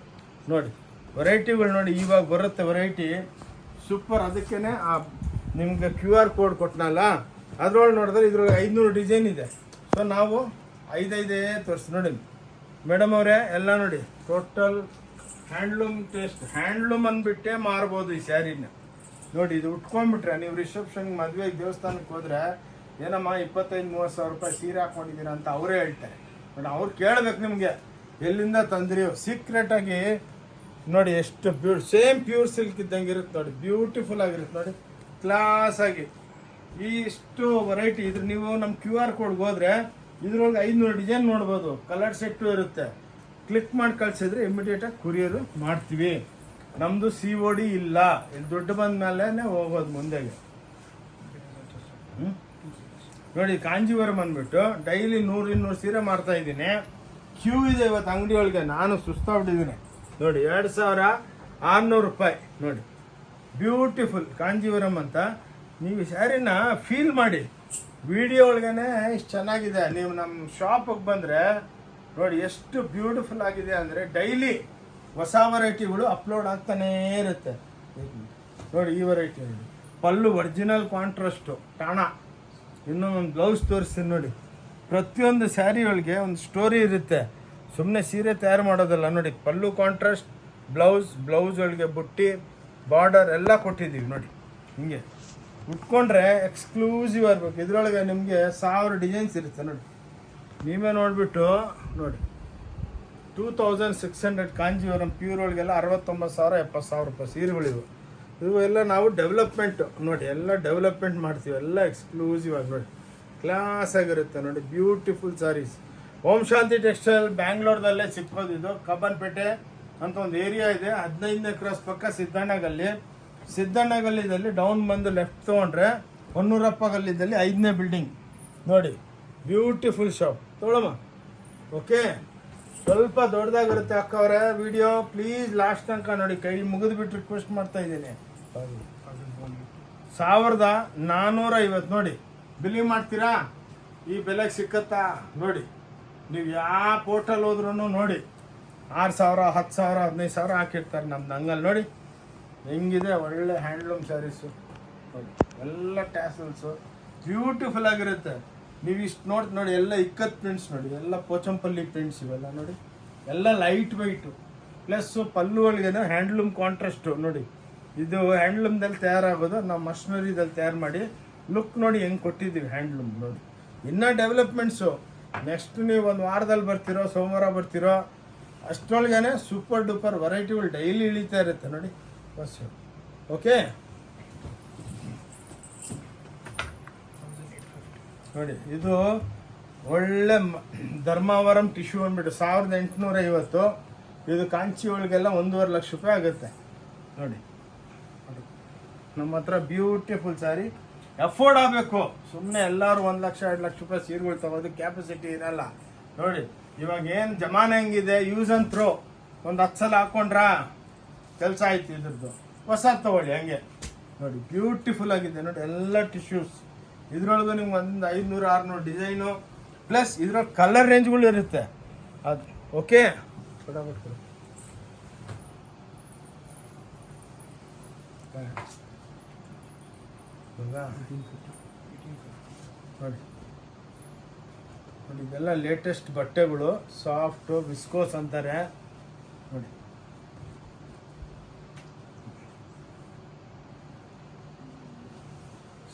ನೋಡಿ ವೆರೈಟಿಗಳು ನೋಡಿ. ಇವಾಗ ಬರುತ್ತೆ ವೆರೈಟಿ ಸೂಪರ್. ಅದಕ್ಕೇ ನಿಮ್ಗೆ QR ಕೋಡ್ ಕೊಟ್ಟನಲ್ಲ, ಅದ್ರೊಳಗೆ ನೋಡಿದ್ರೆ ಇದ್ರೊಳಗೆ 500 ಡಿಸೈನ್ ಇದೆ. ಸೊ ನಾವು 5 ತೋರಿಸಿ ನೋಡಿ ಮೇಡಮ್ ಅವರೇ. ಎಲ್ಲ ನೋಡಿ ಟೋಟಲ್ ಹ್ಯಾಂಡ್ಲೂಮ್ ಟೇಸ್ಟ್, ಹ್ಯಾಂಡ್ಲೂಮ್ ಅಂದ್ಬಿಟ್ಟೆ ಮಾರ್ಬೋದು ಈ ಸ್ಯಾರಿನ ನೋಡಿ. ಇದು ಉಟ್ಕೊಂಡ್ಬಿಟ್ರೆ ನೀವು ರಿಸೆಪ್ಷನ್ ಮದುವೆಗೆ ದೇವಸ್ಥಾನಕ್ಕೆ ಹೋದ್ರೆ ಏನಮ್ಮ 25-30 ಸಾವಿರ ರೂಪಾಯಿ ಸೀರೆ ಹಾಕೊಂಡಿದ್ದೀರಾ ಅಂತ ಅವರೇ ಹೇಳ್ತಾರೆ ನೋಡಿ. ಅವ್ರು ಕೇಳ್ಬೇಕು ನಿಮಗೆ ಎಲ್ಲಿಂದ ತಂದ್ರಿ. ಸೀಕ್ರೆಟಾಗಿ ನೋಡಿ ಎಷ್ಟು ಸೇಮ್ ಪ್ಯೂರ್ ಸಿಲ್ಕ್ ಇದ್ದಂಗೆ ಇರುತ್ತೆ ನೋಡಿ, ಬ್ಯೂಟಿಫುಲ್ ಆಗಿರುತ್ತೆ ನೋಡಿ, ಕ್ಲಾಸ್ ಆಗಿ. ಇಷ್ಟು ವೆರೈಟಿ ಇದ್ರ ನೀವು ನಮ್ಮ QR ಕೋಡ್ಗೆ ಹೋದ್ರೆ ಇದ್ರೊಳಗೆ 500 ಡಿಸೈನ್ ನೋಡ್ಬೋದು. ಕಲರ್ ಸೆಟ್ಟು ಇರುತ್ತೆ. ಕ್ಲಿಕ್ ಮಾಡಿ ಕಳಿಸಿದ್ರೆ ಇಮಿಡಿಯೇಟಾಗಿ ಕುರಿಯರು ಮಾಡ್ತೀವಿ. ನಮ್ಮದು COD ಇಲ್ಲ. ಇಲ್ಲಿ ದುಡ್ಡು ಬಂದ ಮೇಲೆ ಹೋಗೋದು ಮುಂದೆಗೆ. ನೋಡಿ ಕಾಂಜೀವರಂ ಅಂದ್ಬಿಟ್ಟು ಡೈಲಿ 100-200 ಸೀರೆ ಮಾಡ್ತಾ ಇದ್ದೀನಿ. ಕ್ಯೂ ಇದೆ ಇವತ್ತು ಅಂಗಡಿ ಒಳಗೆ. ನಾನು ಸುಸ್ತಾಗ್ಬಿಟ್ಟಿದ್ದೀನಿ ನೋಡಿ. 2600 ರೂಪಾಯಿ ನೋಡಿ, ಬ್ಯೂಟಿಫುಲ್ ಕಾಂಜೀವರಂ ಅಂತ. ನೀವು ಸ್ಯಾರಿನ ಫೀಲ್ ಮಾಡಿ. ವಿಡಿಯೋ ಒಳಗೇನೆ ಇಷ್ಟು ಚೆನ್ನಾಗಿದೆ. ನೀವು ನಮ್ಮ ಶಾಪಿಗೆ ಬಂದರೆ ನೋಡಿ ಎಷ್ಟು ಬ್ಯೂಟಿಫುಲ್ ಆಗಿದೆ ಅಂದರೆ ಡೈಲಿ ಹೊಸ ವೆರೈಟಿಗಳು ಅಪ್ಲೋಡ್ ಆಗ್ತಾನೇ ಇರುತ್ತೆ ನೋಡಿ. ಈ ವೆರೈಟಿ ನೋಡಿ, ಪಲ್ಲು ಒರಿಜಿನಲ್ ಕಾಂಟ್ರಾಸ್ಟು ಟಾಣ. ಇನ್ನೂ ಒಂದು ಬ್ಲೌಸ್ ತೋರಿಸ್ತೀನಿ ನೋಡಿ. ಪ್ರತಿಯೊಂದು ಸ್ಯಾರಿ ಒಳಗೆ ಒಂದು ಸ್ಟೋರಿ ಇರುತ್ತೆ. ಸುಮ್ಮನೆ ಸೀರೆ ತಯಾರು ಮಾಡೋದಲ್ಲ ನೋಡಿ. ಪಲ್ಲು ಕಾಂಟ್ರಾಸ್ಟ್, ಬ್ಲೌಸ್ ಒಳಗೆ ಬುಟ್ಟಿ, ಬಾರ್ಡರ್ ಎಲ್ಲ ಕೊಟ್ಟಿದ್ದೀವಿ ನೋಡಿ. ಹಿಂಗೆ ಉಟ್ಕೊಂಡ್ರೆ ಎಕ್ಸ್ಕ್ಲೂಸಿವ್ ಇರಬೇಕು. ಇದರೊಳಗೆ ನಿಮಗೆ 1000 ಡಿಸೈನ್ಸ್ ಇರುತ್ತೆ ನೋಡಿ. ನೀವೇ ನೋಡಿಬಿಟ್ಟು ನೋಡಿ 2600 ಕಾಂಜೀವರಂ ಪ್ಯೂರ್ ಒಳಗೆಲ್ಲ 69,000 70,000 ರೂಪಾಯಿ ಸೀರೆಗಳಿವು. ಇವೆಲ್ಲ ನಾವು ಡೆವಲಪ್ಮೆಂಟ್ ನೋಡಿ, ಎಲ್ಲ ಡೆವಲಪ್ಮೆಂಟ್ ಮಾಡ್ತೀವಿ. ಎಲ್ಲ ಎಕ್ಸ್ಕ್ಲೂಸಿವ್ ಆಗಿ ನೋಡಿ, ಕ್ಲಾಸ್ ಆಗಿರುತ್ತೆ ನೋಡಿ. ಬ್ಯೂಟಿಫುಲ್ ಸ್ಯಾರೀಸ್. ಓಂ ಶಾಂತಿ ಟೆಕ್ಸ್ಟೈಲ್ ಬ್ಯಾಂಗ್ಳೂರ್ದಲ್ಲೇ ಸಿಕ್ಕೋದು. ಇದು ಕಬ್ಬನ್ಪೇಟೆ ಅಂತ ಒಂದು ಏರಿಯಾ ಇದೆ. 15ನೇ ಕ್ರಾಸ್ ಪಕ್ಕ ಸಿದ್ದಣ್ಣ ಗಲ್ಲಿದಲ್ಲಿ ಡೌನ್ ಬಂದು ಲೆಫ್ಟ್ ತೊಗೊಂಡ್ರೆ ಹೊನ್ನೂರಪ್ಪ ಗಲ್ಲಿದಲ್ಲಿ 5ನೇ ಬಿಲ್ಡಿಂಗ್ ನೋಡಿ. Beautiful shop ತೊಗೊಳಮ್ಮ. ಓಕೆ, ಸ್ವಲ್ಪ ದೊಡ್ಡದಾಗಿರುತ್ತೆ ಅಕ್ಕವರೇ ವಿಡಿಯೋ. ಪ್ಲೀಸ್ ಲಾಸ್ಟ್ ತನಕ ನೋಡಿ. ಕೈ ಮುಗಿದ್ಬಿಟ್ಟು ರಿಕ್ವೆಸ್ಟ್ ಮಾಡ್ತಾ ಇದ್ದೀನಿ. 1450 ನೋಡಿ. ಬಿಲ್ಲಿಂಗ್ ಮಾಡ್ತೀರಾ? ಈ ಬೆಲೆಗೆ ಸಿಕ್ಕತ್ತಾ ನೋಡಿ. ನೀವು ಯಾವ ಪೋರ್ಟಲ್ ಹೋದ್ರೂ ನೋಡಿ 6,000 10,000 15,000 ಹಾಕಿರ್ತಾರೆ. ನಮ್ದು ಹಂಗಲ್ಲಿ ನೋಡಿ ಹೆಂಗಿದೆ. ಒಳ್ಳೆ ಹ್ಯಾಂಡ್ಲೂಮ್ ಸ್ಯಾರೀಸು ನೋಡಿ, ಎಲ್ಲ ಟ್ಯಾಸಲ್ಸು ಬ್ಯೂಟಿಫುಲ್ ಆಗಿರುತ್ತೆ. ನೀವು ಇಷ್ಟು ನೋಡಿ ಎಲ್ಲ ಇಕ್ಕತ್ ಪ್ರಿಂಟ್ಸ್ ನೋಡಿ, ಎಲ್ಲ ಪೋಚಂಪಲ್ಲಿ ಪ್ರಿಂಟ್ಸ್ ಇವೆಲ್ಲ ನೋಡಿ. ಎಲ್ಲ ಲೈಟ್ ವೆಯ್ಟು ಪ್ಲಸ್ಸು ಪಲ್ಲು ಒಳಗೆ ಹ್ಯಾಂಡ್ಲೂಮ್ ಕಾಂಟ್ರಾಸ್ಟು ನೋಡಿ. ಇದು ಹ್ಯಾಂಡ್ಲೂಮ್ದಲ್ಲಿ ತಯಾರಾಗೋದು. ನಾವು ಮಷಿನರಿದಲ್ಲಿ ತಯಾರು ಮಾಡಿ ಲುಕ್ ನೋಡಿ ಹೆಂಗೆ ಕೊಟ್ಟಿದ್ದೀವಿ ಹ್ಯಾಂಡ್ಲೂಮ್ ನೋಡಿ. ಇನ್ನೂ ಡೆವಲಪ್ಮೆಂಟ್ಸು. ನೆಕ್ಸ್ಟ್ ನೀವು ಒಂದು ವಾರದಲ್ಲಿ ಬರ್ತಿರೋ, ಸೋಮವಾರ ಬರ್ತಿರೋ ಅಷ್ಟರೊಳಗೇ ಸೂಪರ್ ಡೂಪರ್ ವೆರೈಟಿಗಳು ಡೈಲಿ ಇಳಿತಾ ಇರುತ್ತೆ ನೋಡಿ. ಬಸ್ ಓಕೆ ನೋಡಿ. ಇದು ಒಳ್ಳೆ ಧರ್ಮಾವರಂ ಟಿಶ್ಯೂ ಅಂದ್ಬಿಟ್ಟು 1850. ಇದು ಕಾಂಚಿ ಒಳಗೆಲ್ಲ 1.5 ಲಕ್ಷ ರೂಪಾಯಿ ಆಗುತ್ತೆ ನೋಡಿ. ನಮ್ಮ ಹತ್ರ ಬ್ಯೂಟಿಫುಲ್ ಸ್ಯಾರಿ. ಅಫೋರ್ಡ್ ಆಗಬೇಕು. ಸುಮ್ಮನೆ ಎಲ್ಲರೂ 1 ಲಕ್ಷ 2 ಲಕ್ಷ ರೂಪಾಯಿ ಸೀರೆಗಳು ತಗೋದು ಕ್ಯಾಪಸಿಟಿ ಇರಲ್ಲ ನೋಡಿ. ಇವಾಗ ಏನು ಜಮಾನ ಹೆಂಗಿದೆ, ಯೂಸ್ ಆ್ಯಂಡ್ ಥ್ರೋ. ಒಂದು 10 ಸಲ ಹಾಕ್ಕೊಂಡ್ರಾ ಕೆಲಸ ಆಯ್ತು. ಇದ್ರದ್ದು ಹೊಸ ತಗೊಳ್ಳಿ ಹಂಗೆ ನೋಡಿ. ಬ್ಯೂಟಿಫುಲ್ ಆಗಿದೆ ನೋಡಿ. ಎಲ್ಲ ಟಿಶ್ಯೂಸ್. ಇದ್ರೊಳಗೂ ನಿಮ್ಗೆ ಒಂದು 500-600 ಡಿಸೈನು ಪ್ಲಸ್ ಇದ್ರೊಳಗೆ ಕಲರ್ ರೇಂಜ್ಗಳು ಇರುತ್ತೆ ಅದು. ಓಕೆ, ನೋಡಿ ನೋಡಿ ಇದೆಲ್ಲ ಲೇಟೆಸ್ಟ್ ಬಟ್ಟೆಗಳು. ಸಾಫ್ಟು ವಿಸ್ಕೋಸ್ ಅಂತಾರೆ ನೋಡಿ.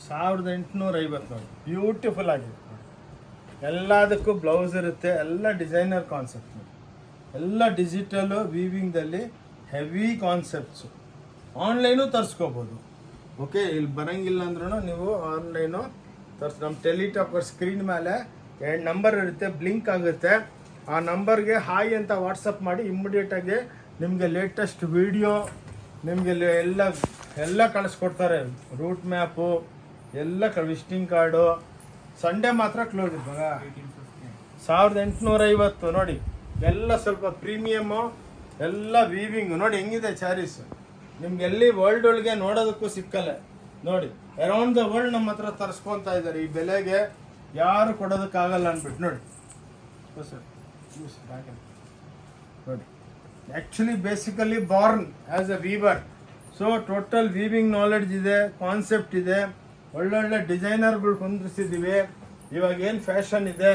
$1850 ನೋಡಿ. ಬ್ಯೂಟಿಫುಲ್ ಆಗಿದೆ. ಎಲ್ಲದಕ್ಕೂ ಬ್ಲೌಸ್ ಇರುತ್ತೆ. ಎಲ್ಲ ಡಿಸೈನರ್ ಕಾನ್ಸೆಪ್ಟ್ ನೋಡಿ. ಎಲ್ಲ digital ವೀವಿಂಗ್ದಲ್ಲಿ heavy concepts. Online ತರಿಸ್ಕೋಬೋದು. Okay, ಇಲ್ಲಿ ಬರೋಂಗಿಲ್ಲ ಅಂದ್ರೂ ನೀವು ಆನ್ಲೈನು ನಮ್ಮ ಟೆಲಿಟಾಕರ್ ಸ್ಕ್ರೀನ್ ಮೇಲೆ 2 ನಂಬರ್ ಇರುತ್ತೆ, ಬ್ಲಿಂಕ್ ಆಗುತ್ತೆ. ಆ ನಂಬರ್ಗೆ ಹಾಯ್ ಅಂತ ವಾಟ್ಸಪ್ ಮಾಡಿ ಇಮ್ಮಿಡಿಯೇಟಾಗಿ ನಿಮಗೆ ಲೇಟೆಸ್ಟ್ ವಿಡಿಯೋ ನಿಮಗೆ ಎಲ್ಲ ಕಳಿಸ್ಕೊಡ್ತಾರೆ. ರೂಟ್ ಮ್ಯಾಪು ಎಲ್ಲ ವಿಸಿಟಿಂಗ್ ಕಾರ್ಡು ಸಂಡೇ ಮಾತ್ರ ಕ್ಲೋಸ್ ಇದ್ದಾಗ 1850 ನೋಡಿ. ಎಲ್ಲ ಸ್ವಲ್ಪ ಪ್ರೀಮಿಯಮ್ಮು, ಎಲ್ಲ ವೀವಿಂಗು ನೋಡಿ ಹೆಂಗಿದೆ ಸ್ಯಾರೀಸ್. ನಿಮ್ಗೆ ಎಲ್ಲಿ ವರ್ಲ್ಡ್ ಒಳಗೆ ನೋಡೋದಕ್ಕೂ ಸಿಕ್ಕಲ್ಲ ನೋಡಿ. ಅರೌಂಡ್ ದ ವರ್ಲ್ಡ್ ನಮ್ಮ ಹತ್ರ ತರಿಸ್ಕೊತಾ ಇದ್ದಾರೆ. ಈ ಬೆಲೆಗೆ ಯಾರು ಕೊಡೋದಕ್ಕಾಗಲ್ಲ ಅಂದ್ಬಿಟ್ಟು ನೋಡಿ. ನೋಡಿ actually basically Born as A Weaver. So total weaving knowledge ಇದೆ, ಕಾನ್ಸೆಪ್ಟ್ ಇದೆ, ಒಳ್ಳೊಳ್ಳೆ ಡಿಸೈನರ್ಗಳು ಹೊಂದಿಸಿದ್ದೀವಿ. ಇವಾಗ ಏನು ಫ್ಯಾಷನ್ ಇದೆ,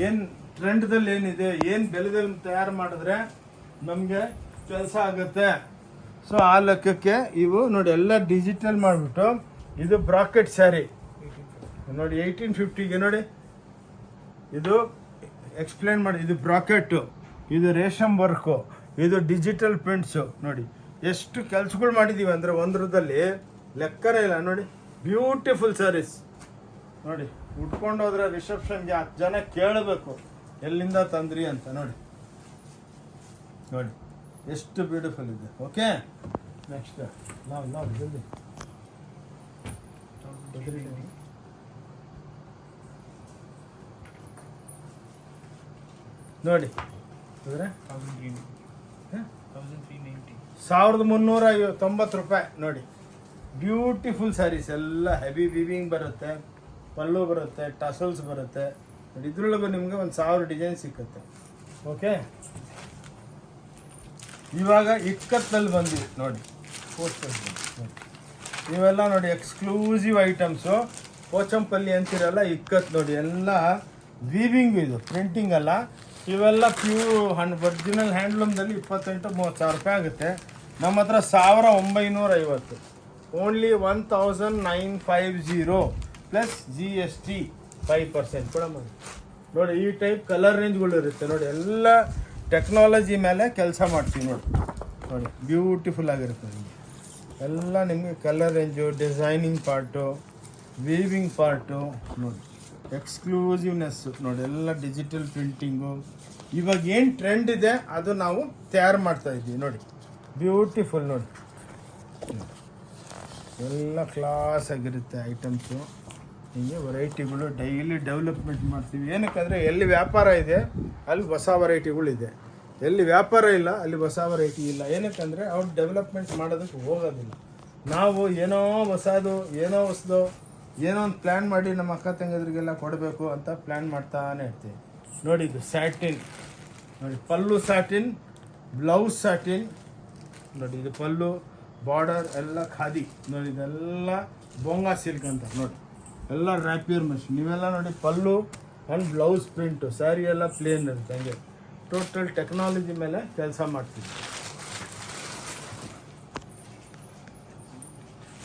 ಏನು ಟ್ರೆಂಡ್ದಲ್ಲಿ ಏನಿದೆ, ಏನು ಬೆಲೆದಲ್ಲಿ ತಯಾರು ಮಾಡಿದ್ರೆ ನಮಗೆ ಕೆಲಸ ಆಗುತ್ತೆ. ಸೊ ಆ ಲೆಕ್ಕಕ್ಕೆ ಇವು ನೋಡಿ ಎಲ್ಲ ಡಿಜಿಟಲ್ ಮಾಡಿಬಿಟ್ಟು ಇದು ಬ್ರಾಕೆಟ್ ಸ್ಯಾರಿ ನೋಡಿ 1850ಗೆ ನೋಡಿ. ಇದು ಎಕ್ಸ್ಪ್ಲೇನ್ ಮಾಡಿ, ಇದು ಬ್ರಾಕೆಟು, ಇದು ರೇಷಮ್ ವರ್ಕು, ಇದು ಡಿಜಿಟಲ್ ಪ್ರಿಂಟ್ಸು. ನೋಡಿ ಎಷ್ಟು ಕೆಲಸಗಳು ಮಾಡಿದ್ದೀವಿ ಅಂದರೆ ಒಂದರದಲ್ಲಿ ಲೆಕ್ಕನೇ ಇಲ್ಲ ನೋಡಿ. ಬ್ಯೂಟಿಫುಲ್ ಸ್ಯಾರೀಸ್ ನೋಡಿ. ಉಟ್ಕೊಂಡು ಹೋದ್ರೆ ರಿಸೆಪ್ಷನ್ಗೆ 10 ಜನ ಕೇಳಬೇಕು ಎಲ್ಲಿಂದ ತಂದ್ರಿ ಅಂತ. ನೋಡಿ ನೋಡಿ ಎಷ್ಟು ಬ್ಯೂಟಿಫುಲ್ ಇದೆ. ಓಕೆ, ನೆಕ್ಸ್ಟ್ ನಾವು ಜಲ್ದಿ ನೋಡಿ 1390 ರೂಪಾಯಿ ನೋಡಿ. ಬ್ಯೂಟಿಫುಲ್ ಸ್ಯಾರೀಸ್ ಎಲ್ಲ ಹೆವಿ ವಿವಿಂಗ್ ಬರುತ್ತೆ, ಪಲ್ಲು ಬರುತ್ತೆ, ಟಸಲ್ಸ್ ಬರುತ್ತೆ ನೋಡಿ. ಇದ್ರೊಳಗೂ ನಿಮಗೆ 1000 ಡಿಸೈನ್ ಸಿಕ್ಕುತ್ತೆ. ಓಕೆ, ಇವಾಗ ಇಕ್ಕತ್ತಲ್ಲಿ ಬಂದಿದೆ ನೋಡಿ. ಇವೆಲ್ಲ ನೋಡಿ ಎಕ್ಸ್ಕ್ಲೂಸಿವ್ ಐಟಮ್ಸು. ಪೋಚಂಪಲ್ಲಿ ಅಂತಿರಲ್ಲ, ಇಕ್ಕತ್ತು ನೋಡಿ. ಎಲ್ಲ ವೀವಿಂಗ್, ಇದು ಪ್ರಿಂಟಿಂಗ್ ಅಲ್ಲ. ಇವೆಲ್ಲ ಒರಿಜಿನಲ್ ಹ್ಯಾಂಡ್ಲೂಮ್ದಲ್ಲಿ 28-30 ಸಾವಿರ ರೂಪಾಯಿ ಆಗುತ್ತೆ. ನಮ್ಮ ಹತ್ರ 1950, ಓನ್ಲಿ 1950 ಪ್ಲಸ್ GST 5% ಕೂಡ ಮಾಡಿ ನೋಡಿ. ಈ ಟೈಪ್ ಕಲರ್ ರೇಂಜ್ಗಳು ಇರುತ್ತೆ ನೋಡಿ. ಎಲ್ಲ ಟೆಕ್ನಾಲಜಿ ಮೇಲೆ ಕೆಲಸ ಮಾಡ್ತೀವಿ ನೋಡಿ. ನೋಡಿ ಬ್ಯೂಟಿಫುಲ್ ಆಗಿರುತ್ತೆ ನಿಮಗೆ. ಎಲ್ಲ ನಿಮಗೆ colour range, designing part, weaving part ನೋಡಿ. ಎಕ್ಸ್ಕ್ಲೂಸಿವ್ನೆಸ್ಸು ನೋಡಿ. ಎಲ್ಲ ಡಿಜಿಟಲ್ ಪ್ರಿಂಟಿಂಗು. ಇವಾಗ ಏನು ಟ್ರೆಂಡ್ ಇದೆ ಅದು ನಾವು ತಯಾರು ಮಾಡ್ತಾ ಇದ್ದೀವಿ ನೋಡಿ. ಬ್ಯೂಟಿಫುಲ್ ನೋಡಿ. ಎಲ್ಲ ಕ್ಲಾಸ್ ಆಗಿರುತ್ತೆ ಐಟಮ್ಸು. ಹೀಗೆ ವೆರೈಟಿಗಳು ಡೈಲಿ ಡೆವಲಪ್ಮೆಂಟ್ ಮಾಡ್ತೀವಿ. ಏನಕ್ಕಂದರೆ ಎಲ್ಲಿ ವ್ಯಾಪಾರ ಇದೆ ಅಲ್ಲಿ ಹೊಸ ವೆರೈಟಿಗಳಿದೆ, ಎಲ್ಲಿ ವ್ಯಾಪಾರ ಇಲ್ಲ ಅಲ್ಲಿ ಹೊಸ ವೆರೈಟಿ ಇಲ್ಲ. ಏನಕ್ಕಂದರೆ ಅವ್ರು ಡೆವಲಪ್ಮೆಂಟ್ ಮಾಡೋದಕ್ಕೆ ಹೋಗೋದಿಲ್ಲ. ನಾವು ಏನೋ ಹೊಸದು ಏನೋ ಒಂದು ಪ್ಲ್ಯಾನ್ ಮಾಡಿ ನಮ್ಮ ಅಕ್ಕ ತಂಗದ್ರಿಗೆಲ್ಲ ಕೊಡಬೇಕು ಅಂತ ಪ್ಲ್ಯಾನ್ ಮಾಡ್ತಾನೆ ಇರ್ತೀವಿ ನೋಡಿ. ಇದು ಸ್ಯಾಟಿನ್ ನೋಡಿ. ಪಲ್ಲು ಸ್ಯಾಟಿನ್, ಬ್ಲೌಸ್ ಸ್ಯಾಟಿನ್ ನೋಡಿ. ಇದು ಪಲ್ಲು, ಬಾರ್ಡರ್ ಎಲ್ಲ ಖಾದಿ ನೋಡಿ. ಇದೆಲ್ಲ ಬೊಂಗಾ ಸಿಲ್ಕ್ ಅಂತ ನೋಡಿ. ಎಲ್ಲ ರ್ಯಾಪಿಯರ್ ಮಷಿನ್. ನೀವೆಲ್ಲ ನೋಡಿ ಪಲ್ಲು ಆ್ಯಂಡ್ ಬ್ಲೌಸ್ ಪ್ರಿಂಟು. ಸ್ಯಾರಿ ಎಲ್ಲ ಪ್ಲೇನ್ ಇರುತ್ತೆ. ಹಂಗೆ ಟೋಟಲ್ ಟೆಕ್ನಾಲಜಿ ಮೇಲೆ ಕೆಲಸ ಮಾಡ್ತೀವಿ.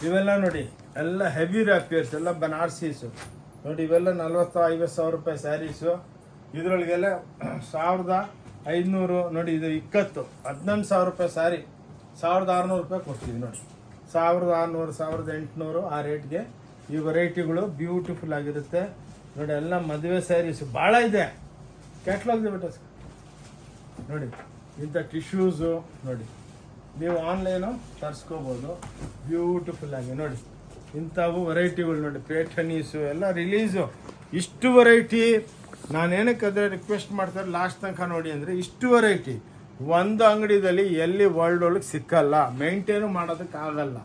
ಇವೆಲ್ಲ ನೋಡಿ ಎಲ್ಲ ಹೆವಿ ರ್ಯಾಪಿಯರ್ಸ್, ಎಲ್ಲ ಬನಾರಸೀಸು ನೋಡಿ. ಇವೆಲ್ಲ 40-50 ಸಾವಿರ ರೂಪಾಯಿ ಸ್ಯಾರೀಸು. ಇದರೊಳಗೆಲ್ಲ 1500 ನೋಡಿ. ಇದು ಇಕ್ಕತ್ತು 11 ಸಾವಿರ ರೂಪಾಯಿ ಸ್ಯಾರಿ 1600 ರೂಪಾಯಿ ಕೊಡ್ತೀವಿ ನೋಡಿ. 1600, 1800 ಆ ರೇಟ್ಗೆ ಈ ವೆರೈಟಿಗಳು ಬ್ಯೂಟಿಫುಲ್ ಆಗಿರುತ್ತೆ ನೋಡಿ. ಎಲ್ಲ ಮದುವೆ ಸ್ಯಾರೀಸು ಭಾಳ ಇದೆ. ಕ್ಯಾಟ್ಲಾಗ್ ಬಿಟ್ಟು ನೋಡಿ. ಇಂಥ ಟಿಶ್ಯೂಸು ನೋಡಿ, ನೀವು ಆನ್ಲೈನು ತರಿಸ್ಕೋಬೋದು ಬ್ಯೂಟಿಫುಲ್ ಆಗಿ ನೋಡಿ. ಇಂಥವು ವೆರೈಟಿಗಳು ನೋಡಿ. ಪೇಠನೀಸು ಎಲ್ಲ ರಿಲೀಸು. ಇಷ್ಟು ವೆರೈಟಿ ನಾನೇನಕ್ಕಾದರೆ ರಿಕ್ವೆಸ್ಟ್ ಮಾಡ್ತಾರೆ ಲಾಸ್ಟ್ ತನಕ ನೋಡಿ ಅಂದರೆ, ಇಷ್ಟು ವೆರೈಟಿ ಒಂದು ಅಂಗಡಿದಲ್ಲಿ ಎಲ್ಲಿ ವರ್ಲ್ಡ್ ಒಳಗೆ ಸಿಕ್ಕಲ್ಲ, ಮೇಂಟೈನು ಮಾಡೋದಕ್ಕಾಗಲ್ಲ.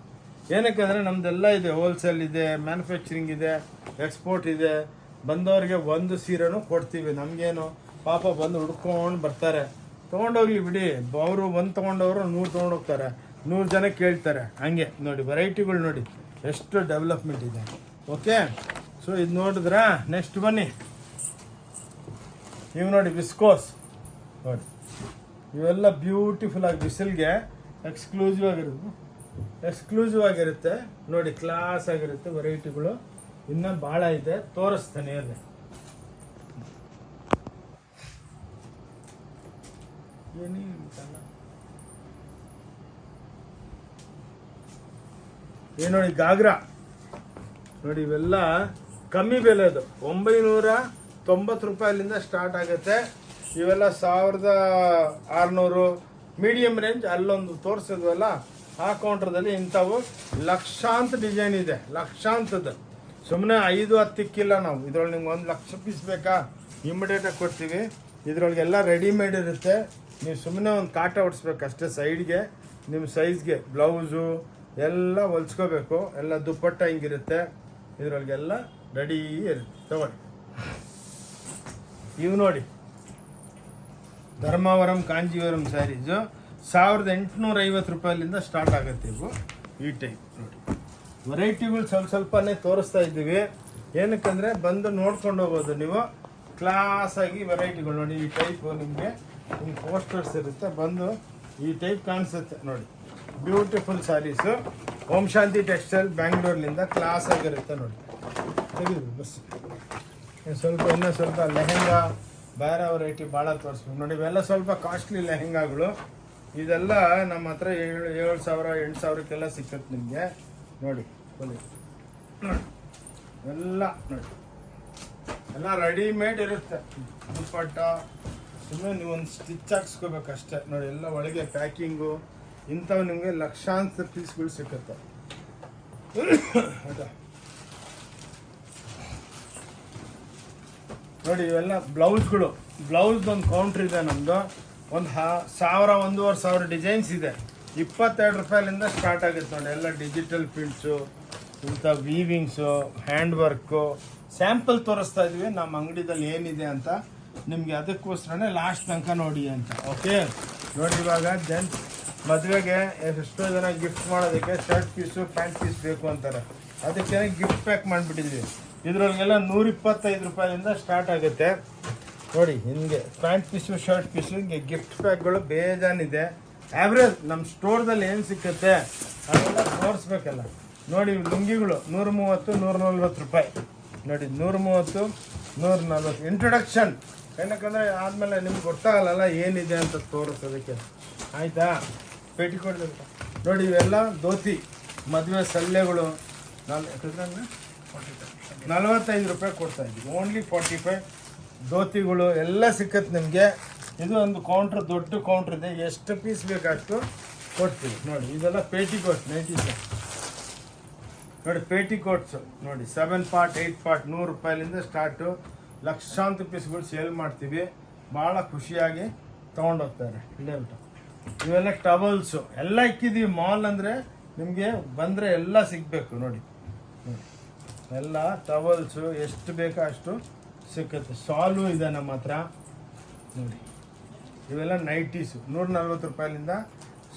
ಏನಕ್ಕಂದರೆ ನಮ್ಮದೆಲ್ಲ ಇದೆ, ಹೋಲ್ಸೇಲ್ ಇದೆ, ಮ್ಯಾನುಫ್ಯಾಕ್ಚರಿಂಗ್ ಇದೆ, ಎಕ್ಸ್ಪೋರ್ಟ್ ಇದೆ. ಬಂದವ್ರಿಗೆ ಒಂದು ಸೀರೆನೂ ಕೊಡ್ತೀವಿ. ನಮಗೇನು ಪಾಪ ಬಂದು ಹುಡ್ಕೊಂಡು ಬರ್ತಾರೆ, ತೊಗೊಂಡೋಗ್ಲಿ ಬಿಡಿ. ಅವರು ಒಂದು ತೊಗೊಂಡವರು 100 ತೊಗೊಂಡೋಗ್ತಾರೆ, 100 ಜನ ಕೇಳ್ತಾರೆ. ಹಂಗೆ ನೋಡಿ ವೆರೈಟಿಗಳು ನೋಡಿ ಎಷ್ಟು ಡೆವಲಪ್ಮೆಂಟ್ ಇದೆ. ಓಕೆ, ಸೊ ಇದು ನೋಡಿದ್ರಾ? ನೆಕ್ಸ್ಟ್ ಬನ್ನಿ. ಇವು ನೋಡಿ ವಿಸ್ಕೋಸ್ ನೋಡಿ. ಇವೆಲ್ಲ ಬ್ಯೂಟಿಫುಲ್ ಆಗಿ ಬಿಸಿಲ್ಗೆ ಎಕ್ಸ್ಕ್ಲೂಸಿವ್ ಆಗಿರುತ್ತೆ ನೋಡಿ. ಕ್ಲಾಸ್ ಆಗಿರುತ್ತೆ ವೆರೈಟಿಗಳು. ಇನ್ನೂ ಭಾಳ ಇದೆ, ತೋರಿಸ್ತೇನೆ ಇರಲಿ. ನೋಡಿ ಗಾಗ್ರಾ ನೋಡಿ. ಇವೆಲ್ಲ ಕಮ್ಮಿ ಬೆಲೆದು, 990 ರೂಪಾಯಿಲಿಂದ ಸ್ಟಾರ್ಟ್ ಆಗುತ್ತೆ. ಇವೆಲ್ಲ 1600 ಮೀಡಿಯಮ್ ರೇಂಜ್. ಅಲ್ಲೊಂದು ತೋರಿಸಿದ್ವಲ್ಲ ಆ ಕೌಂಟ್ರದಲ್ಲಿ ಇಂಥವು ಲಕ್ಷಾಂತ ಡಿಸೈನ್ ಇದೆ, ಲಕ್ಷಾಂತದ. ಸುಮ್ಮನೆ 5-10 ಇಕ್ಕಿಲ್ಲ ನಾವು. ಇದ್ರೊಳಗೆ ನಿಮ್ಗೆ 1 ಲಕ್ಷ ಪೀಸ್ ಬೇಕಾ, ಇಮಿಡಿಯೇಟಾಗಿ ಕೊಡ್ತೀವಿ. ಇದ್ರೊಳಗೆಲ್ಲ ರೆಡಿಮೇಡ್ ಇರುತ್ತೆ. ನೀವು ಸುಮ್ಮನೆ ಒಂದು ಕಾಟ ಹೊಡಿಸ್ಬೇಕು ಅಷ್ಟೇ ಸೈಡ್ಗೆ, ನಿಮ್ಮ ಸೈಜ್ಗೆ ಬ್ಲೌಸು ಎಲ್ಲ ಹೊಲ್ಸ್ಕೋಬೇಕು. ಎಲ್ಲ ದುಪ್ಪಟ್ಟ ಹಿಂಗಿರುತ್ತೆ, ಇದ್ರೊಳಗೆಲ್ಲ ರೆಡಿ ಇರುತ್ತೆ. ತಗೊಳ್ಳಿ, ಇವು ನೋಡಿ ಧರ್ಮಾವರಂ ಕಾಂಜೀವರಂ ಸ್ಯಾರೀಸು 1850 ರೂಪಾಯಿಲಿಂದ ಸ್ಟಾರ್ಟ್ ಆಗುತ್ತೆ. ಇವು ಈ ಟೈಪ್ ನೋಡಿ, ವೆರೈಟಿಗಳು ಸ್ವಲ್ಪನೇ ತೋರಿಸ್ತಾ ಇದ್ದೀವಿ. ಏನಕ್ಕಂದರೆ ಬಂದು ನೋಡ್ಕೊಂಡು ಹೋಗೋದು ನೀವು. ಕ್ಲಾಸಾಗಿ ವೆರೈಟಿಗಳು ನೋಡಿ. ಈ ಟೈಪು ನಿಮಗೆ ಪೋಸ್ಟರ್ಸ್ ಇರುತ್ತೆ, ಬಂದು ಈ ಟೈಪ್ ಕಾಣಿಸುತ್ತೆ ನೋಡಿ. ಬ್ಯೂಟಿಫುಲ್ ಸ್ಯಾರೀಸು ಓಂ ಶಾಂತಿ ಟೆಕ್ಸ್ಟೈಲ್ ಬ್ಯಾಂಗ್ಳೂರ್ನಿಂದ ಕ್ಲಾಸ್ ಆಗಿರುತ್ತೆ ನೋಡಿ. ತೆಗೆದು ಬಸ್ ಇನ್ನೂ ಸ್ವಲ್ಪ ಲೆಹೆಂಗಾ ಬೇರೆ ವೆರೈಟಿ ಭಾಳ ತೋರಿಸ್ಬೇಕು ನೋಡಿ. ಇವೆಲ್ಲ ಸ್ವಲ್ಪ ಕಾಸ್ಟ್ಲಿ ಲೆಹೆಂಗಾಗಳು. ಇದೆಲ್ಲ ನಮ್ಮ ಹತ್ರ 7,000-8,000ಕ್ಕೆಲ್ಲ ಸಿಕ್ಕತ್ತೆ ನಿಮಗೆ ನೋಡಿ. ನೋಡಿ ಎಲ್ಲ ನೋಡಿ, ಎಲ್ಲ ರೆಡಿಮೇಡ್ ಇರುತ್ತೆ. ದುಪ್ಪಟ್ಟ ಸುಮ್ಮನೆ ನೀವು ಒಂದು ಸ್ಟಿಚ್ ಹಾಕ್ಸ್ಕೋಬೇಕಷ್ಟೇ ನೋಡಿ. ಎಲ್ಲ ಒಳಗೆ ಪ್ಯಾಕಿಂಗು ಇಂಥವು ನಿಮಗೆ ಲಕ್ಷಾಂತರ ಪೀಸ್ಗಳು ಸಿಕ್ಕತ್ತೆ. ಹೌದಾ ನೋಡಿ, ಇವೆಲ್ಲ ಬ್ಲೌಸ್ಗಳು. ಬ್ಲೌಸ್ದೊಂದು ಕೌಂಟ್ರ್ ಇದೆ ನಮ್ಮದು. ಒಂದು 1,000-1,500 ಡಿಸೈನ್ಸ್ ಇದೆ. 22 ರೂಪಾಯಿಲಿಂದ ಸ್ಟಾರ್ಟ್ ಆಗುತ್ತೆ ನೋಡಿ. ಎಲ್ಲ ಡಿಜಿಟಲ್ ಪ್ರಿಂಟ್ಸು, ಇಂಥ ವೀವಿಂಗ್ಸು, ಹ್ಯಾಂಡ್ ವರ್ಕು ಸ್ಯಾಂಪಲ್ ತೋರಿಸ್ತಾ ಇದ್ವಿ ನಮ್ಮ ಅಂಗಡಿದಲ್ಲಿ ಏನಿದೆ ಅಂತ ನಿಮಗೆ. ಅದಕ್ಕೋಸ್ಕರನೇ ಲಾಸ್ಟ್ ತನಕ ನೋಡಿ ಅಂತ. ಓಕೆ ನೋಡಿ, ಇವಾಗ ಜೆಂಟ್ಸ್ ಮದುವೆಗೆ ಎಷ್ಟೋ ಜನ ಗಿಫ್ಟ್ ಮಾಡೋದಕ್ಕೆ ಶರ್ಟ್ ಪೀಸು ಪ್ಯಾಂಟ್ ಪೀಸ್ ಬೇಕು ಅಂತಾರೆ. ಅದಕ್ಕೆ ಗಿಫ್ಟ್ ಪ್ಯಾಕ್ ಮಾಡಿಬಿಟ್ಟಿದ್ವಿ. ಇದ್ರೊಳಗೆಲ್ಲ 125 ರೂಪಾಯಿಲಿಂದ ಸ್ಟಾರ್ಟ್ ಆಗುತ್ತೆ ನೋಡಿ. ಹಿಂಗೆ ಪ್ಯಾಂಟ್ ಪೀಸು ಶರ್ಟ್ ಪೀಸು ಹಿಂಗೆ ಗಿಫ್ಟ್ ಪ್ಯಾಕ್ಗಳು ಬೇಜಾನಿದೆ. ಆ್ಯಾವ್ರೇಜ್ ನಮ್ಮ ಸ್ಟೋರ್ದಲ್ಲಿ ಏನು ಸಿಕ್ಕತ್ತೆ ಅದೆಲ್ಲ ತೋರಿಸ್ಬೇಕಲ್ಲ ನೋಡಿ. ಲುಂಗಿಗಳು 130-140 ರೂಪಾಯಿ ನೋಡಿ. 130-140 ಇಂಟ್ರೊಡಕ್ಷನ್. ಏನಕ್ಕಂದರೆ ಆದಮೇಲೆ ನಿಮ್ಗೆ ಗೊತ್ತಾಗಲ್ಲ ಏನಿದೆ ಅಂತ ತೋರಿಸೋದಕ್ಕೆ. ಆಯಿತಾ? ಪೇಟಿಕೋಟ್ ನೋಡಿ, ಇವೆಲ್ಲ ಧೋತಿ ಮದುವೆ ಸಲ್ಲೆಗಳು 45 ರೂಪಾಯಿ ಕೊಡ್ತಾಯಿದ್ದೀವಿ. ಓನ್ಲಿ 45 ಧೋತಿಗಳು ಎಲ್ಲ ಸಿಕ್ಕತ್ತೆ ನಿಮಗೆ. ಇದು ಒಂದು ಕೌಂಟ್ರ್, ದೊಡ್ಡ ಕೌಂಟ್ರ್ ಇದೆ. ಎಷ್ಟು ಪೀಸ್ ಬೇಕಾಷ್ಟು ಕೊಡ್ತೀವಿ ನೋಡಿ. ಇದೆಲ್ಲ ಪೇಟಿಕೋಟ್ ನೈಟೀಸ್ ನೋಡಿ. ಪೇಟಿಕೋಟ್ಸು ನೋಡಿ 7 ಪಾರ್ಟ್ 8 ಪಾರ್ಟ್ 100 ರೂಪಾಯಿಲಿಂದ ಸ್ಟಾರ್ಟು. ಲಕ್ಷಾಂತರ ಪೀಸ್ಗಳು ಸೇಲ್ ಮಾಡ್ತೀವಿ. ಭಾಳ ಖುಷಿಯಾಗಿ ತೊಗೊಂಡೋಗ್ತಾರೆ. ಇಲ್ಲೇ ಉಂಟು. ಇವೆಲ್ಲ ಟವಲ್ಸು ಎಲ್ಲ ಇಕ್ಕಿದ್ದೀವಿ. ಮಾಲ್ ಅಂದರೆ ನಿಮಗೆ ಬಂದರೆ ಎಲ್ಲ ಸಿಗಬೇಕು ನೋಡಿ. ಎಲ್ಲ ಟವಲ್ಸು ಎಷ್ಟು ಬೇಕೋ ಅಷ್ಟು ಸಿಕ್ಕುತ್ತೆ. ಸಾಲು ಇದೆ ನಮ್ಮ ಹತ್ರ ನೋಡಿ. ಇವೆಲ್ಲ ನೈಟೀಸು 140 ರೂಪಾಯಿಲಿಂದ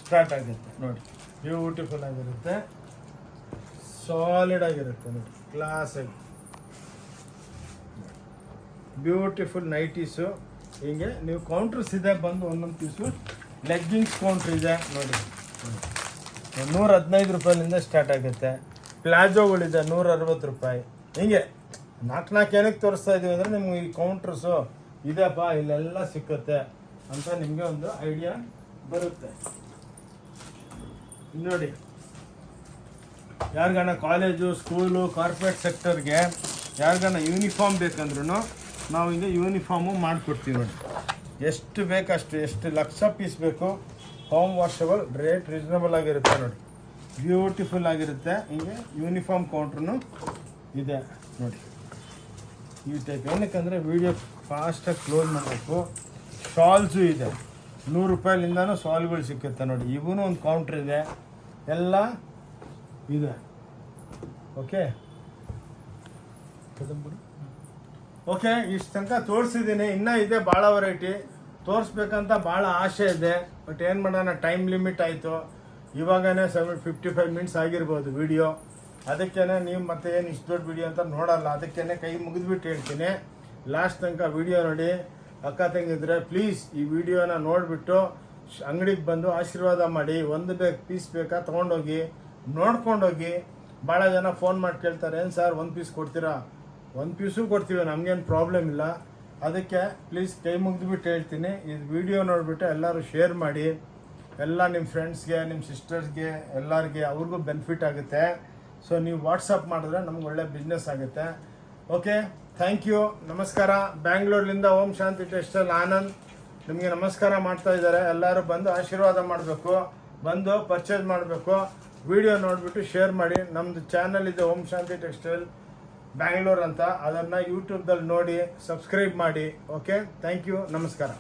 ಸ್ಟಾರ್ಟ್ ಆಗುತ್ತೆ ನೋಡಿ. ಬ್ಯೂಟಿಫುಲ್ ಆಗಿರುತ್ತೆ, ಸಾಲಿಡ್ ಆಗಿರುತ್ತೆ ನೋಡಿ. ಕ್ಲಾಸಾಗಿ ಬ್ಯೂಟಿಫುಲ್ ನೈಟೀಸು. ಹಿಂಗೆ ನೀವು ಕೌಂಟ್ರಸ್ ಇದೆ, ಬಂದು ಒಂದೊಂದು ಪೀಸು. ಲೆಗ್ಗಿಂಗ್ಸ್ ಕೌಂಟ್ರ್ ಇದೆ ನೋಡಿ. 115 ರೂಪಾಯಿಲಿಂದ ಸ್ಟಾರ್ಟ್ ಆಗುತ್ತೆ. ಪ್ಲಾಜೋಗಳಿದೆ 160 ರೂಪಾಯಿ. ಹಿಂಗೆ 4 ಏನಕ್ಕೆ ತೋರಿಸ್ತಾ ಇದ್ದೀವಿ ಅಂದರೆ ನಿಮ್ಗೆ ಈ ಕೌಂಟ್ರಸ್ಸು ಇದೆಯಪ್ಪ ಇಲ್ಲೆಲ್ಲ ಸಿಕ್ಕುತ್ತೆ ಅಂತ ನಿಮಗೆ ಒಂದು ಐಡಿಯಾ ಬರುತ್ತೆ ನೋಡಿ. ಯಾರಿಗಾನ ಕಾಲೇಜು, ಸ್ಕೂಲು, ಕಾರ್ಪೊರೇಟ್ ಸೆಕ್ಟರ್ಗೆ ಯಾರಿಗಾನ ಯೂನಿಫಾರ್ಮ್ ಬೇಕಂದ್ರೂ ನಾವು ಹಿಂಗೆ ಯೂನಿಫಾರ್ಮು ಮಾಡಿಕೊಡ್ತೀವಿ ನೋಡಿ. ಎಷ್ಟು ಬೇಕಷ್ಟು, ಎಷ್ಟು ಲಕ್ಷ ಪೀಸ್ ಬೇಕು. ಹೋಮ್ ವಾಷಬಲ್, ರೇಟ್ ರೀಸನಬಲ್ ಆಗಿರುತ್ತೆ ನೋಡಿ. ಬ್ಯೂಟಿಫುಲ್ ಆಗಿರುತ್ತೆ. ಹಿಂಗೆ ಯೂನಿಫಾರ್ಮ್ ಕೌಂಟ್ರೂ ಇದೆ ನೋಡಿ. ಈ ಟೈಪ್ ಏನಕ್ಕಂದರೆ ವೀಡಿಯೋ ಫಾಸ್ಟಾಗಿ ಕ್ಲೋಸ್ ಮಾಡಬೇಕು. ಶಾಲ್ಸು ಇದೆ 100 ರೂಪಾಯಿಲಿಂದನೂ ಶಾಲ್ಗಳು ಸಿಕ್ಕುತ್ತೆ ನೋಡಿ. ಇವೂ ಒಂದು ಕೌಂಟ್ರ್ ಇದೆ, ಎಲ್ಲ ಇದೆ. ಓಕೆ ಓಕೆ, ಇಷ್ಟು ತನಕ ತೋರಿಸಿದ್ದೀನಿ. ಇನ್ನೂ ಇದೆ ಭಾಳ ವೆರೈಟಿ ತೋರಿಸ್ಬೇಕಂತ ಭಾಳ ಆಸೆ ಇದೆ. ಬಟ್ ಏನು ಮಾಡೋಣ, ಟೈಮ್ ಲಿಮಿಟ್ ಆಯಿತು. ಇವಾಗನೇ 55 ಮಿನಿಟ್ಸ್ ಆಗಿರ್ಬೋದು ವಿಡಿಯೋ. ಅದಕ್ಕೇ ನೀವು ಮತ್ತೆ ಏನು ಇಷ್ಟು ದೊಡ್ಡ ವಿಡಿಯೋ ಅಂತ ನೋಡಲ್ಲ. ಅದಕ್ಕೇ ಕೈ ಮುಗಿದ್ಬಿಟ್ಟು ಹೇಳ್ತೀನಿ, ಲಾಸ್ಟ್ ತನಕ ವಿಡಿಯೋ ನೋಡಿ. ಅಕ್ಕ ತಂಗಿದ್ರೆ ಪ್ಲೀಸ್ ಈ ವಿಡಿಯೋನ ನೋಡಿಬಿಟ್ಟು ಅಂಗಡಿಗೆ ಬಂದು ಆಶೀರ್ವಾದ ಮಾಡಿ. ಒಂದು ಪೀಸ್ ಬೇಕಾ ತೊಗೊಂಡೋಗಿ ನೋಡ್ಕೊಂಡೋಗಿ. ಭಾಳ ಜನ ಫೋನ್ ಮಾಡಿ ಕೇಳ್ತಾರೆ, ಏನು ಸರ್ 1 ಪೀಸ್ ಕೊಡ್ತೀರಾ? 1 ಪೀಸು ಕೊಡ್ತೀವಿ, ನಮಗೇನು ಪ್ರಾಬ್ಲಮ್ ಇಲ್ಲ. ಅದಕ್ಕೆ ಪ್ಲೀಸ್ ಕೈ ಮುಗಿದ್ಬಿಟ್ಟು ಹೇಳ್ತೀನಿ, ಇದು ವಿಡಿಯೋ ನೋಡಿಬಿಟ್ಟು ಎಲ್ಲರೂ ಶೇರ್ ಮಾಡಿ. ಎಲ್ಲ ನಿಮ್ಮ ಫ್ರೆಂಡ್ಸ್ಗೆ, ನಿಮ್ಮ ಸಿಸ್ಟರ್ಸ್ಗೆ, ಎಲ್ಲರಿಗೆ ಅವ್ರಿಗೂ ಬೆನಿಫಿಟ್ ಆಗುತ್ತೆ. ಸೊ ನೀವು ವಾಟ್ಸಪ್ ಮಾಡಿದ್ರೆ ನಮ್ಗೆ ಒಳ್ಳೆ ಬಿಸ್ನೆಸ್ ಆಗುತ್ತೆ. ಓಕೆ, ಥ್ಯಾಂಕ್ ಯು, ನಮಸ್ಕಾರ. ಬ್ಯಾಂಗ್ಳೂರ್ಲಿಂದ ಓಂ ಶಾಂತಿ ಟೆಕ್ಸ್ಟೈಲ್ ಆನಂದ್ ನಿಮಗೆ ನಮಸ್ಕಾರ ಮಾಡ್ತಾ ಇದ್ದಾರೆ. ಎಲ್ಲರೂ ಬಂದು ಆಶೀರ್ವಾದ ಮಾಡಬೇಕು, ಬಂದು ಪರ್ಚೇಸ್ ಮಾಡಬೇಕು. ವಿಡಿಯೋ ನೋಡಿಬಿಟ್ಟು ಶೇರ್ ಮಾಡಿ. ನಮ್ಮದು ಚಾನಲ್ ಇದೆ ಓಂ ಶಾಂತಿ ಟೆಕ್ಸ್ಟೈಲ್ ಬ್ಯಾಂಗ್ಳೂರ್ ಅಂತ. ಅದನ್ನು ಯೂಟ್ಯೂಬ್ದಲ್ಲಿ ನೋಡಿ ಸಬ್ಸ್ಕ್ರೈಬ್ ಮಾಡಿ. ಓಕೆ, ಥ್ಯಾಂಕ್ ಯು, ನಮಸ್ಕಾರ.